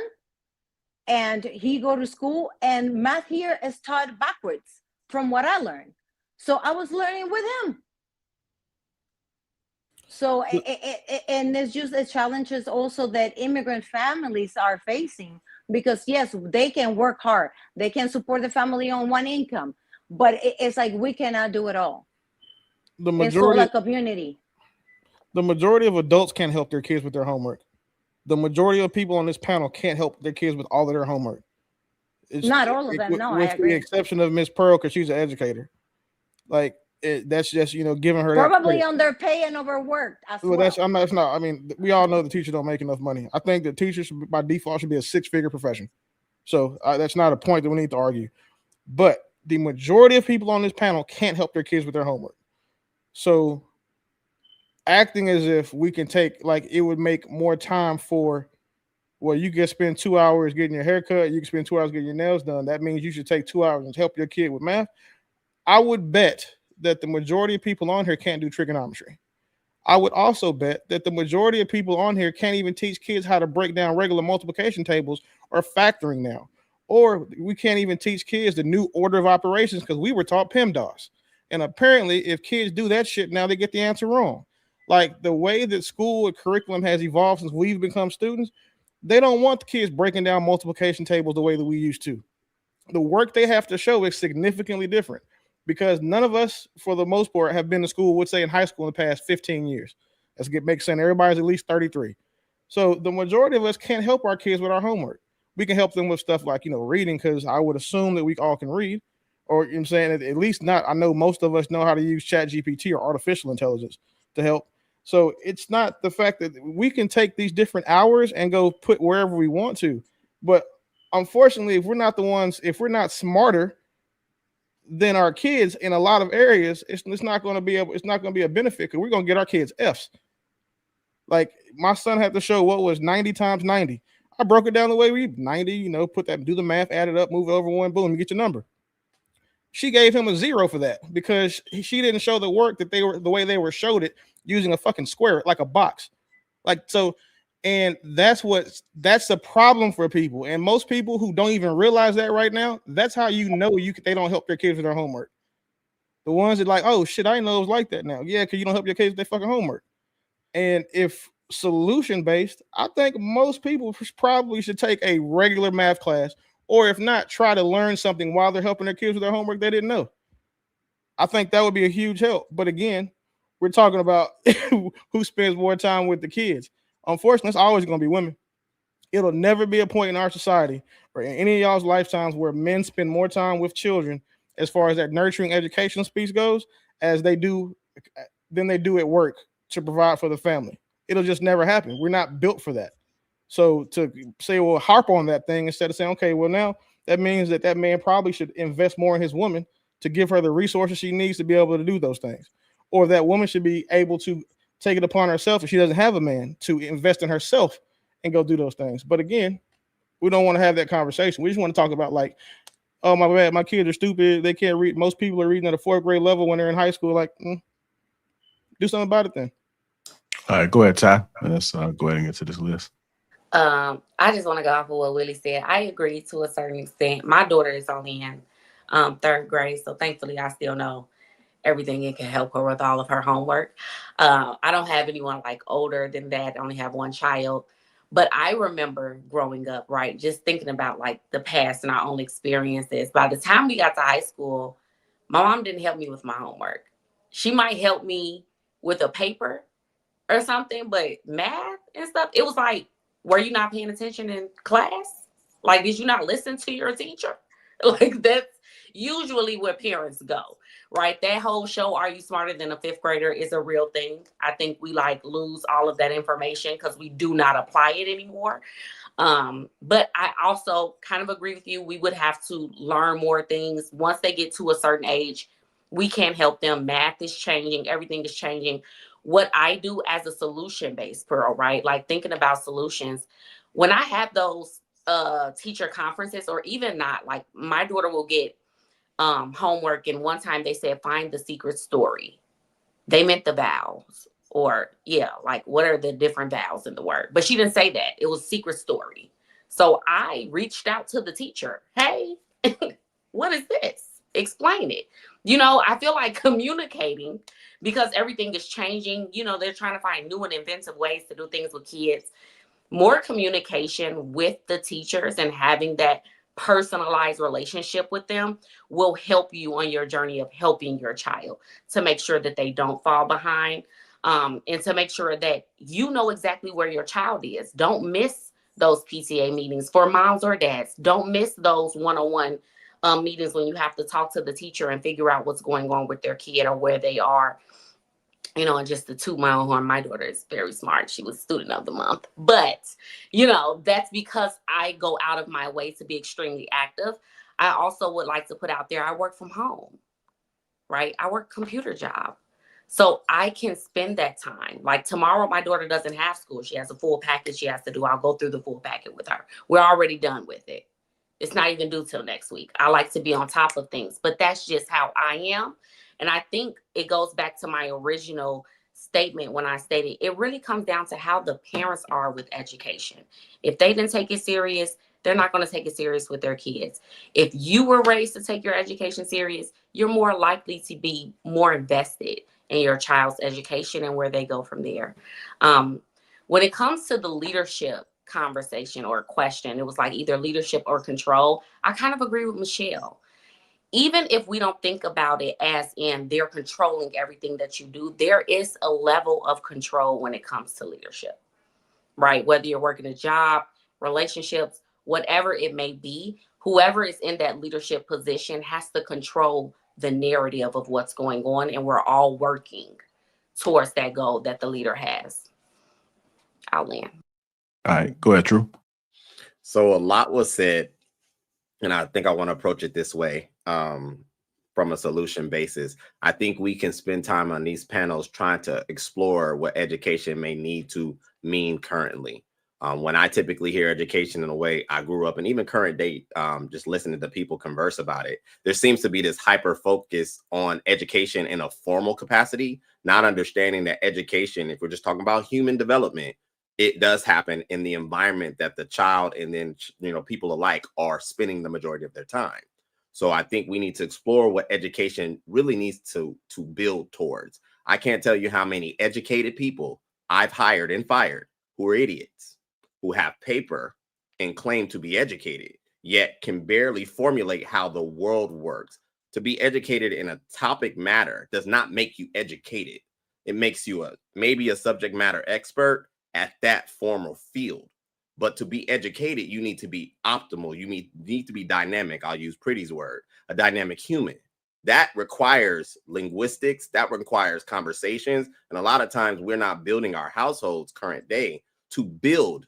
and he go to school, and math here is taught backwards from what I learned. So I was learning with him. So, and it's just a challenges also that immigrant families are facing, because yes, they can work hard, they can support the family on one income, but it's like we cannot do it all. The It's all a community. The majority of adults can't help their kids with their homework. The majority of people on this panel can't help their kids with all of their homework. Not all of them, no, I with agree. the exception of Miss Pearl, because she's an educator. Like that's just giving her probably that underpaid and overworked as well. That's not. I mean, we all know the teachers don't make enough money. I think that teachers by default should be a 6-figure profession. So that's not a point that we need to argue. But the majority of people on this panel can't help their kids with their homework. So acting as if we can take, like, it would make more time for, well, you can spend 2 hours getting your hair cut, you can spend 2 hours getting your nails done. That means you should take 2 hours and help your kid with math. I would bet that the majority of people on here can't do trigonometry. I would also bet that the majority of people on here can't even teach kids how to break down regular multiplication tables or factoring now. Or we can't even teach kids the new order of operations because we were taught PEMDAS. And apparently, if kids do that shit now, they get the answer wrong. Like the way that school and curriculum has evolved since we've become students, they don't want the kids breaking down multiplication tables the way that we used to. The work they have to show is significantly different because none of us, for the most part, have been to school, would say in high school in the past 15 years. Makes sense. Everybody's at least 33. So the majority of us can't help our kids with our homework. We can help them with stuff like, reading, because I would assume that we all can read. Or, I'm saying, at least not, I know most of us know how to use ChatGPT or artificial intelligence to help. So it's not the fact that we can take these different hours and go put wherever we want to. But unfortunately, if we're not smarter than our kids in a lot of areas, it's not going to be a benefit because we're going to get our kids F's. Like my son had to show what was 90 times 90. I broke it down the way we 90, put that, do the math, add it up, move it over one, boom, you get your number. She gave him a 0 for that because she didn't show the work that the way they were showed it using a fucking square, like a box. Like, so, and that's the problem for people. And most people who don't even realize that right now, that's how they don't help their kids with their homework. The ones that like, oh shit, I didn't know it was like that now. Yeah, because you don't help your kids with their fucking homework. And if solution based, I think most people probably should take a regular math class, or if not, try to learn something while they're helping their kids with their homework they didn't know. I think that would be a huge help. But again, we're talking about who spends more time with the kids. Unfortunately, it's always going to be women. It'll never be a point in our society or in any of y'all's lifetimes where men spend more time with children as far as that nurturing educational piece goes than they do at work to provide for the family. It'll just never happen. We're not built for that. So to say, well, harp on that thing instead of saying, okay, well, now that means that man probably should invest more in his woman to give her the resources she needs to be able to do those things. Or that woman should be able to take it upon herself if she doesn't have a man to invest in herself and go do those things. But again, we don't want to have that conversation. We just want to talk about like, oh, my bad, my kids are stupid. They can't read. Most people are reading at a 4th grade level when they're in high school. Like, do something about it then. All right, go ahead, Ty. Let's go ahead and get to this list. I just want to go off of what Willie said. I agree to a certain extent. My daughter is only in 3rd grade, so thankfully I still know everything and can help her with all of her homework. I don't have anyone like older than that. I only have one child. But I remember growing up, right, just thinking about like the past and our own experiences. By the time we got to high school, my mom didn't help me with my homework. She might help me with a paper or something, but math and stuff, it was like, were you not paying attention in class? Like, did you not listen to your teacher? Like, that's usually where parents go, right? That whole show, Are You Smarter Than a Fifth Grader, is a real thing. I think we like lose all of that information because we do not apply it anymore. But I also kind of agree with you. We would have to learn more things once they get to a certain age. We can't help them. Math is changing. Everything is changing. What I do as a solution-based Pearl, right? Like thinking about solutions. When I have those teacher conferences, or even not, like my daughter will get homework, and one time they said, find the secret story. They meant the vowels, or like what are the different vowels in the word? But she didn't say that. It was secret story. So I reached out to the teacher. Hey, what is this? Explain it. I feel like communicating, because everything is changing. They're trying to find new and inventive ways to do things with kids. More communication with the teachers and having that personalized relationship with them will help you on your journey of helping your child to make sure that they don't fall behind, and to make sure that you know exactly where your child is. Don't miss those PTA meetings for moms or dads. Don't miss those one-on-one meetings when you have to talk to the teacher and figure out what's going on with their kid or where they are. And just to toot my own horn, my daughter is very smart. She was student of the month. But, that's because I go out of my way to be extremely active. I also would like to put out there, I work from home, right? I work computer job. So I can spend that time. Like tomorrow, my daughter doesn't have school. She has a full package she has to do. I'll go through the full packet with her. We're already done with it. It's not even due till next week. I like to be on top of things, but that's just how I am. And I think it goes back to my original statement when I stated it really comes down to how the parents are with education. If they didn't take it serious, they're not going to take it serious with their kids. If you were raised to take your education serious, you're more likely to be more invested in your child's education and where they go from there. When it comes to the leadership conversation or question, it was like either leadership or control. I kind of agree with Michelle. Even if we don't think about it as in they're controlling everything that you do, there is a level of control when it comes to leadership, right? Whether you're working a job, relationships, whatever it may be, whoever is in that leadership position has to control the narrative of what's going on. And we're all working towards that goal that the leader has. I'll land. All right, go ahead, Drew. So a lot was said, and I think I want to approach it this way, from a solution basis. I think we can spend time on these panels trying to explore what education may need to mean currently. When I typically hear education in a way I grew up, and even current day, just listening to people converse about it, there seems to be this hyper focus on education in a formal capacity, not understanding that education, if we're just talking about human development, it does happen in the environment that the child and then, people alike are spending the majority of their time. So I think we need to explore what education really needs to build towards. I can't tell you how many educated people I've hired and fired who are idiots, who have paper and claim to be educated, yet can barely formulate how the world works. To be educated in a topic matter does not make you educated. It makes you maybe a subject matter expert at that formal field. But to be educated, you need to be optimal. You need to be dynamic. I'll use Pretty's word, a dynamic human. That requires linguistics. That requires conversations. And a lot of times we're not building our households current day to build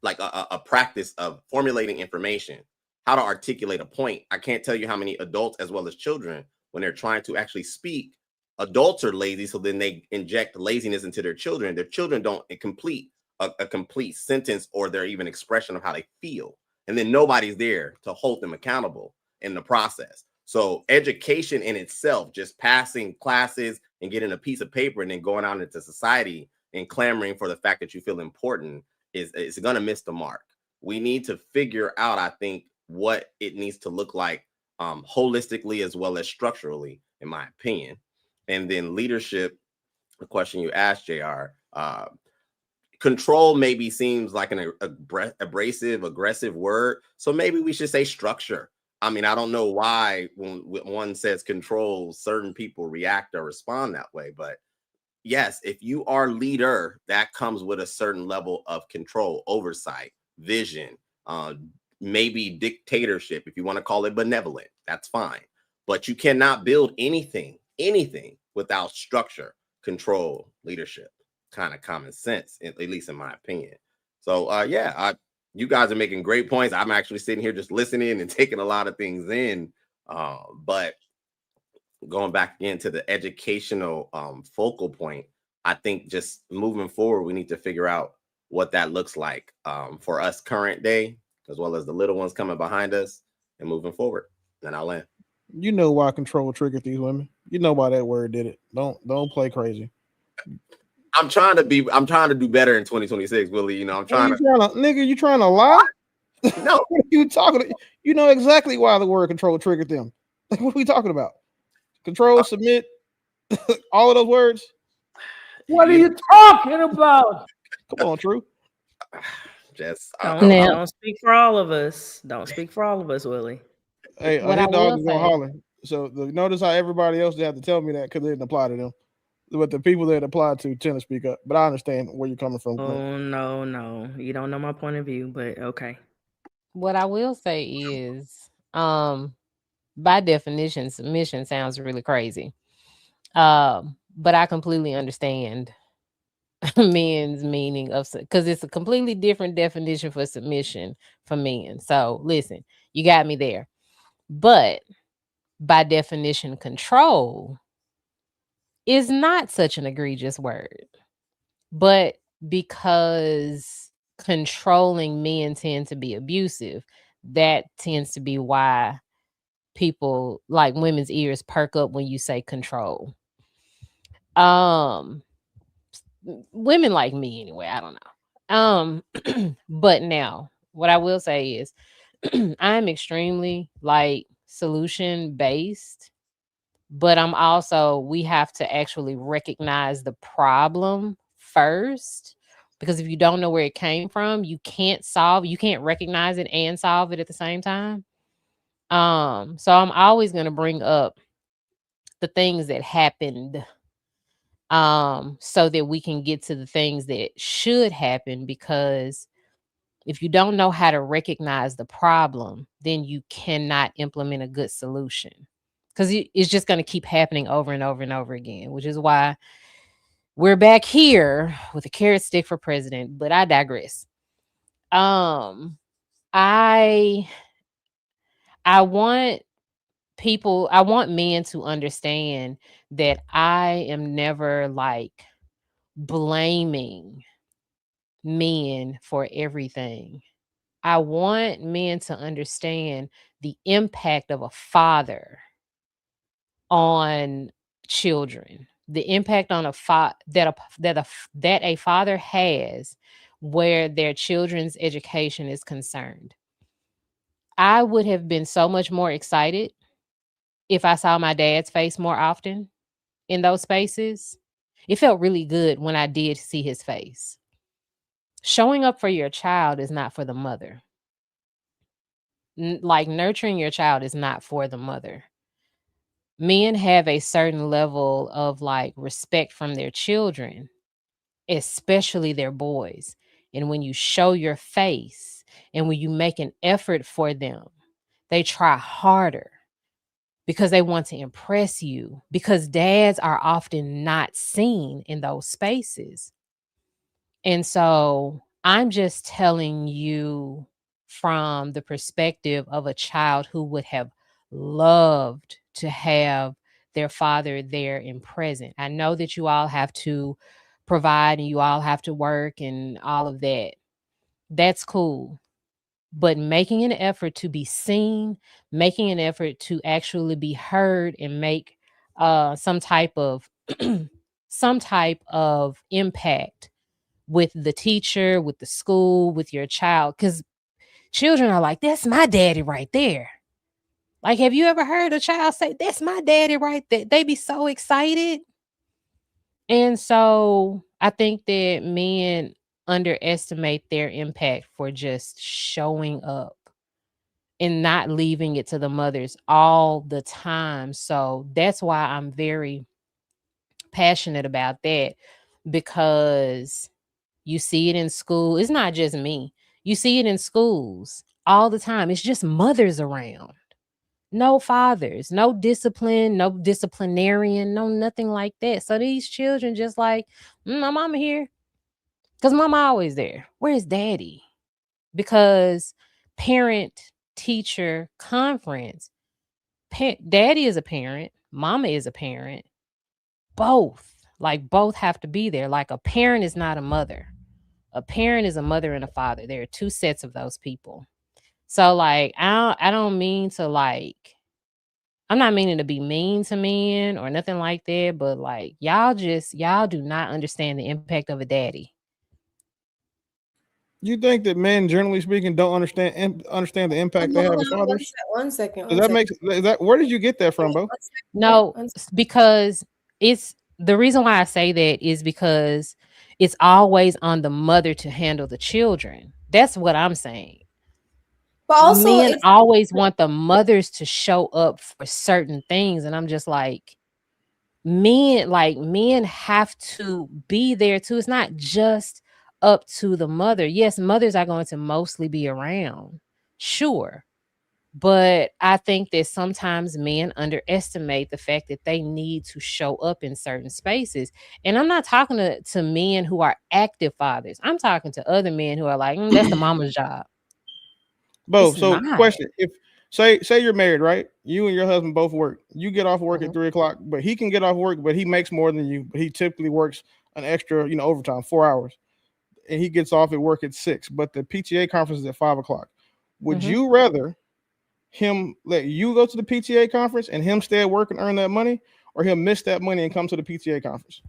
like a practice of formulating information, how to articulate a point. I can't tell you how many adults as well as children, when they're trying to actually speak, adults are lazy, so then they inject laziness into their children. Their children don't complete a complete sentence or their even expression of how they feel. And then nobody's there to hold them accountable in the process. So education in itself, just passing classes and getting a piece of paper and then going out into society and clamoring for the fact that you feel important is going to miss the mark. We need to figure out, I think, what it needs to look like holistically as well as structurally, in my opinion. And then leadership, the question you asked, JR, control maybe seems like an abrasive, aggressive word. So maybe we should say structure. I mean, I don't know why when one says control, certain people react or respond that way. But yes, if you are leader, that comes with a certain level of control, oversight, vision, maybe dictatorship, if you want to call it benevolent, that's fine. But you cannot build anything without structure, control, leadership, kind of common sense, at least in my opinion. So you guys are making great points. I'm actually sitting here just listening and taking a lot of things in. But going back again to the educational focal point, I think just moving forward, we need to figure out what that looks like for us current day, as well as the little ones coming behind us and moving forward. And I'll land. You know why control triggered these women. You know why that word did it. Don't play crazy. I'm trying to do better in 2026, Willie. You know, nigga, you trying to lie? No. What are you talking about? You know exactly why the word control triggered them. Like, what are we talking about? Control, submit, all of those words. What are you talking about? Come on, True. Just don't speak for all of us. Don't speak for all of us, Willie. Hey, What his I dog will is gonna say- holler. So notice how everybody else they have to tell me that because it didn't apply to them. But the people that it applied to tend to speak up. But I understand where you're coming from. Oh no, you don't know my point of view, but okay. What I will say is, by definition, submission sounds really crazy. But I completely understand men's meaning of, because it's a completely different definition for submission for men. So listen, you got me there. But by definition, control is not such an egregious word. But because controlling men tend to be abusive, that tends to be why people, like, women's ears perk up when you say control. Women like me anyway, I don't know. But now what I will say is I'm extremely like solution based, but we have to actually recognize the problem first, because if you don't know where it came from, you can't recognize it and solve it at the same time. So I'm always going to bring up the things that happened, so that we can get to the things that should happen, because if you don't know how to recognize the problem, then you cannot implement a good solution, because it's just going to keep happening over and over and over again, which is why we're back here with a carrot stick for president. But I digress. I want men to understand that I am never like blaming men for everything. I want men to understand the impact of a father on children, the impact on that a father has where their children's education is concerned. I would have been so much more excited if I saw my dad's face more often in those spaces. It felt really good when I did see his face. Showing up for your child is not for the mother. Like, nurturing your child is not for the mother. Men have a certain level of like respect from their children, especially their boys. And when you show your face and when you make an effort for them, they try harder because they want to impress you, because dads are often not seen in those spaces. And so I'm just telling you from the perspective of a child who would have loved to have their father there and present. I know that you all have to provide and you all have to work and all of that. That's cool. But making an effort to be seen, making an effort to actually be heard and make some type of impact with the teacher, with the school, with your child, because children are like, that's my daddy right there. Like, have you ever heard a child say, that's my daddy right there? They be so excited. And so I think that men underestimate their impact for just showing up and not leaving it to the mothers all the time. So that's why I'm very passionate about that, because you see it in school. It's not just me. You see it in schools all the time. It's just mothers around. No fathers, no discipline, no disciplinarian, no nothing like that. So these children just like, my mama here. Because mama always there. Where's daddy? Because parent teacher conference, daddy is a parent, mama is a parent, both. Like both have to be there. Like a parent is not a mother. A parent is a mother and a father. There are two sets of those people. So like I don't mean to like I'm not meaning to be mean to men or nothing like that, but like y'all do not understand the impact of a daddy. You think that men, generally speaking, don't understand the impact they have as fathers? One second. Does that make is that where did you get that from, Bo? No, because it's the reason why I say that is because it's always on the mother to handle the children. That's what I'm saying. But also, Men always want the mothers to show up for certain things, and I'm just like, men have to be there too. It's not just up to the mother. Yes, mothers are going to mostly be around, sure, but I think that sometimes men underestimate the fact that they need to show up in certain spaces. And I'm not talking to men who are active fathers. I'm talking to other men who are like, that's the mama's job. Bo, It's so not. question: if say you're married, right? You and your husband both work. You get off work at 3 o'clock, but he can get off work, but he makes more than you. But he typically works an extra, overtime, 4 hours, and he gets off at work at 6. But the PTA conference is at 5 o'clock. Would you rather him let you go to the PTA conference and him stay at work and earn that money, or he'll miss that money and come to the PTA conference?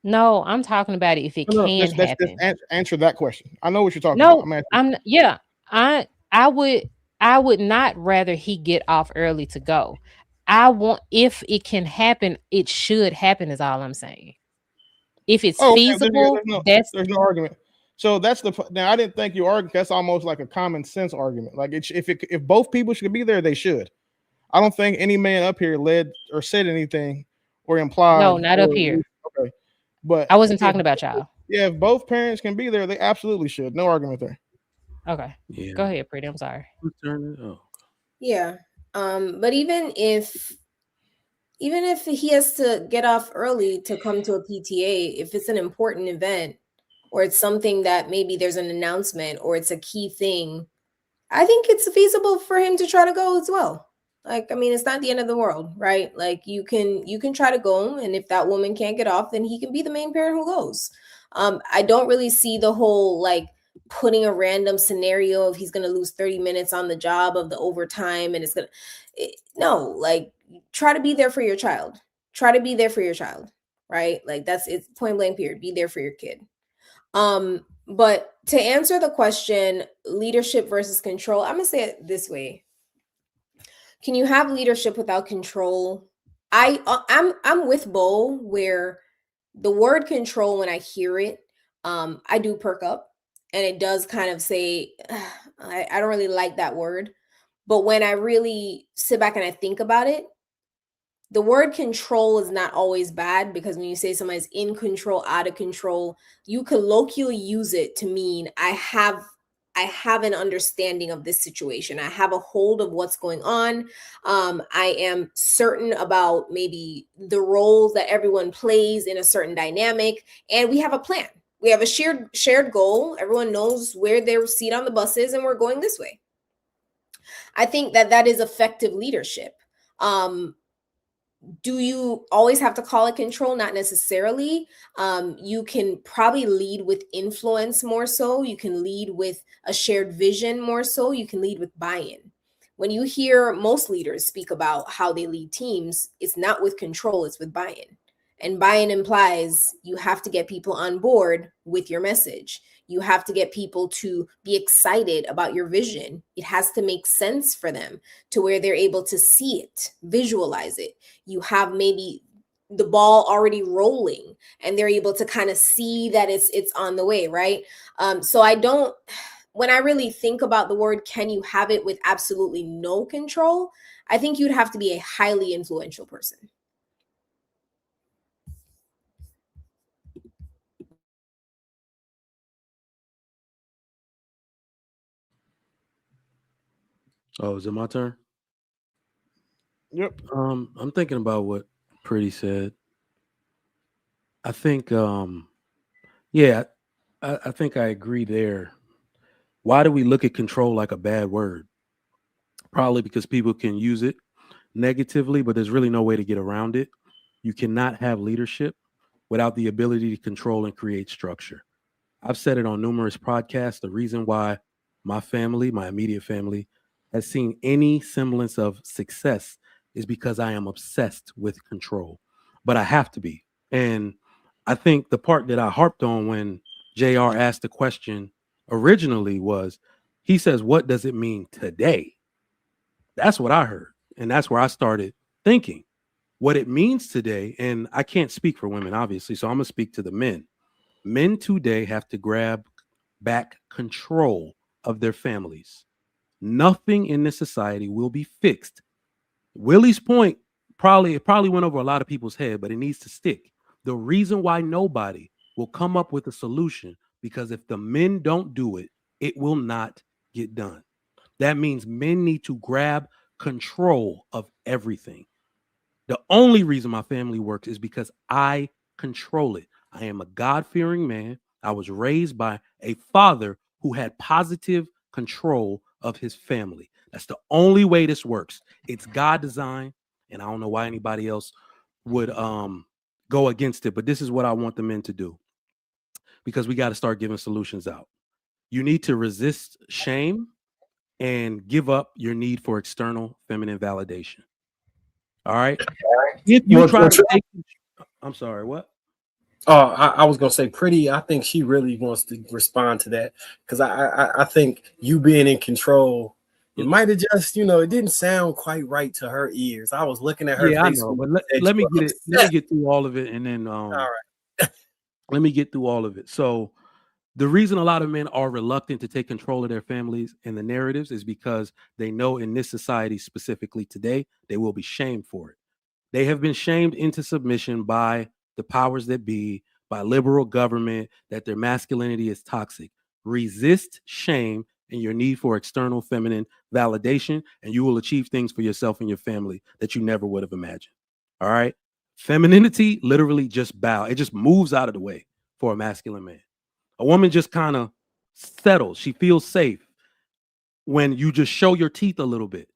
No, I'm talking about it if it No, can that's happen. answer that question. I know what you're talking about. No, I'm yeah. I would not rather he get off early to go. I want if it can happen, it should happen is all I'm saying. If it's okay. feasible, There's no argument. So that's now I didn't think you argued. That's almost like a common sense argument. Like if both people should be there, they should. I don't think any man up here led or said anything or implied. No, not up here. Okay, but I wasn't talking about y'all. Yeah, if both parents can be there, they absolutely should. No argument there. Okay. Yeah. Go ahead, Pretty. I'm sorry. Yeah. But even if he has to get off early to come to a PTA, if it's an important event or it's something that maybe there's an announcement or it's a key thing, I think it's feasible for him to try to go as well. Like, I mean, it's not the end of the world, right? Like you can try to go, and if that woman can't get off, then he can be the main parent who goes. I don't really see the whole like putting a random scenario of he's going to lose 30 minutes on the job of the overtime and it's going to no, like try to be there for your child. Try to be there for your child, right? Like it's point blank period. Be there for your kid. But to answer the question, leadership versus control, I'm gonna say it this way. Can you have leadership without control? I'm with Bo where the word control, when I hear it, I do perk up and it does kind of say, I don't really like that word. But when I really sit back and I think about it, the word control is not always bad, because when you say somebody's in control, out of control, you colloquially use it to mean I have an understanding of this situation. I have a hold of what's going on. I am certain about maybe the roles that everyone plays in a certain dynamic, and we have a plan. We have a shared goal. Everyone knows where their seat on the bus is, and we're going this way. I think that is effective leadership. Do you always have to call it control? Not necessarily. You can probably lead with influence more so. You can lead with a shared vision more so. You can lead with buy-in. When you hear most leaders speak about how they lead teams, it's not with control, it's with buy-in. And buy-in implies you have to get people on board with your message. You have to get people to be excited about your vision. It has to make sense for them to where they're able to see it, visualize it. You have maybe the ball already rolling and they're able to kind of see that it's on the way, right? So when I really think about the word, can you have it with absolutely no control? I think you'd have to be a highly influential person. Oh, is it my turn? Yep. I'm thinking about what Pretty said. I think, yeah, I think I agree there. Why do we look at control like a bad word? Probably because people can use it negatively, but there's really no way to get around it. You cannot have leadership without the ability to control and create structure. I've said it on numerous podcasts. The reason why my family, my immediate family, has seen any semblance of success is because I am obsessed with control. But I have to be. And I think the part that I harped on when JR asked the question originally was he says, "What does it mean today?" That's what I heard. And that's where I started thinking what it means today. And I can't speak for women, obviously. So I'm going to speak to the men. Men today have to grab back control of their families. Nothing in this society will be fixed. Willie's point probably went over a lot of people's head, but it needs to stick. The reason why nobody will come up with a solution because if the men don't do it, it will not get done. That means men need to grab control of everything. The only reason my family works is because I control it. I am a God-fearing man. I was raised by a father who had positive control of his family. That's the only way this works. It's God design, and I don't know why anybody else would go against it, but this is what I want the men to do because we got to start giving solutions out. You need to resist shame and give up your need for external feminine validation. All right. If you try to take, I'm sorry, what? I was gonna say, Pretty. I think she really wants to respond to that because I think you being in control, it might have just it didn't sound quite right to her ears. I was looking at her Yeah, I face. know, but let me get it. Let me get through all of it, and then All right. let me get through all of it. So the reason a lot of men are reluctant to take control of their families and the narratives is because they know in this society, specifically today, they will be shamed for it. They have been shamed into submission by the powers that be, by liberal government, that their masculinity is toxic. Resist shame and your need for external feminine validation, and you will achieve things for yourself and your family that you never would have imagined. All right. Femininity literally just bow. It just moves out of the way for a masculine man. A woman just kind of settles. She feels safe when you just show your teeth a little bit.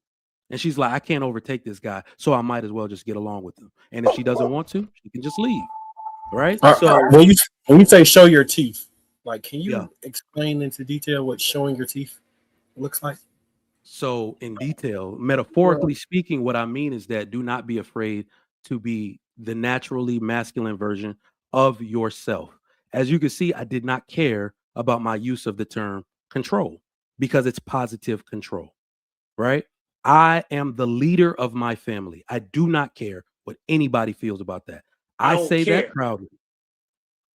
And she's like, I can't overtake this guy, so I might as well just get along with him. And if she doesn't want to, she can just leave. Right? So when you say show your teeth, like, can you explain into detail what showing your teeth looks like? So in detail, metaphorically speaking, what I mean is that do not be afraid to be the naturally masculine version of yourself. As you can see, I did not care about my use of the term control because it's positive control, right? I am the leader of my family. I do not care what anybody feels about that. I say that proudly.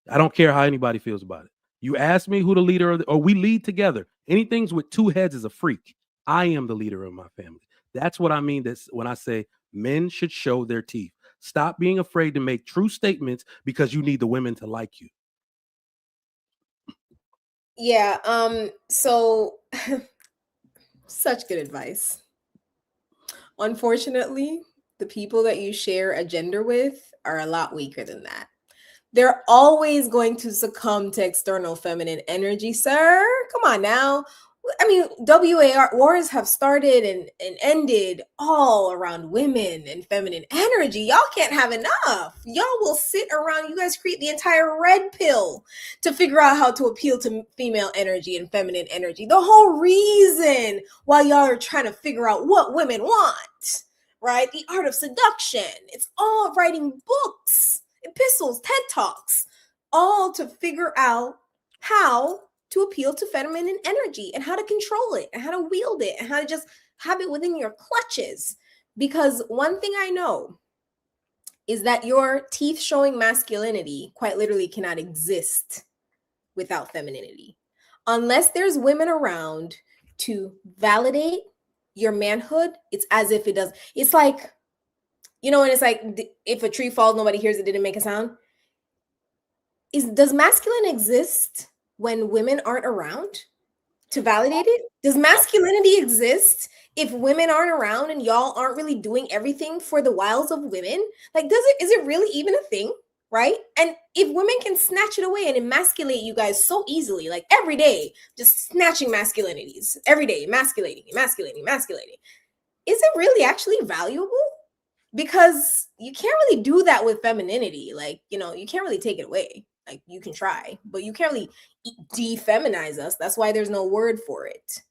I don't care how anybody feels about it. You ask me who the leader of or we lead together. Anything's with two heads is a freak. I am the leader of my family. That's what I mean. That's when I say men should show their teeth. Stop being afraid to make true statements because you need the women to like you. Yeah. So such good advice. Unfortunately, the people that you share a gender with are a lot weaker than that. They're always going to succumb to external feminine energy, sir. Come on now. I mean, WAR wars have started and ended all around women and feminine energy. Y'all can't have enough. Y'all will sit around. You guys create the entire red pill to figure out how to appeal to female energy and feminine energy. The whole reason why y'all are trying to figure out what women want, right? The art of seduction. It's all writing books, epistles, TED Talks, all to figure out how to appeal to feminine energy and how to control it and how to wield it and how to just have it within your clutches. Because one thing I know is that your teeth showing masculinity quite literally cannot exist without femininity. Unless there's women around to validate your manhood, it's as if it does. It's like, and it's like if a tree falls, nobody hears it, didn't make a sound. Does masculine exist when women aren't around? to validate it? Does masculinity exist if women aren't around and y'all aren't really doing everything for the wiles of women? Like, is it really even a thing? Right? And if women can snatch it away and emasculate you guys so easily, like every day, just snatching masculinities, every day, emasculating, is it really actually valuable? Because you can't really do that with femininity. Like, you can't really take it away. Like, you can try, but you can't really defeminize us. That's why there's no word for it.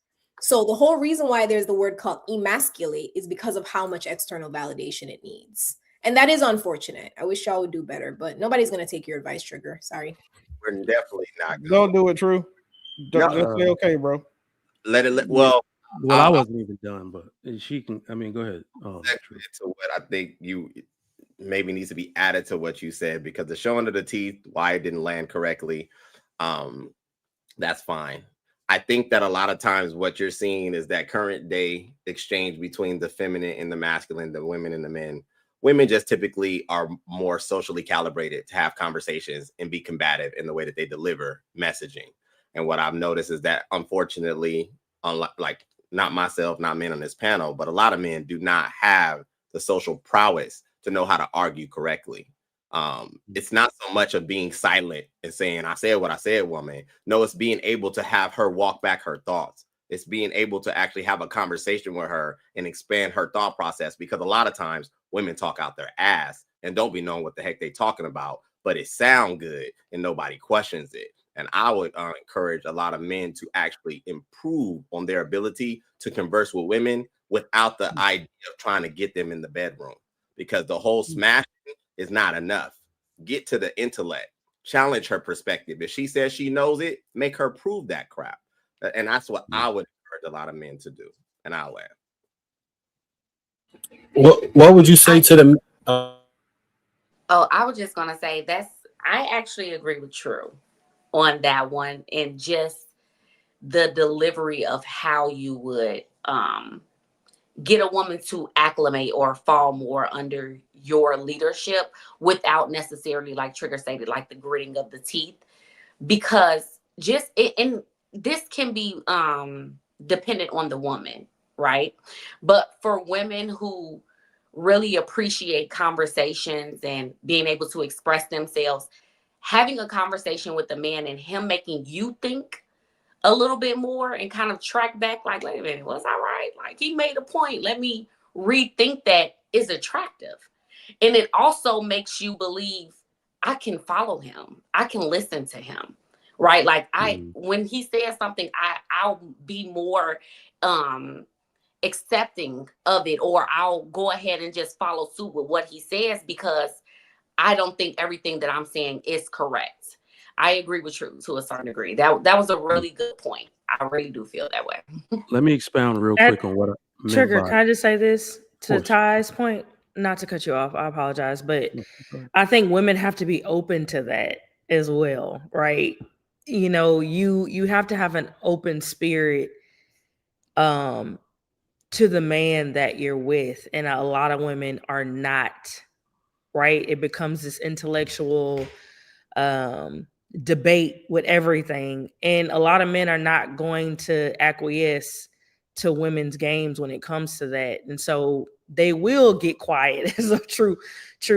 So the whole reason why there's the word called emasculate is because of how much external validation it needs. And that is unfortunate. I wish y'all would do better, but nobody's going to take your advice, Trigger. Sorry. We're definitely not. Don't do it, True. Don't No. just say okay, bro. Well, I wasn't even done, but she can. I mean, go ahead. To what I think you maybe needs to be added to what you said, because the showing of the teeth, why it didn't land correctly, that's fine. I think that a lot of times what you're seeing is that current day exchange between the feminine and the masculine, the women and the men. Women just typically are more socially calibrated to have conversations and be combative in the way that they deliver messaging. And what I've noticed is that, unfortunately, like not myself, not men on this panel, but a lot of men do not have the social prowess to know how to argue correctly. It's not so much of being silent and saying, I said what I said, woman. No, it's being able to have her walk back her thoughts. It's being able to actually have a conversation with her and expand her thought process, because a lot of times women talk out their ass and don't be knowing what the heck they talking about, but it sound good and nobody questions it. And I would encourage a lot of men to actually improve on their ability to converse with women without the idea of trying to get them in the bedroom, because the whole smashing is not enough. Get to the intellect, challenge her perspective. If she says she knows it, make her prove that crap. And that's what I would encourage a lot of men to do. And I'll laugh. What would you say to them? Oh, I was just gonna say I actually agree with True on that one, and just the delivery of how you would get a woman to acclimate or fall more under your leadership without necessarily, like Trigger stated, like the gritting of the teeth, because and this can be dependent on the woman, right? But for women who really appreciate conversations and being able to express themselves, having a conversation with the man and him making you think a little bit more and kind of track back, like, wait a minute, was I right? Like, he made a point. Let me rethink that, is attractive. And it also makes you believe, I can follow him. I can listen to him, right? Like, when he says something, I'll be more accepting of it, or I'll go ahead and just follow suit with what he says, because I don't think everything that I'm saying is correct. I agree with you to a certain degree. That was a really good point. I really do feel that way. Let me expound real quick on what I meant Trigger, by. can I just say this to Ty's point? Not to cut you off, I apologize, but I think women have to be open to that as well, right? You have to have an open spirit to the man that you're with, and a lot of women are not, right? It becomes this intellectual debate with everything, and a lot of men are not going to acquiesce to women's games when it comes to that, and so they will get quiet, is a true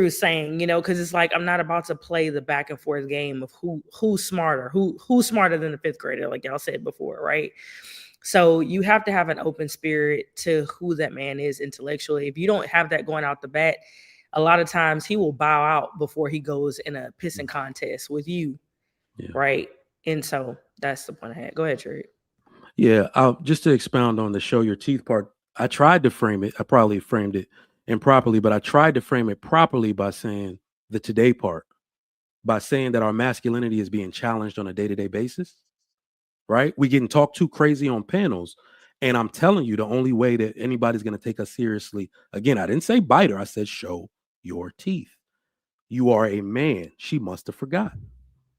saying, because it's like, I'm not about to play the back and forth game of who's smarter than the fifth grader, like y'all said before, right? So you have to have an open spirit to who that man is intellectually. If you don't have that going out the bat, a lot of times he will bow out before he goes in a pissing contest with you. Yeah. Right. And so that's the point I had. Go ahead, Trey. Yeah. Just to expound on the show your teeth part, I tried to frame it. I probably framed it improperly, but I tried to frame it properly by saying the today part, by saying that our masculinity is being challenged on a day-to-day basis. Right. We getting talked too crazy on panels. And I'm telling you, the only way that anybody's going to take us seriously, again, I didn't say bite her. I said, show your teeth. You are a man. She must have forgot.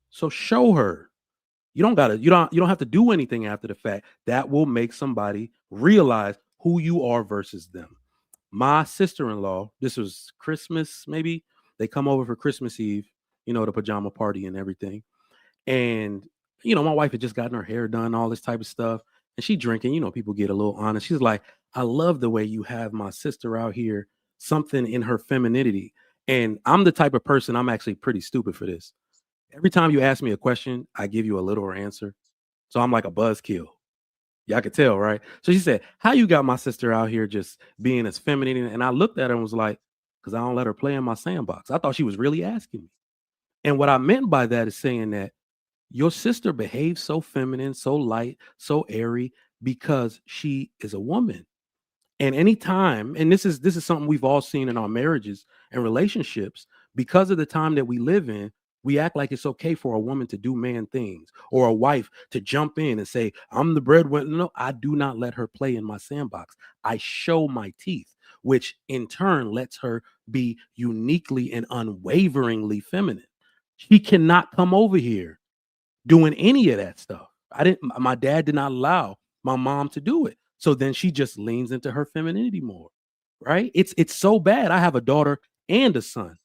So show her. You don't have to do anything after the fact. That will make somebody realize who you are versus them. My sister-in-law, this was Christmas, maybe. They come over for Christmas Eve, the pajama party and everything. And, my wife had just gotten her hair done, all this type of stuff. and she drinking. You know, people get a little honest. She's like, I love the way you have my sister out here, something in her femininity. And I'm the type of person, I'm actually pretty stupid for this. Every time you ask me a question, I give you a little answer. So I'm like a buzzkill. Y'all could tell, right? So she said, how you got my sister out here just being as feminine? And I looked at her and was like, because I don't let her play in my sandbox. I thought she was really asking me. And what I meant by that is saying that your sister behaves so feminine, so light, so airy because she is a woman. And anytime, and this is something we've all seen in our marriages and relationships, because of the time that we live in, we act like it's okay for a woman to do man things or a wife to jump in and say, I'm the breadwinner. No, I do not let her play in my sandbox. I show my teeth, which in turn lets her be uniquely and unwaveringly feminine. She cannot come over here doing any of that stuff. My dad did not allow my mom to do it. So then she just leans into her femininity more, right? It's so bad. I have a daughter and a son.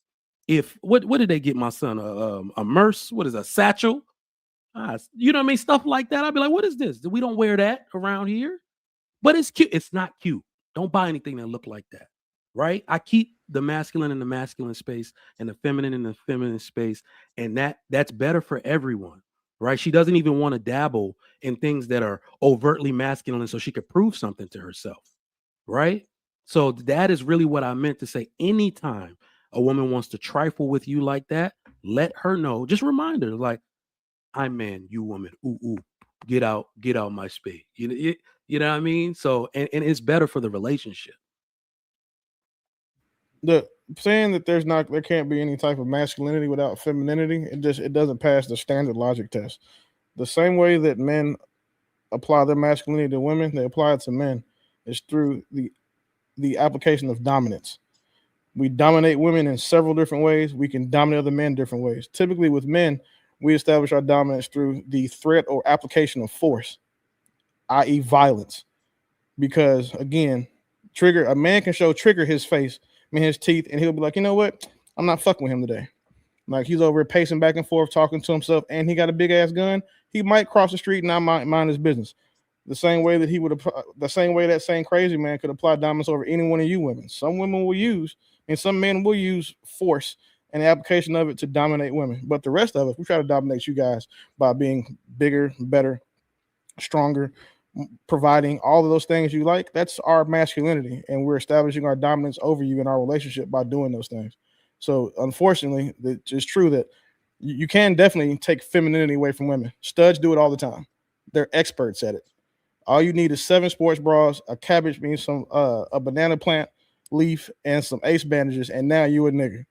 If what did they get my son? A merce? What is a satchel? You know what I mean? Stuff like that. I'd be like, what is this? We don't wear that around here. But it's cute. It's not cute. Don't buy anything that look like that, right? I keep the masculine in the masculine space and the feminine in the feminine space, and that's better for everyone, right? She doesn't even want to dabble in things that are overtly masculine so she could prove something to herself, right? So that is really what I meant to say. Anytime a woman wants to trifle with you like that, let her know. Just remind her, like, I'm man, you woman. Ooh, ooh, get out my space. You know what I mean? So, and it's better for the relationship. The saying that there can't be any type of masculinity without femininity, it doesn't pass the standard logic test. The same way that men apply their masculinity to women, they apply it to men, is through the application of dominance. We dominate women in several different ways. We can dominate other men different ways. Typically with men, we establish our dominance through the threat or application of force, i.e. violence. Because again, a man can trigger his face, his teeth, and he'll be like, you know what? I'm not fucking with him today. Like he's over pacing back and forth, talking to himself, and he got a big ass gun. He might cross the street and not mind his business. The same way that same crazy man could apply dominance over any one of you women. Some women will use, and some men will use force and the application of it to dominate women. But the rest of us, we try to dominate you guys by being bigger, better, stronger, providing all of those things you like. That's our masculinity, and we're establishing our dominance over you in our relationship by doing those things. So unfortunately, it's true that you can definitely take femininity away from women. Studs do it all the time. They're experts at it. All you need is 7 sports bras, a cabbage bean, some a banana plant leaf, and some ace bandages, and now you a nigga.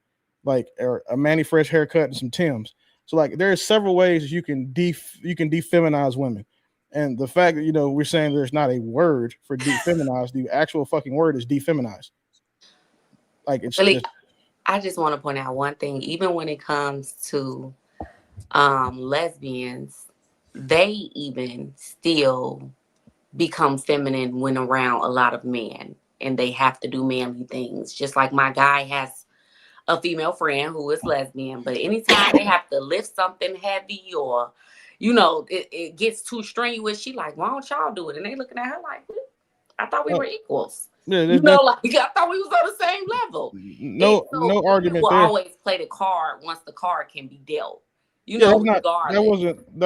Like, or a Manny Fresh haircut and some Timbs. So like there are several ways you can defeminize women. And the fact that we're saying there's not a word for defeminize, the actual fucking word is defeminize. Like it's really, I just want to point out one thing. Even when it comes to lesbians, they even still become feminine when around a lot of men, and they have to do manly things. Just like my guy has a female friend who is lesbian, but anytime they have to lift something heavy or it gets too strenuous, she like, why don't y'all do it? And they looking at her like, I thought we were equals. Yeah, like I thought we was on the same level. No argument will there. Always play the card once the card can be dealt. That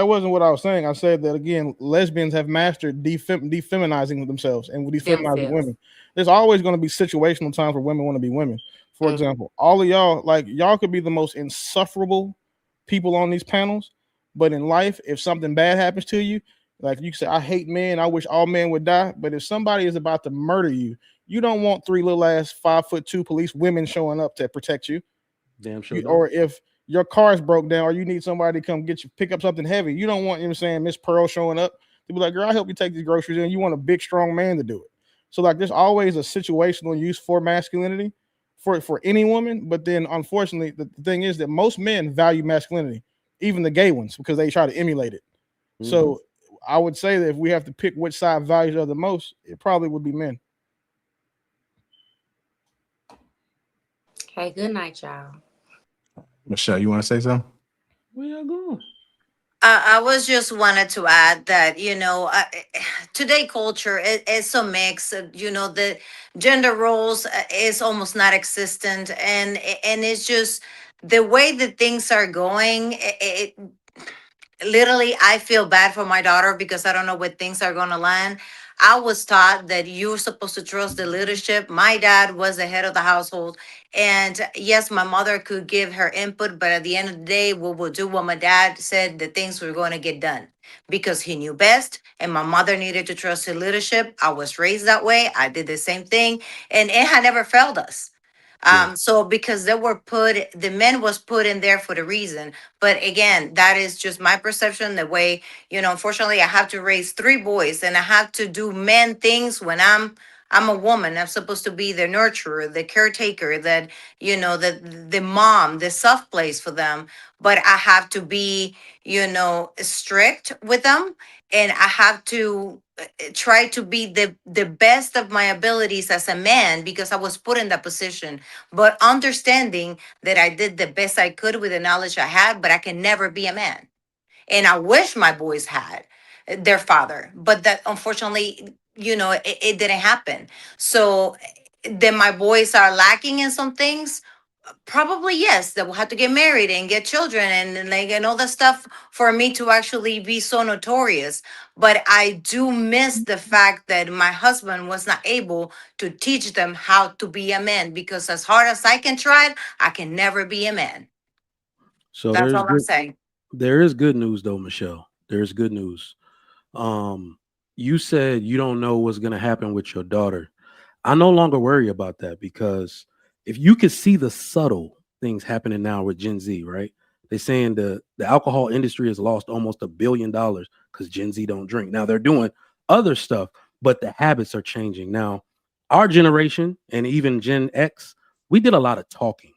wasn't what I was saying. I said that again, lesbians have mastered defeminizing themselves and defeminizing women. There's always going to be situational times where women want to be women. For example, all of y'all could be the most insufferable people on these panels, but in life, if something bad happens to you, like you say, I hate men, I wish all men would die. But if somebody is about to murder you, you don't want 3 little ass 5'2" police women showing up to protect you. Damn sure. Or if your car's broke down or you need somebody to come pick up something heavy, you don't want, Miss Pearl showing up to be like, girl, I'll help you take these groceries in. You want a big, strong man to do it. So like there's always a situational use for masculinity for any woman. But then unfortunately, the thing is that most men value masculinity, even the gay ones, because they try to emulate it. Mm-hmm. So I would say that if we have to pick which side values her the most, it probably would be men. Okay, good night, y'all. Michelle, you want to say something? Where y'all going? I was just wanted to add that, today culture is so mixed. The gender roles is almost not existent, and it's just the way that things are going. Literally, I feel bad for my daughter because I don't know where things are going to land. I was taught that you're supposed to trust the leadership. My dad was the head of the household. And yes, my mother could give her input, but at the end of the day, we will do what my dad said, the things were going to get done because he knew best. And my mother needed to trust the leadership. I was raised that way. I did the same thing. And it had never failed us. So because the men was put in there for the reason. But again, that is just my perception. The way, unfortunately, I have to raise 3 boys, and I have to do men things when I'm a woman. I'm supposed to be the nurturer, the caretaker, that the mom, the soft place for them. But I have to be, strict with them, and I have to try to be the best of my abilities as a man because I was put in that position, but understanding that I did the best I could with the knowledge I had, but I can never be a man. And I wish my boys had their father, but that unfortunately, it didn't happen. So then my boys are lacking in some things. Probably yes, they will have to get married and get children and all that stuff for me to actually be so notorious. But I do miss the fact that my husband was not able to teach them how to be a man because as hard as I can try it, I can never be a man. So That's all I'm saying. there is good news though, Michelle. There's good news. You said you don't know what's going to happen with your daughter. I no longer worry about that because if you can see the subtle things happening now with Gen Z, right? They're saying the alcohol industry has lost almost $1 billion because Gen Z don't drink. Now they're doing other stuff, but the habits are changing. Now, our generation and even Gen X, we did a lot of talking,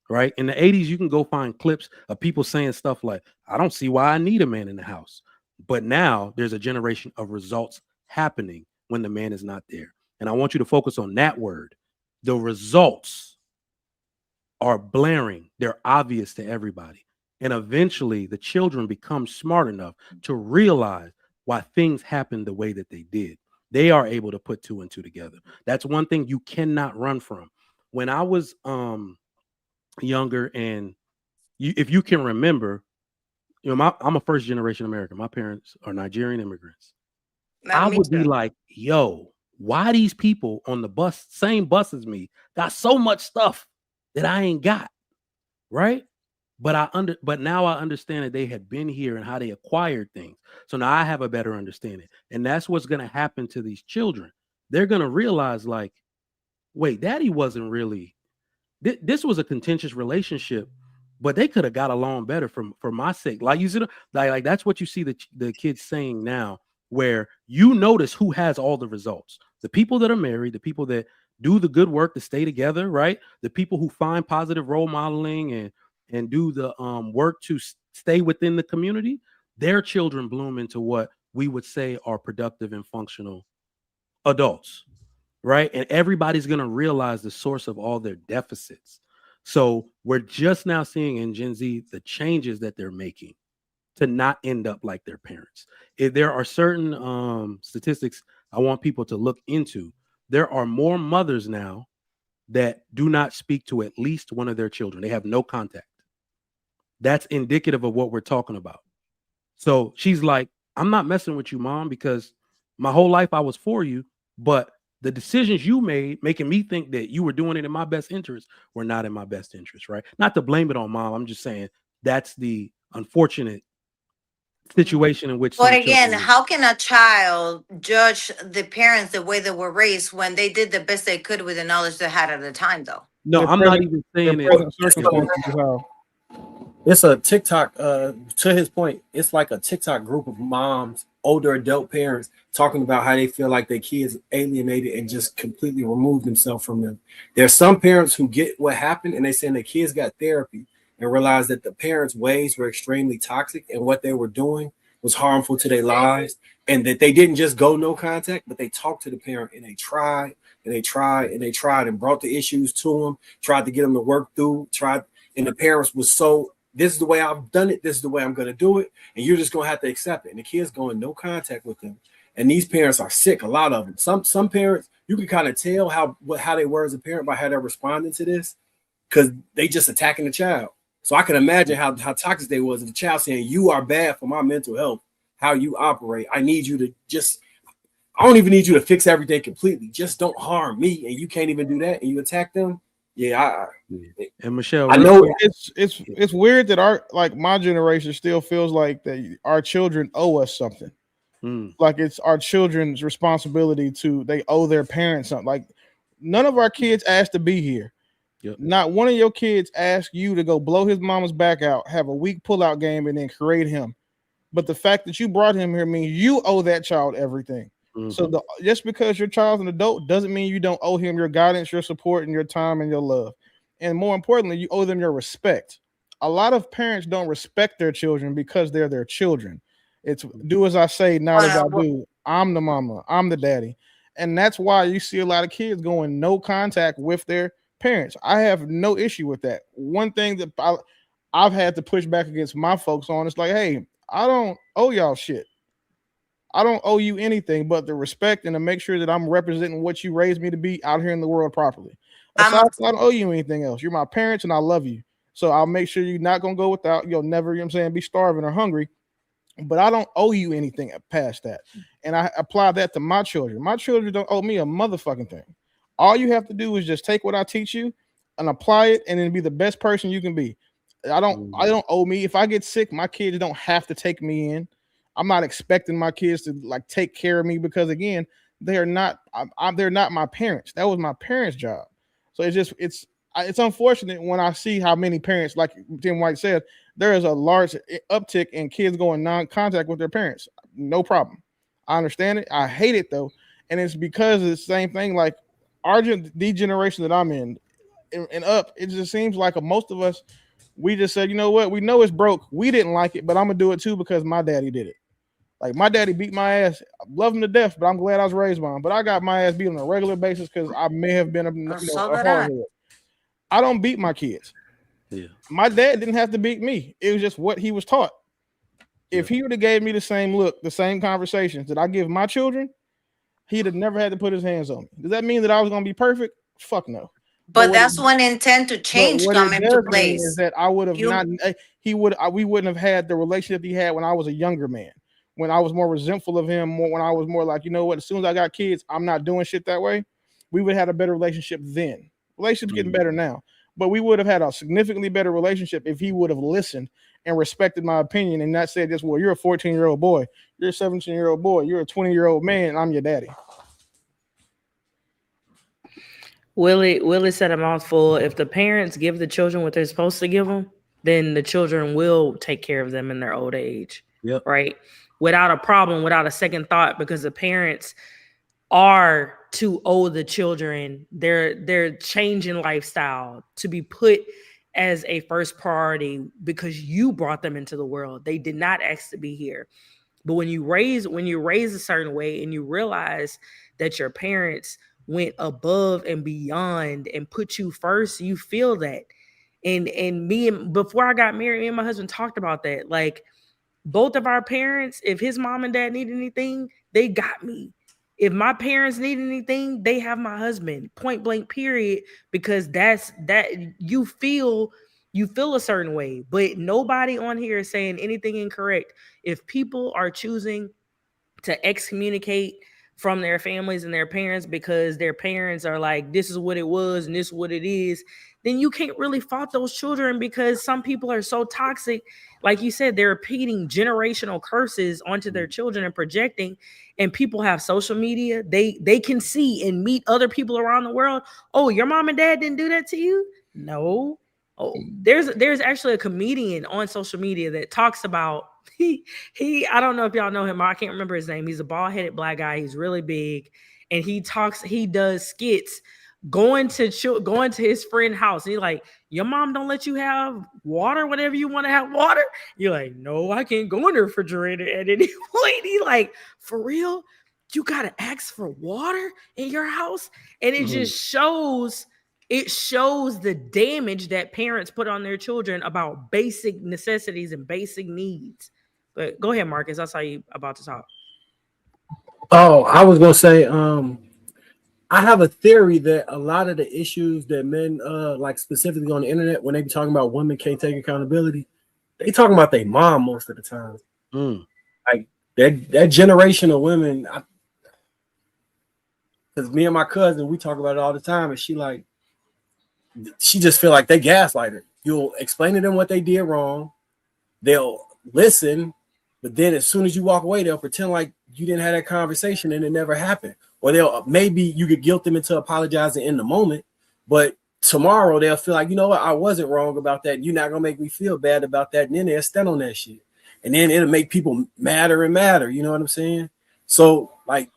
right? In the 80s, you can go find clips of people saying stuff like, I don't see why I need a man in the house. But now there's a generation of results happening when the man is not there. And I want you to focus on that word. The results are blaring. They're obvious to everybody. And eventually the children become smart enough to realize why things happened the way that they did. They are able to put 2 and 2 together. That's one thing you cannot run from. When I was younger, and if you can remember, I'm a first generation American. My parents are Nigerian immigrants. I would be like, yo, why these people on the bus, same bus as me, got so much stuff that I ain't got, right? But now I understand that they had been here and how they acquired things. So now I have a better understanding. And that's what's going to happen to these children. They're going to realize like, wait, daddy wasn't really, this was a contentious relationship, but they could have got along better for my sake. Like you said, like that's what you see the kids saying now, where you notice who has all the results. The people that are married, the people that do the good work to stay together, right? The people who find positive role modeling and do the work to stay within the community, their children bloom into what we would say are productive and functional adults, right? And everybody's going to realize the source of all their deficits. So we're just now seeing in Gen Z the changes that they're making to not end up like their parents. If there are certain statistics I want people to look into, there are more mothers now that do not speak to at least one of their children. They have no contact. That's indicative of what we're talking about. So she's like, I'm not messing with you, mom, because my whole life I was for you, but the decisions you made, making me think that you were doing it in my best interest, were not in my best interest, right? Not to blame it on mom. I'm just saying that's the unfortunate situation in which. But again, how can a child judge the parents the way they were raised when they did the best they could with the knowledge they had at the time, though? No, I'm not even saying it. It's a TikTok, to his point, it's like a TikTok group of moms, older adult parents talking about how they feel like their kids alienated and just completely removed themselves from them. There's some parents who get what happened and they saying their kids got therapy and realized that the parents' ways were extremely toxic and what they were doing was harmful to their lives, and that they didn't just go no contact, but they talked to the parent and they tried and they tried and they tried and brought the issues to them, tried to get them to work through, and the parents was so this is the way I've done it. This is the way I'm going to do it. And you're just going to have to accept it. And the kid's going no contact with them. And these parents are sick, a lot of them. Some parents, you can kind of tell how they were as a parent by how they're responding to this, because they just attacking the child. So I can imagine how toxic they was. If the child saying, you are bad for my mental health, how you operate. I need you to I don't even need you to fix everything completely. Just don't harm me. And you can't even do that. And you attack them. Yeah. And Michelle, I know it's weird that my generation still feels like that our children owe us something. Like it's our children's responsibility they owe their parents something. Like none of our kids asked to be here. Yep. Not one of your kids asked you to go blow his mama's back out, have a weak pullout game, and then create him. But the fact that you brought him here means you owe that child everything. So just because your child's an adult doesn't mean you don't owe him your guidance, your support, and your time and your love. And more importantly, you owe them your respect. A lot of parents don't respect their children because they're their children. It's do as I say, not as I do. I'm the mama. I'm the daddy. And that's why you see a lot of kids going no contact with their parents. I have no issue with that. One thing that I've had to push back against my folks on is like, hey, I don't owe y'all shit. I don't owe you anything but the respect and to make sure that I'm representing what you raised me to be out here in the world properly. Aside, I don't owe you anything else. You're my parents and I love you. So I'll make sure you're not going to go without, you'll never, be starving or hungry. But I don't owe you anything past that. And I apply that to my children. My children don't owe me a motherfucking thing. All you have to do is just take what I teach you and apply it and then be the best person you can be. I don't owe me. If I get sick, my kids don't have to take me in. I'm not expecting my kids to take care of me because again, they're not my parents. That was my parents' job. So it's unfortunate when I see how many parents, like Tim White said, there is a large uptick in kids going non-contact with their parents. No problem. I understand it. I hate it though. And it's because of the same thing, like the generation that I'm in and up, it just seems like most of us, we just said, you know what? We know it's broke. We didn't like it, but I'm going to do it too because my daddy did it. Like my daddy beat my ass. I love him to death, but I'm glad I was raised by him. But I got my ass beat on a regular basis because I may have been a hardhead. I don't beat my kids. Yeah. My dad didn't have to beat me. It was just what he was taught. If he would have gave me the same look, the same conversations that I give my children, he'd have never had to put his hands on me. Does that mean that I was going to be perfect? Fuck no. But that's when intent to change come into place. Is that I would have we wouldn't have had the relationship he had when I was a younger man. When I was more resentful of him, when I was more like, you know what, as soon as I got kids, I'm not doing shit that way. We would have had a better relationship then. Relationships getting better now. But we would have had a significantly better relationship if he would have listened and respected my opinion and not said just, well, you're a 14-year-old boy, you're a 17-year-old boy, you're a 20-year-old man, and I'm your daddy. Willie said a mouthful. If the parents give the children what they're supposed to give them, then the children will take care of them in their old age. Yep. Right? Without a problem, without a second thought, because the parents are to owe the children their change in lifestyle to be put as a first priority because you brought them into the world. They did not ask to be here. But when you raise a certain way and you realize that your parents went above and beyond and put you first, you feel that. And before I got married, me and my husband talked about that. Like both of our parents, if his mom and dad need anything, they got me. If my parents need anything, they have my husband, point blank, period, because that you feel a certain way, but nobody on here is saying anything incorrect. If people are choosing to excommunicate from their families and their parents because their parents are like, this is what it was and this is what it is, then you can't really fault those children because some people are so toxic. Like you said, they're repeating generational curses onto their children and projecting, and people have social media. They can see and meet other people around the world. Oh, your mom and dad didn't do that to you? No. Oh, there's actually a comedian on social media that talks about he I don't know if y'all know him. I can't remember his name. He's a bald-headed black guy. He's really big, and he does skits going to his friend's house. He's like, your mom don't let you have water whenever you want to have water? You're like, no, I can't go in the refrigerator at any point. He's like, for real? You gotta ask for water in your house? And it just shows it shows the damage that parents put on their children about basic necessities and basic needs. But go ahead, Marcus. I saw you about to talk. Oh, I was gonna say, I have a theory that a lot of the issues that men, like specifically on the internet, when they be talking about women can't take accountability, they talking about their mom most of the time. Like that generation of women, because me and my cousin, we talk about it all the time, and she just feel like they gaslight her. You'll explain to them what they did wrong, they'll listen, but then as soon as you walk away, they'll pretend like you didn't have that conversation and it never happened. Or they'll maybe you could guilt them into apologizing in the moment, but tomorrow they'll feel like, you know what, I wasn't wrong about that. You're not gonna make me feel bad about that, and then they'll stand on that shit, and then it'll make people madder and madder. You know what I'm saying? So like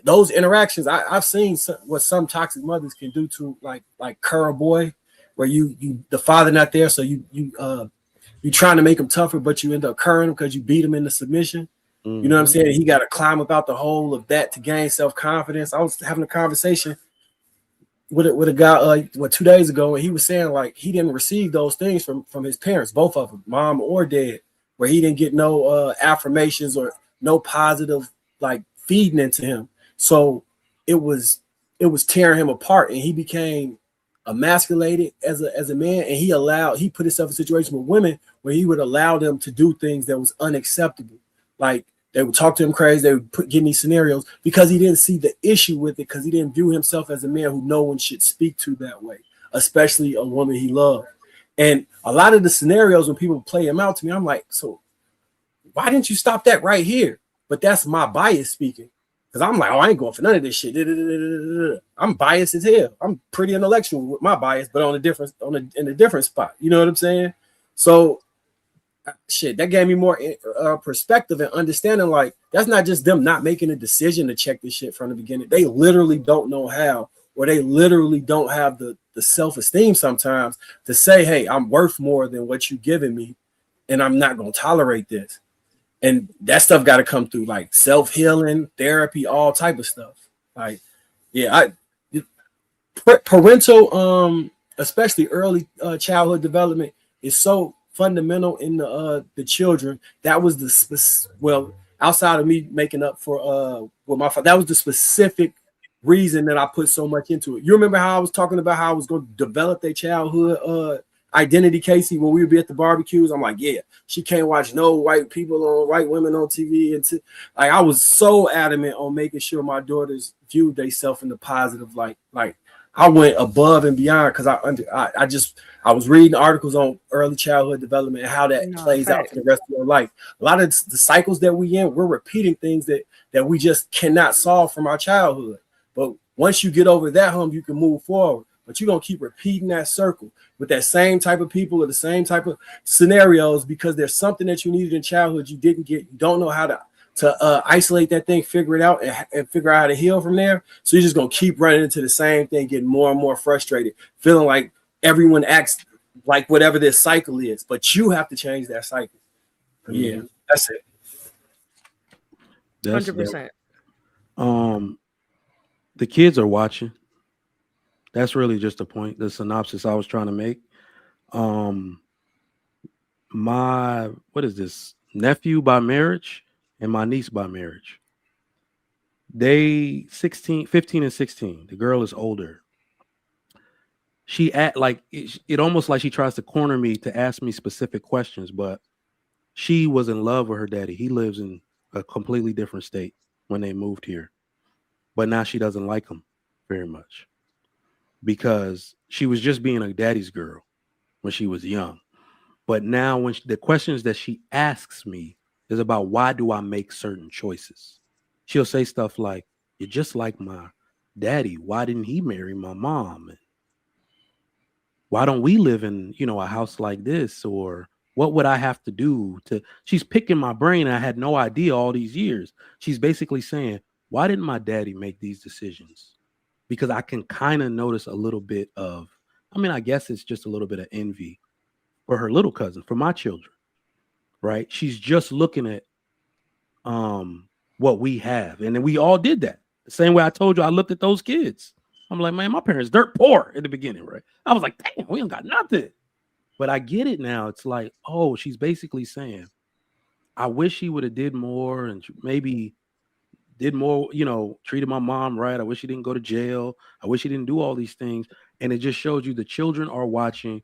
those interactions, I've seen what some toxic mothers can do to like cur a boy, where you the father not there, so you trying to make him tougher, but you end up curring him because you beat him into submission. You know what I'm saying? He got to climb up out the hole of that to gain self-confidence. I was having a conversation with a guy 2 days ago, and he was saying like he didn't receive those things from his parents, both of them, mom or dad, where he didn't get no affirmations or no positive like feeding into him. So it was tearing him apart, and he became emasculated as a man, and he put himself in a situation with women where he would allow them to do things that was unacceptable. Like they would talk to him crazy, they would give me scenarios because he didn't see the issue with it, because he didn't view himself as a man who no one should speak to that way, especially a woman he loved. And a lot of the scenarios when people play him out to me, I'm like, so why didn't you stop that right here? But that's my bias speaking. Because I'm like, oh, I ain't going for none of this shit. I'm biased as hell. I'm pretty intellectual with my bias, but in a different spot. You know what I'm saying? So shit, that gave me more perspective and understanding. Like, that's not just them not making a decision to check this shit from the beginning. They literally don't know how, or they literally don't have the self-esteem sometimes to say, hey, I'm worth more than what you giving me, and I'm not going to tolerate this. And that stuff got to come through like self-healing, therapy, all type of stuff. Like, yeah, parental, especially early childhood development is so fundamental in the children. That was outside of me making up for with my father, that was the specific reason that I put so much into it. You remember how I was talking about how I was going to develop their childhood identity, Casey, when we would be at the barbecues? I'm like, yeah, she can't watch no white women on TV. And like, I was so adamant on making sure my daughters viewed themselves in the positive light. Like, I went above and beyond because I was reading articles on early childhood development and how that plays out for the rest of your life. A lot of the cycles that we're repeating things that we just cannot solve from our childhood. But once you get over that hump, you can move forward. But you're going to keep repeating that circle with that same type of people or the same type of scenarios because there's something that you needed in childhood you didn't get. You don't know how to isolate that thing, figure it out, and figure out how to heal from there. So you're just going to keep running into the same thing, getting more and more frustrated, feeling like everyone acts like whatever this cycle is, but you have to change that cycle. Yeah, that's it. 100%. The kids are watching. That's really just the point, the synopsis I was trying to make. My, what is this? Nephew by marriage and my niece by marriage. They 15 and 16. The girl is older. She it almost like she tries to corner me to ask me specific questions, but she was in love with her daddy. He lives in a completely different state when they moved here. But now she doesn't like him very much because she was just being a daddy's girl when she was young. But now when the questions that she asks me is about why do I make certain choices? She'll say stuff like, you're just like my daddy. Why didn't he marry my mom? And why don't we live in, a house like this? Or what would I have to do to, she's picking my brain. And I had no idea all these years. She's basically saying, why didn't my daddy make these decisions? Because I can kind of notice a little bit of, I guess it's just a little bit of envy for her little cousin, for my children, right? She's just looking at what we have. And then we all did that. The same way I told you I looked at those kids. I'm like, man, my parents dirt poor in the beginning, right? I was like, damn, we don't got nothing. But I get it now. It's like, oh, she's basically saying, I wish she would have did more and maybe did more, treated my mom right. I wish she didn't go to jail. I wish she didn't do all these things. And it just shows you the children are watching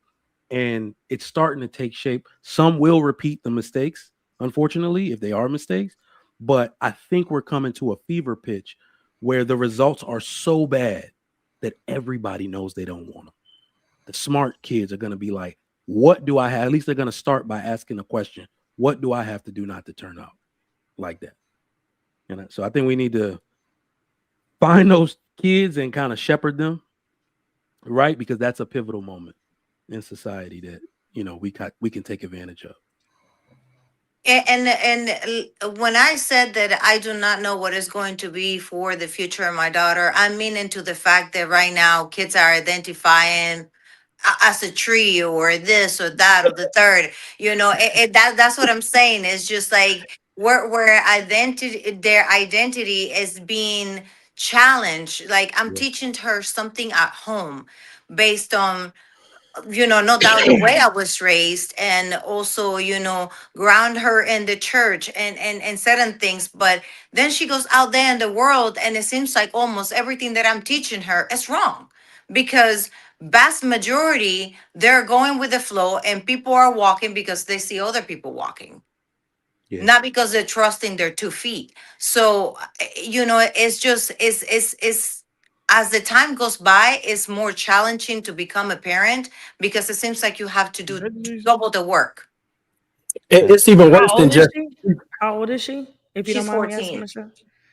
and it's starting to take shape. Some will repeat the mistakes, unfortunately, if they are mistakes. But I think we're coming to a fever pitch where the results are so bad that everybody knows they don't want them. The smart kids are going to be like, what do I have? At least they're going to start by asking a question. What do I have to do not to turn out like that? And so I think we need to find those kids and kind of shepherd them, right? Because that's a pivotal moment in society that, we can take advantage of. And when I said that I do not know what is going to be for the future of my daughter, I mean into the fact that right now kids are identifying as a tree or this or that or the third. That's what I'm saying. It's just like where their identity is being challenged. Like I'm teaching her something at home based on no doubt the way I was raised, and also, ground her in the church and certain things. But then she goes out there in the world, and it seems like almost everything that I'm teaching her is wrong, because vast majority they're going with the flow, and people are walking because they see other people walking. Yeah. Not because they're trusting their 2 feet. So, it's just, it's as the time goes by, it's more challenging to become a parent because it seems like you have to do double the work. It's even worse than just. How old is she? If you She's don't mind me asking, 14. Michelle.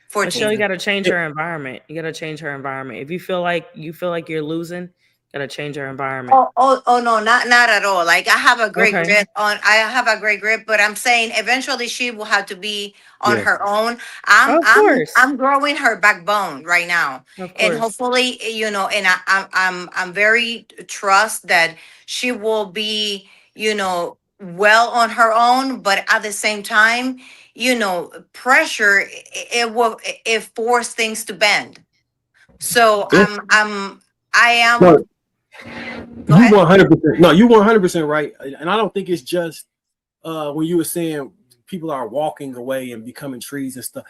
14. Michelle, you got to change her environment. You got to change her environment. If you feel like you're losing, got to change her environment. Oh no, not at all. Like I have a great grip, but I'm saying eventually she will have to be on her own. I'm growing her backbone right now, and hopefully, and I'm very trust that she will be, well on her own. But at the same time, pressure it force things to bend. So I am. No, you 100%. No, you 100% right. And I don't think it's just when you were saying people are walking away and becoming trees and stuff.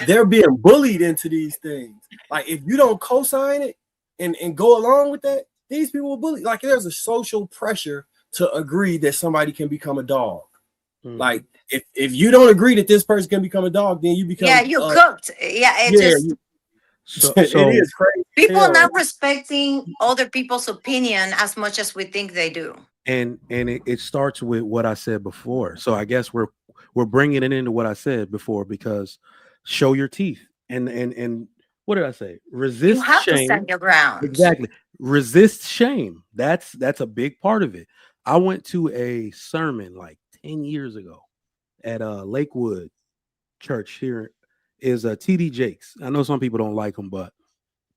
They're being bullied into these things. Like if you don't co-sign it and go along with that, these people will bully. Like there's a social pressure to agree that somebody can become a dog. Like if you don't agree that this person can become a dog, then you become you cooked. So it is crazy. People not respecting other people's opinion as much as we think they do. And it starts with what I said before. So I guess we're bringing it into what I said before, because show your teeth and what did I say? Resist you have shame. To stand your ground. Exactly. Resist shame. That's a big part of it. I went to a sermon like 10 years ago at Lakewood Church here. Is TD Jakes. I know some people don't like him, but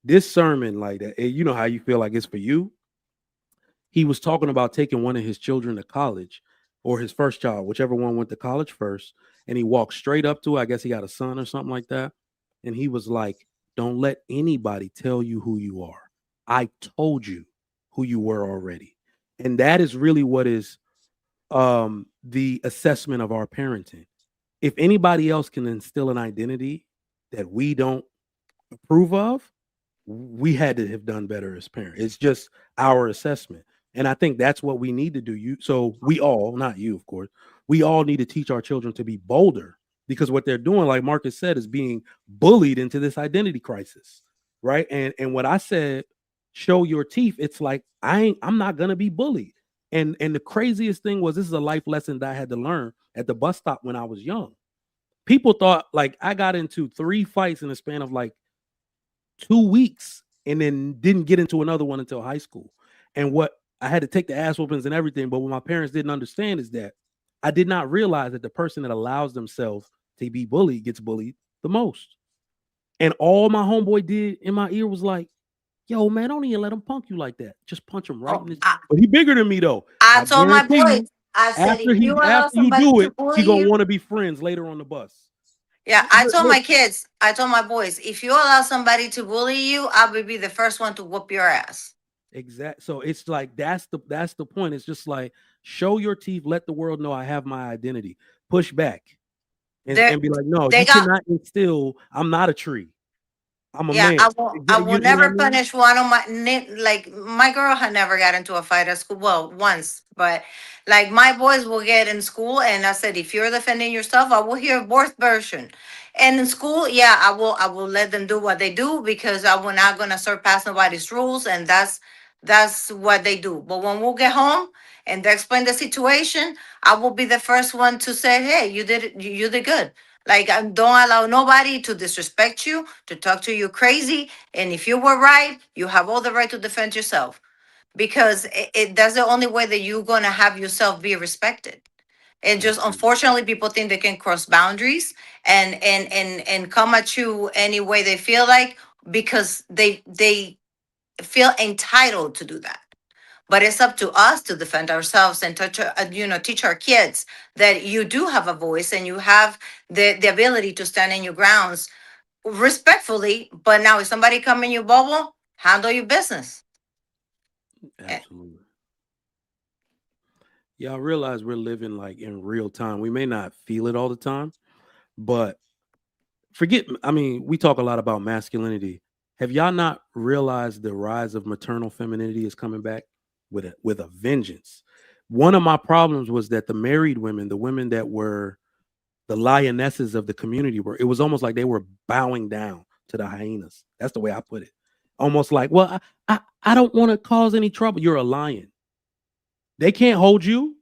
this sermon, like that, you know how you feel like it's for you. He was talking about taking one of his children to college, or his first child, whichever one went to college first. And he walked straight up to it. I guess he got a son or something like that. And he was like, don't let anybody tell you who you are. I told you who you were already. And that is really what is the assessment of our parenting. If anybody else can instill an identity that we don't approve of, we had to have done better as parents. It's just our assessment. And I think that's what we need to do. So we all, not you, of course, we all need to teach our children to be bolder, because what they're doing, like Marcus said, is being bullied into this identity crisis. Right. And what I said, show your teeth. It's like, I'm not going to be bullied. And the craziest thing was, this is a life lesson that I had to learn at the bus stop when I was young. People thought like I got into 3 fights in the span of like 2 weeks and then didn't get into another one until high school. And what I had to take the ass whoopings and everything. But what my parents didn't understand is that I did not realize that the person that allows themselves to be bullied gets bullied the most. And all my homeboy did in my ear was like, yo, man, don't even let him punk you like that. Just punch him right in his. But he bigger than me, though. I told my boys, I said, after you do it, he gonna want to be friends later on the bus. Yeah, I told my kids, I told my boys, if you allow somebody to bully you, I will be the first one to whoop your ass. Exact. So it's like that's the point. It's just like show your teeth, let the world know I have my identity. Push back and be like, no, They you got cannot instill. I'm not a tree. I'm a Yeah, man. I will You know what never I mean? punish one of my like my girl had never got into a fight at school. Well, once, but like my boys will get in school, and I said, if you're defending yourself, I will hear both version. And in school, yeah, I will let them do what they do because I will not gonna surpass nobody's rules, and that's what they do. But when we'll get home and they explain the situation, I will be the first one to say, hey, you did it, you did good. Like, don't allow nobody to disrespect you, to talk to you crazy. And if you were right, you have all the right to defend yourself because that's the only way that you're going to have yourself be respected. And just unfortunately, people think they can cross boundaries and come at you any way they feel like because they feel entitled to do that. But it's up to us to defend ourselves and teach our kids that you do have a voice and you have the ability to stand in your grounds respectfully. But now if somebody come in your bubble, handle your business. Absolutely. Yeah, I realize we're living like in real time. We may not feel it all the time, but we talk a lot about masculinity. Have y'all not realized the rise of maternal femininity is coming back with a vengeance? One of my problems was that the married women, the women that were the lionesses of the community, it was almost like they were bowing down to the hyenas. That's the way I put it. Almost like, well, I don't want to cause any trouble. You're a lion. They can't hold you.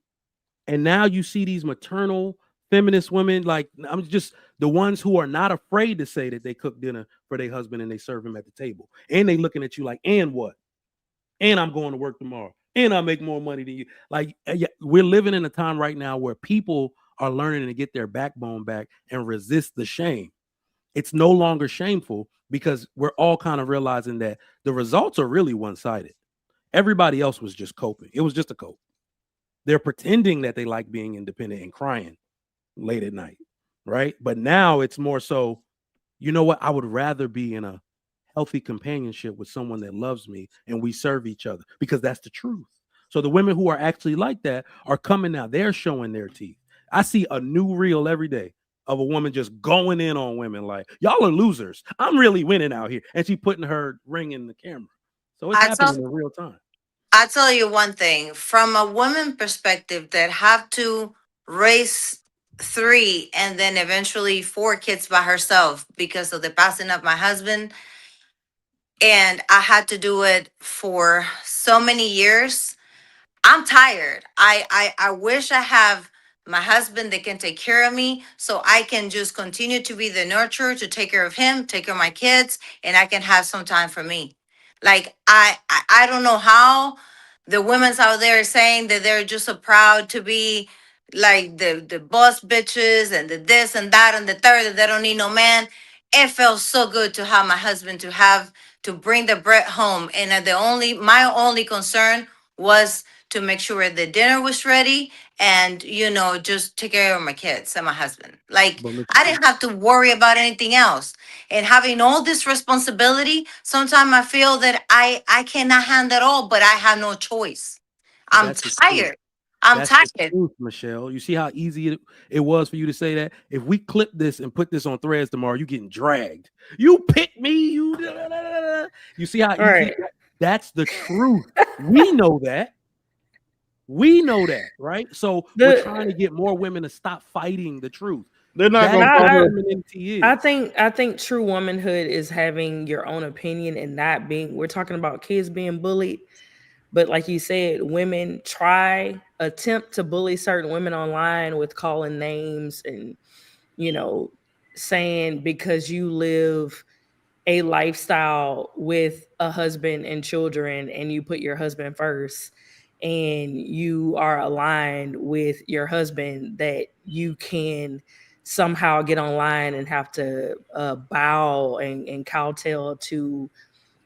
And now you see these maternal feminist women, like I'm just the ones who are not afraid to say that they cook dinner for their husband and they serve him at the table. And they looking at you like, and what? And I'm going to work tomorrow. And I make more money than you. Like we're living in a time right now where people are learning to get their backbone back and resist the shame. It's no longer shameful because we're all kind of realizing that the results are really one-sided. Everybody else was just coping. It was just a cope. They're pretending that they like being independent and crying late at night, right? But now it's more so, you know what? I would rather be in a healthy companionship with someone that loves me and we serve each other because that's the truth. So the women who are actually like that are coming now. They're showing their teeth. I see a new reel every day of a woman just going in on women like, y'all are losers. I'm really winning out here. And she putting her ring in the camera. So it's happening in real time. I tell you one thing from a woman perspective that have to raise 3 and then eventually 4 kids by herself because of the passing of my husband. And I had to do it for so many years. I'm tired. I wish I have my husband that can take care of me so I can just continue to be the nurturer to take care of him, take care of my kids, and I can have some time for me. Like I don't know how the women's out there are saying that they're just so proud to be like the boss bitches and the this and that and the third that they don't need no man. It felt so good to have my husband to bring the bread home. And my only concern was to make sure the dinner was ready and just take care of my kids and my husband. Like I didn't have to worry about anything else. And having all this responsibility, sometimes I feel that I cannot handle it all, but I have no choice. I'm tired. That's the truth, Michelle. You see how easy it was for you to say that? If we clip this and put this on Threads tomorrow, you getting dragged. You pick me. You see how easy that's the truth. We know that. We know that, right? So we're trying to get more women to stop fighting the truth. They're not going to. I think true womanhood is having your own opinion and not being. We're talking about kids being bullied, but like you said, women attempt to bully certain women online with calling names and saying because you live a lifestyle with a husband and children and you put your husband first and you are aligned with your husband that you can somehow get online and have to bow and kowtow to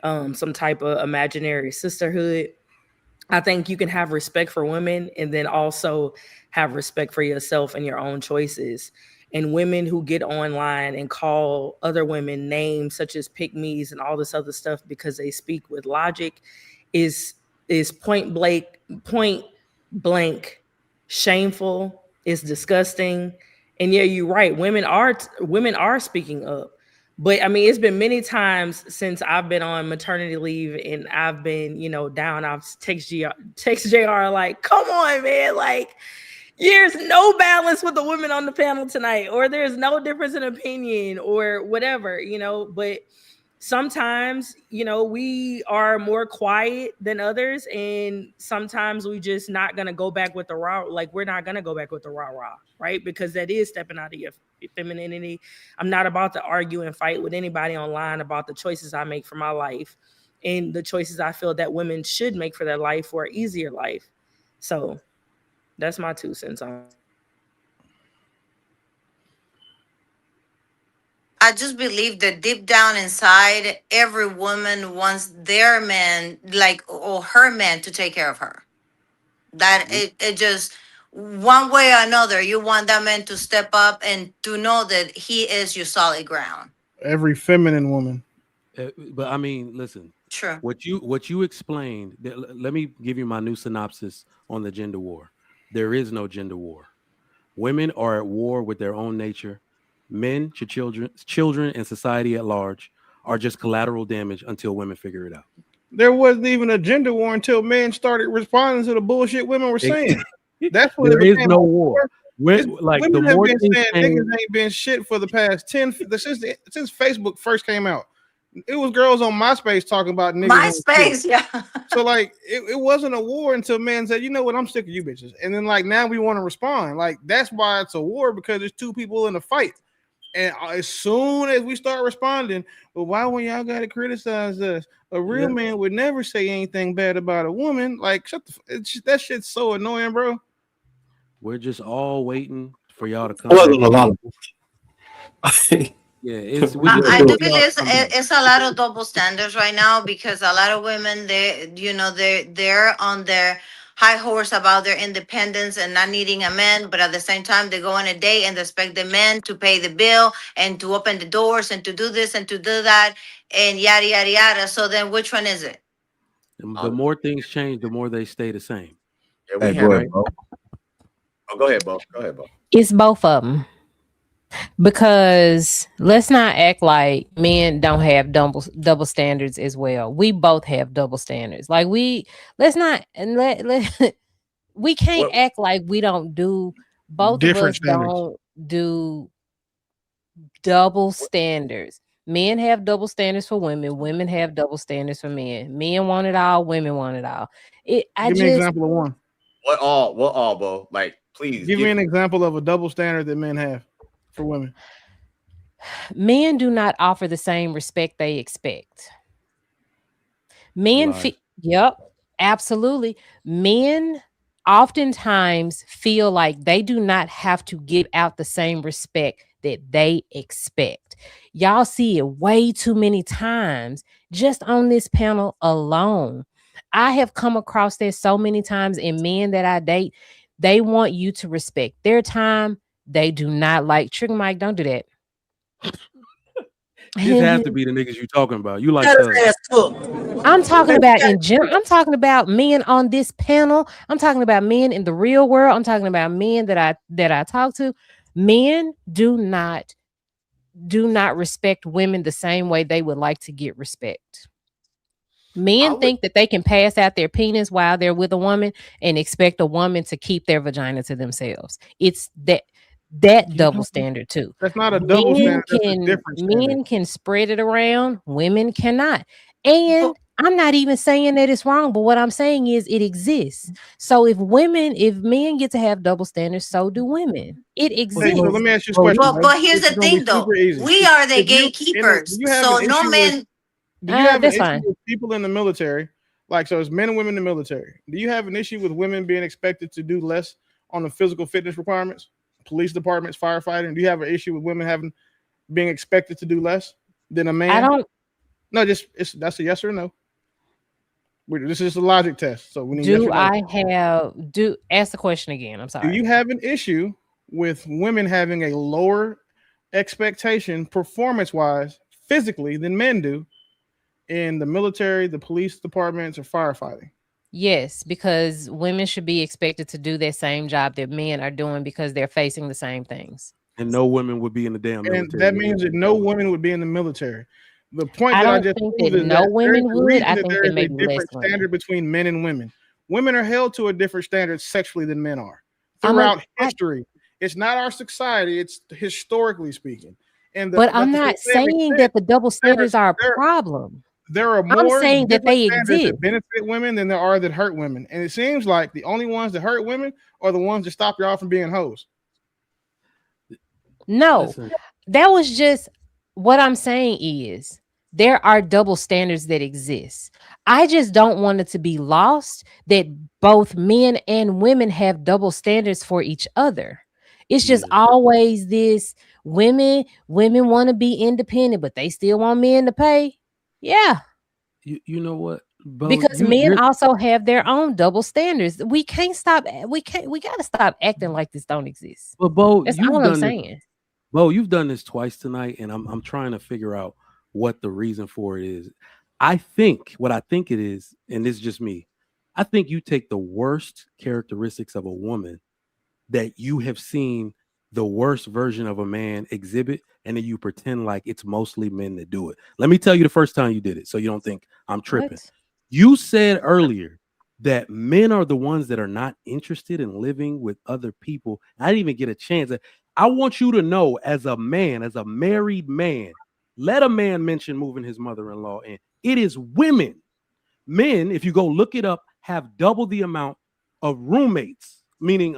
some type of imaginary sisterhood. I think you can have respect for women and then also have respect for yourself and your own choices. and women who get online and call other women names such as pick-me's and all this other stuff because they speak with logic is point blank shameful. It's disgusting. And yeah, you're right. Women are speaking up. But I mean, it's been many times since I've been on maternity leave and I've been, down. I've text JR like, come on, man. Like, there's no balance with the women on the panel tonight, or there's no difference in opinion or whatever, but sometimes, we are more quiet than others. And sometimes we just not going to go back with the raw. Like, we're not going to go back with the rah, right? Because that is stepping out of your femininity. I'm not about to argue and fight with anybody online about the choices I make for my life and the choices I feel that women should make for their life for an easier life. So that's my 2 cents on. I just believe that deep down inside, every woman wants their man, or her man, to take care of her. That it just, one way or another, you want that man to step up and to know that he is your solid ground. Every feminine woman. But I mean, listen. Sure. What you explained. Let me give you my new synopsis on the gender war. There is no gender war. Women are at war with their own nature. Men, children, and society at large are just collateral damage until women figure it out. There wasn't even a gender war until men started responding to the bullshit women were saying. That's when there is no war. Women have been saying niggas ain't been shit for the past since Facebook first came out. It was girls on MySpace talking about niggas. MySpace, yeah. So like it wasn't a war until men said, you know what, I'm sick of you bitches. And then like now we want to respond. Like that's why it's a war, because there's two people in a fight. And as soon as we start responding, well, why when y'all gotta criticize us? A real man would never say anything bad about a woman. Like that shit's so annoying, bro. We're just all waiting for y'all to come. Yeah, I do believe it's a lot of double standards right now, because a lot of women they're on their high horse about their independence and not needing a man, but at the same time they go on a date and they expect the man to pay the bill and to open the doors and to do this and to do that and yada yada yada. So then which one is it? The more things change, the more they stay the same. Yeah, go ahead, Bo. Go ahead, Bo. It's both of them. Because let's not act like men don't have double standards as well. We both have double standards. Like we can't act like we don't do. Both of us don't do double standards. Men have double standards for women. Women have double standards for men. Men want it all. Women want it all. Give me an example of one. What all, Bo? Like, please give me an example of a double standard that men have for women. Men do not offer the same respect they expect. Men, yep, absolutely. Men oftentimes feel like they do not have to give out the same respect that they expect. Y'all see it way too many times just on this panel alone. I have come across this so many times in men that I date. They want you to respect their time. They do not like Trigger Mike. Don't do that. These have to be the niggas you talking about. You like I'm talking about in general. I'm talking about men on this panel. I'm talking about men in the real world. I'm talking about men that I talk to. Men do not respect women the same way they would like to get respect. Men think that they can pass out their penis while they're with a woman and expect a woman to keep their vagina to themselves. It's that double standard too. That's not a double standard. That's a different standard. Men can spread it around. Women cannot. And I'm not even saying that it's wrong, but what I'm saying is it exists. So if men get to have double standards, so do women. It exists. So let me ask you a question. But here's the thing, though. We are the gatekeepers. So no men. Do you have an issue with people in the military? Like, so it's men and women in the military. Do you have an issue with women being expected to do less on the physical fitness requirements? Police departments, firefighting. Do you have an issue with women being expected to do less than a man? I don't. No, that's a yes or no. This is a logic test. So we need ask the question again? I'm sorry. Do you have an issue with women having a lower expectation performance-wise, physically, than men do in the military, the police departments, or firefighting. Yes, because women should be expected to do that same job that men are doing because they're facing the same things. And no women would be in the damn military. And that means that no women would be in the military. The point I that I don't just think proved that is no that women there's a would. reason I that think there that is a maybe less different women. standard between men and women. Women are held to a different standard sexually than men are I'm a- throughout history. It's not our society, it's historically speaking. But I'm not saying that the double standards are a there- problem. there are I'm more saying that different they standards exist. that benefit women than there are that hurt women. And it seems like the only ones that hurt women are the ones that stop y'all from being hoes. No, Listen. that was just what I'm saying is there are double standards that exist. I just don't want it to be lost that both men and women have double standards for each other. It's just always this women want to be independent, but they still want men to pay. Yeah, You know what, Bo, because men also have their own double standards. We got to stop acting like this don't exist. But Bo, That's you've all I'm done saying. this. Bo, you've done this twice tonight, and I'm trying to figure out what the reason for it is. I think what I think it is, and this is just me. I think you take the worst characteristics of a woman that you have seen the worst version of a man exhibit, and then you pretend like it's mostly men that do it. Let me tell you the first time you did it, so you don't think I'm tripping. What? You said earlier that men are the ones that are not interested in living with other people. I didn't even get a chance. I want you to know, as a man, as a married man, let a man mention moving his mother-in-law in. It is women. Men, if you go look it up, have double the amount of roommates, meaning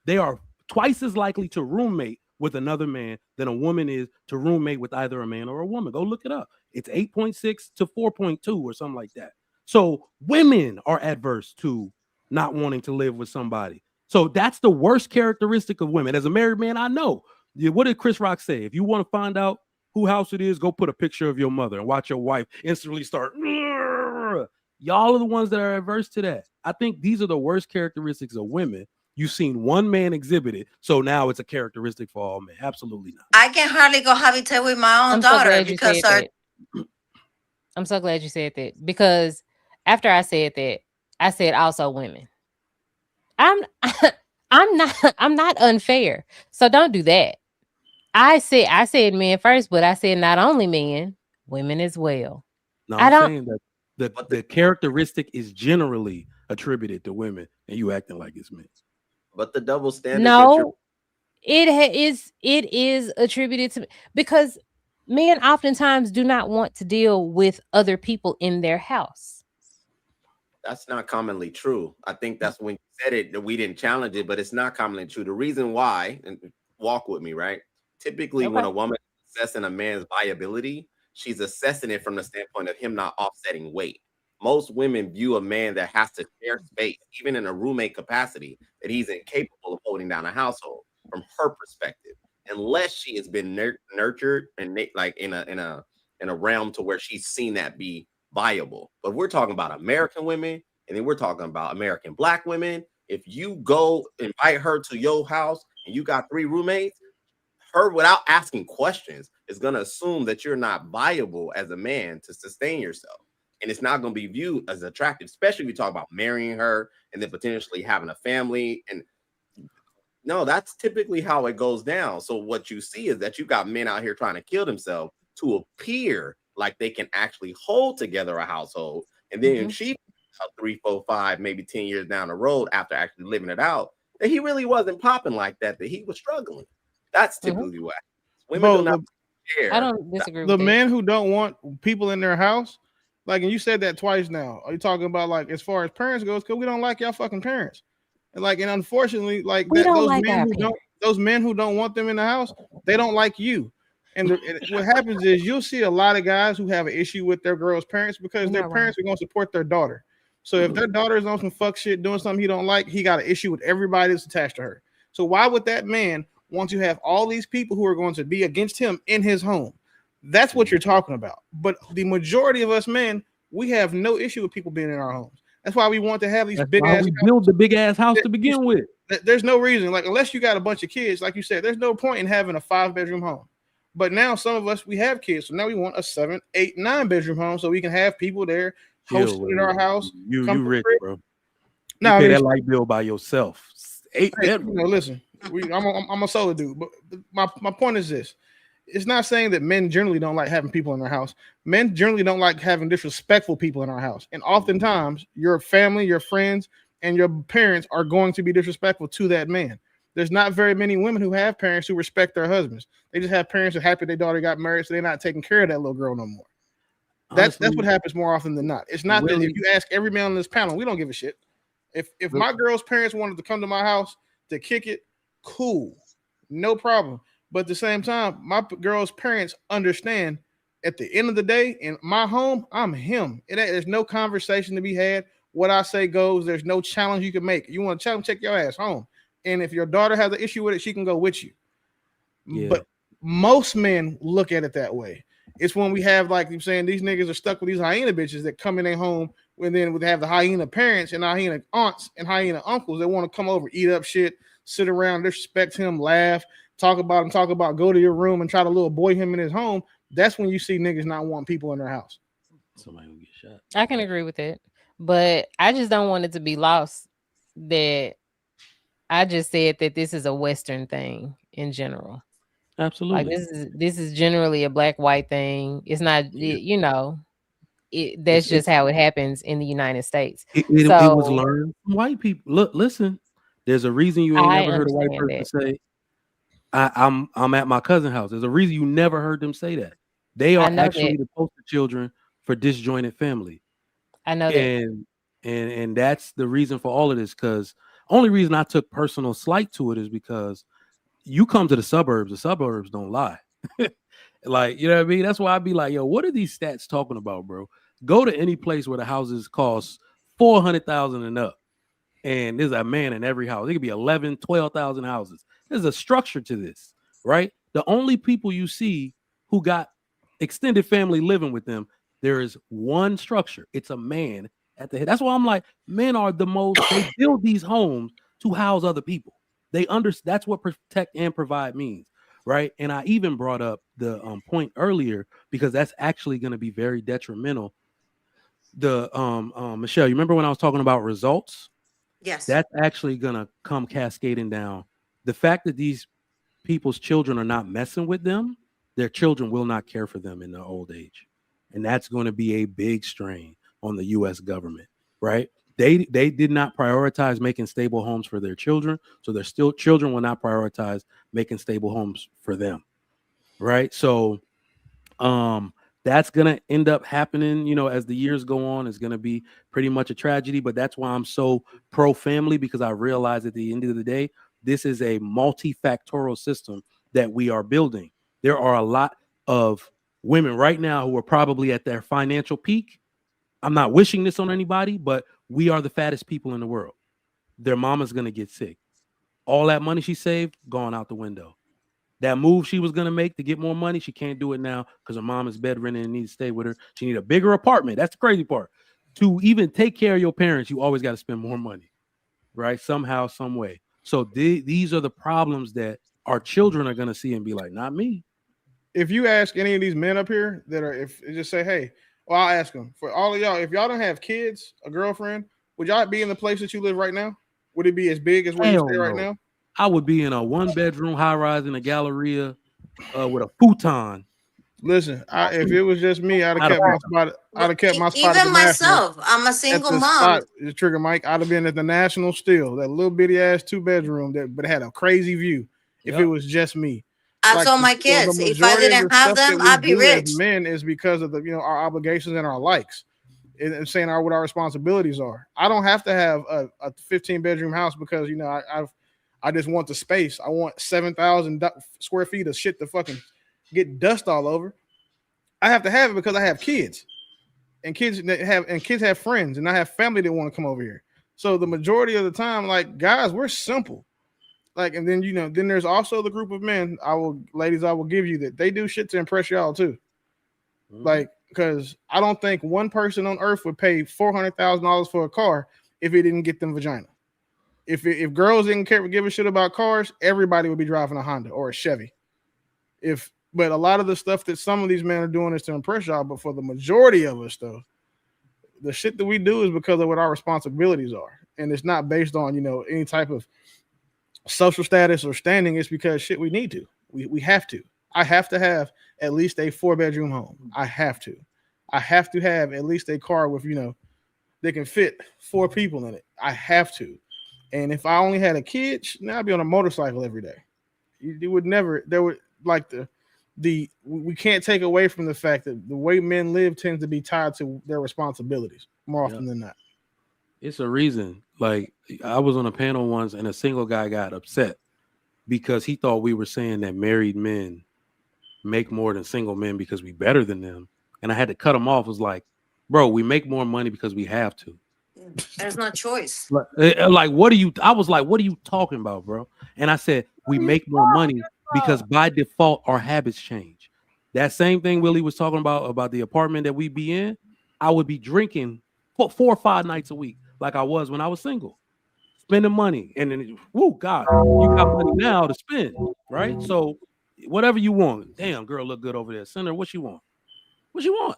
they are twice as likely to roommate with another man than a woman is to roommate with either a man or a woman. Go look it up. It's 8.6 to 4.2 or something like that. So women are adverse to not wanting to live with somebody. So that's the worst characteristic of women. As a married man, I know. What did Chris Rock say? If you want to find out who house it is, go put a picture of your mother and watch your wife instantly start. Y'all are the ones that are adverse to that. I think these are the worst characteristics of women. You've seen one man exhibit it, so now it's a characteristic for all men. Absolutely not. I can hardly go habitat with my own I'm so daughter glad you because said that. I'm so glad you said that, because after I said that, I said also women. I'm not unfair. So don't do that. I said men first, but I said not only men, women as well. No, I I'm don't saying that the characteristic is generally attributed to women, and you acting like it's men. But the double standards that you're No, it is attributed to, because men oftentimes do not want to deal with other people in their house. That's not commonly true. I think that's when you said it that we didn't challenge it, but it's not commonly true. The reason why, and walk with me, right? Typically, when a woman is assessing a man's viability, she's assessing it from the standpoint of him not offsetting weight. Most women view a man that has to share space, even in a roommate capacity, that he's incapable of holding down a household from her perspective, unless she has been nurtured and like in a realm to where she's seen that be viable. But we're talking about American women, and then we're talking about American Black women. If you go invite her to your house and you got 3 roommates, her, without asking questions, is going to assume that you're not viable as a man to sustain yourself. And it's not going to be viewed as attractive, especially if you talk about marrying her and then potentially having a family. And no, that's typically how it goes down. So what you see is that you got men out here trying to kill themselves to appear like they can actually hold together a household. And then she 3, 4, 5, maybe 10 years down the road after actually living it out, that he really wasn't popping like that, that he was struggling. That's typically what women do not care. I don't disagree with The that. men who don't want people in their house, like, and you said that twice now. Are you talking about, like, as far as parents goes? Because we don't like y'all fucking parents, and like, and unfortunately, like We that, don't those like men our who don't, those men who don't want them in the house, they don't like you. And what happens is you'll see a lot of guys who have an issue with their girl's parents because their parents are going to support their daughter. So if their daughter is on some fuck shit doing something he don't like, he got an issue with everybody that's attached to her. So why would that man want to have all these people who are going to be against him in his home? That's what you're talking about. But the majority of us men, we have no issue with people being in our homes. That's why we want to have these big ass. We build the big ass house to begin with. There's no reason, like, unless you got a bunch of kids, like you said, there's no point in having a 5-bedroom home. But now some of us, we have kids, so now we want a 7, 8, 9-bedroom home so we can have people there hosting at our house. You rich, bro. No, You I pay mean, that light bill by yourself. 8 hey, bedrooms. listen, I'm a solar dude, but my point is this: it's not saying that men generally don't like having people in their house. Men generally don't like having disrespectful people in our house, and oftentimes your family, your friends, and your parents are going to be disrespectful to that man. There's not very many women who have parents who respect their husbands. They just have parents who are happy their daughter got married, so they're not taking care of that little girl no more. That's what happens more often than not. It's not that if you ask every man on this panel, we don't give a shit. If my girl's parents wanted to come to my house to kick it, cool, no problem. But at the same time, my girl's parents understand at the end of the day, in my home, I'm him. There's no conversation to be had. What I say goes. There's no challenge you can make. You want to challenge, take your ass home. And if your daughter has an issue with it, she can go with you. Yeah. But most men look at it that way. It's when we have, like you're saying, these niggas are stuck with these hyena bitches that come in their home, and then we have the hyena parents and hyena aunts and hyena uncles that want to come over, eat up shit, sit around, disrespect him, laugh, talk about him, go to your room and try to little boy him in his home. That's when you see niggas not want people in their house. Somebody will get shot. I can agree with it, but I just don't want it to be lost that I just said that this is a Western thing in general. Absolutely. Like this is generally a black-white thing. It's not, that's just how it happens in the United States. It was learned from white people. Look, listen. There's a reason you ain't never heard a white person say, "I'm at my cousin's house." There's a reason you never heard them say that. They are actually the poster children for disjointed family. I know that, and that's the reason for all of this. Because only reason I took personal slight to it is because you come to the suburbs don't lie. Like, you know what I mean? That's why I'd be like, yo, what are these stats talking about, bro? Go to any place where the houses cost $400,000 and up, and there's a man in every house. It could be 11, 12,000 houses. There's a structure to this, right? The only people you see who got extended family living with them, there is one structure. It's a man at the head. That's why I'm like, men are the most, they build these homes to house other people. That's what protect and provide means, right? And I even brought up the point earlier because that's actually going to be very detrimental. The Michelle, you remember when I was talking about results? Yes. That's actually going to come cascading down. The fact that these people's children are not messing with them, their children will not care for them in their old age. And that's going to be a big strain on the U.S. government, right? They did not prioritize making stable homes for their children, so their children will not prioritize making stable homes for them, right? So that's going to end up happening, you know, as the years go on. It's going to be pretty much a tragedy, but that's why I'm so pro-family, because I realize at the end of the day, this is a multifactorial system that we are building. There are a lot of women right now who are probably at their financial peak. I'm not wishing this on anybody, but we are the fattest people in the world. Their mama's going to get sick. All that money she saved, gone out the window. That move she was going to make to get more money, she can't do it now because her mom is bedridden and needs to stay with her. She needs a bigger apartment. That's the crazy part. To even take care of your parents, you always got to spend more money, right? Somehow, some way. So these are the problems that our children are going to see and be like, not me. If you ask any of these men up here that are, if just say, hey, well, I'll ask them, for all of y'all, if y'all don't have kids, a girlfriend, would y'all be in the place that you live right now? Would it be as big as where you stay right now? I would be in a 1-bedroom high rise in a Galleria with a futon. Listen, if it was just me, I'd have kept my spot. I'd have kept my spot. Even myself, I'm a single mom. The Trigger Mike, I'd have been at the National still, that little bitty ass 2-bedroom but it had a crazy view. If it was just me, I told my kids, if I didn't have them, I'd be rich. Men is because of the our obligations and our likes, and saying what our responsibilities are. I don't have to have a 15-bedroom house because I just want the space. I want 7,000 square feet of shit to fucking get dust all over. I have to have it because I have kids, and kids have friends, and I have family that want to come over here. So the majority of the time, like, guys, we're simple. Like, and then then there's also the group of men I will give you that they do shit to impress y'all too. Mm-hmm. Like, because I don't think one person on earth would pay $400,000 for a car if it didn't get them vagina. If girls didn't give a shit about cars, everybody would be driving a Honda or a Chevy. But a lot of the stuff that some of these men are doing is to impress y'all. But for the majority of us, though, the shit that we do is because of what our responsibilities are, and it's not based on any type of social status or standing. It's because shit we need to. We have to. I have to have at least a 4-bedroom home. I have to have at least a car with that can fit 4 people in it. I have to. And if I only had a kid, now I'd be on a motorcycle every day. You would never. There would like we can't take away from the fact that the way men live tends to be tied to their responsibilities more often than not. It's a reason. Like I was on a panel once, and a single guy got upset because he thought we were saying that married men make more than single men because we better than them. And I had to cut him off. I was like, bro, we make more money because we have to. There's no choice. Like, what are you? I was like, what are you talking about, bro? And I said, we make more money because by default, our habits change. That same thing Willie was talking about the apartment that we be in. I would be drinking 4 or 5 nights a week like I was when I was single, spending money. And then, whoa, God, you got money now to spend, right? So whatever you want. Damn, girl, look good over there. Send her what you want. What you want?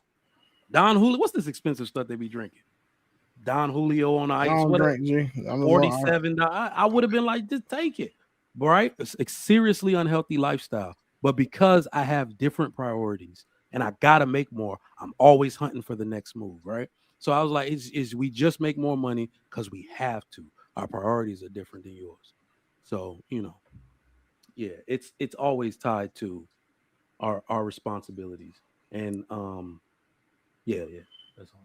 Don Julio. What's this expensive stuff they be drinking? Don Julio on the ice. I don't drink, G. $47. I would have been like, just take it. Right? It's a seriously unhealthy lifestyle. But because I have different priorities and I gotta make more, I'm always hunting for the next move, right? So I was like, is we just make more money because we have to. Our priorities are different than yours. So, yeah, it's always tied to our responsibilities. And yeah, that's all.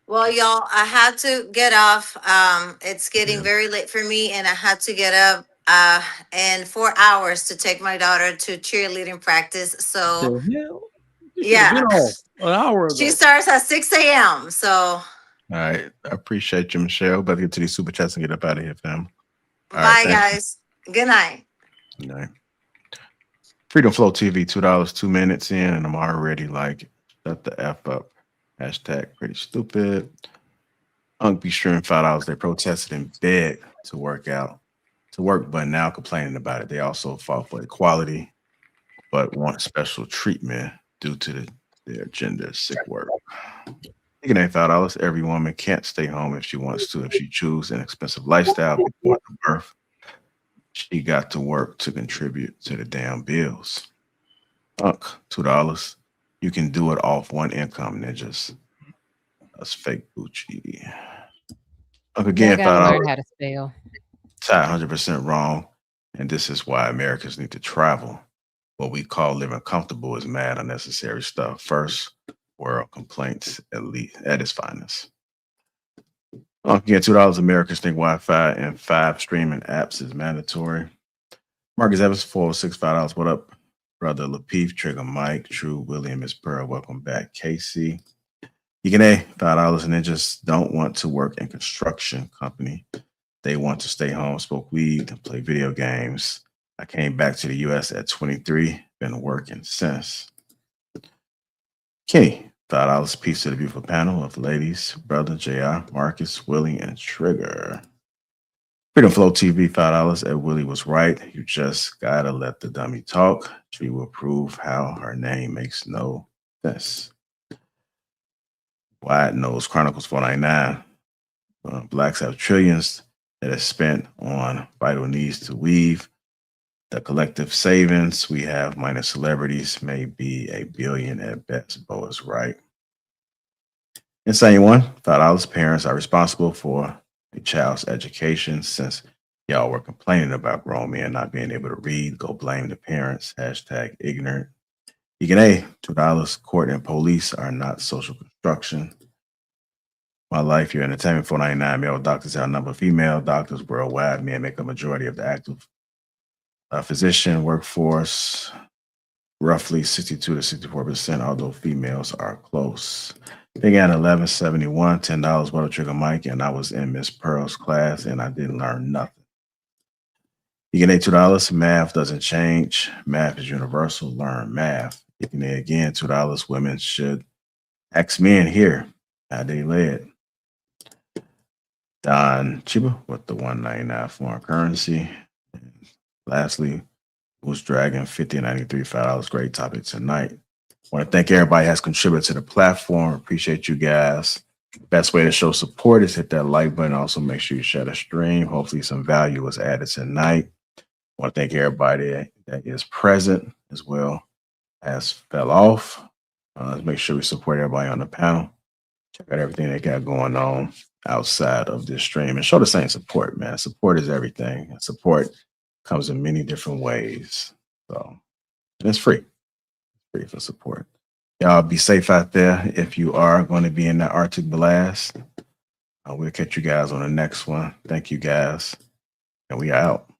Well, y'all, I had to get off. It's getting very late for me, and I had to get up in 4 hours to take my daughter to cheerleading practice. So, yeah, been off an hour ago. she starts at 6 a.m. So, All right. I appreciate you, Michelle. About to get to these super chats and get up out of here, fam. All bye, right, guys. Good night. Good night. Freedom Flow TV, $2, 2 minutes in, and I'm already like, shut the F up. Hashtag pretty stupid. Unk be streaming $5. They protested in bed to work, but now complaining about it. They also fought for equality, but want special treatment due to their gender. Sick work. Thinking ain't $5. Every woman can't stay home if she wants to. If she chooses an expensive lifestyle before the birth, she got to work to contribute to the damn bills. Unk, $2. You can do it off one income, ninjas. That's fake Gucci. Unk again, $5. Learn how to spell. Ty 100% wrong. And this is why Americans need to travel. What we call living comfortable is mad unnecessary stuff. First world complaints, at its finest. Again, $2. Americans think Wi-Fi and 5 streaming apps is mandatory. Marcus Evans, 406, $5. What up, brother? Lapeef, Trigger, Mike, True, William, Miss Pearl. Welcome back, Casey. You $5, and they just don't want to work in construction company. They want to stay home, smoke weed, and play video games. I came back to the U.S. at 23. Been working since. Kenny, $5. Peace to the beautiful panel of ladies, brother, JR, Marcus, Willie, and Trigger. Freedom Flow TV, $5. Ed Willie was right. You just gotta let the dummy talk. She will prove how her name makes no sense. Wide Nose Chronicles 499. Blacks have trillions that is spent on vital needs to weave. The collective savings we have minus celebrities may be $1 billion at best. Bo is right. Insane one, $5. Parents are responsible for a child's education. Since y'all were complaining about grown men not being able to read, go blame the parents. Hashtag ignorant. Deacon A, $2. Court and police are not social construction. My life, your entertainment, 499. Male doctors outnumber female doctors worldwide. Men make a majority of the active physician workforce, roughly 62 to 64%, although females are close. Big Ann 1171, $10. What a Trigger Mike, and I was in Miss Pearl's class and I didn't learn nothing. You get $2. Math doesn't change. Math is universal. Learn math. You can again $2. Women should ask men here how they led. Don Chiba with the 199 foreign currency. And lastly, Who's Dragon 5093 $5. Great topic tonight. Want to thank everybody has contributed to the platform. Appreciate you guys. Best way to show support is hit that like button. Also, make sure you share the stream. Hopefully, some value was added tonight. Want to thank everybody that is present as well as fell off. Let's make sure we support everybody on the panel. Check out everything they got going on outside of this stream and show the same support, man. Support is everything. Support comes in many different ways. So, and it's free. Free for support. Y'all be safe out there if you are going to be in that Arctic blast. We'll catch you guys on the next one. Thank you guys. And we are out.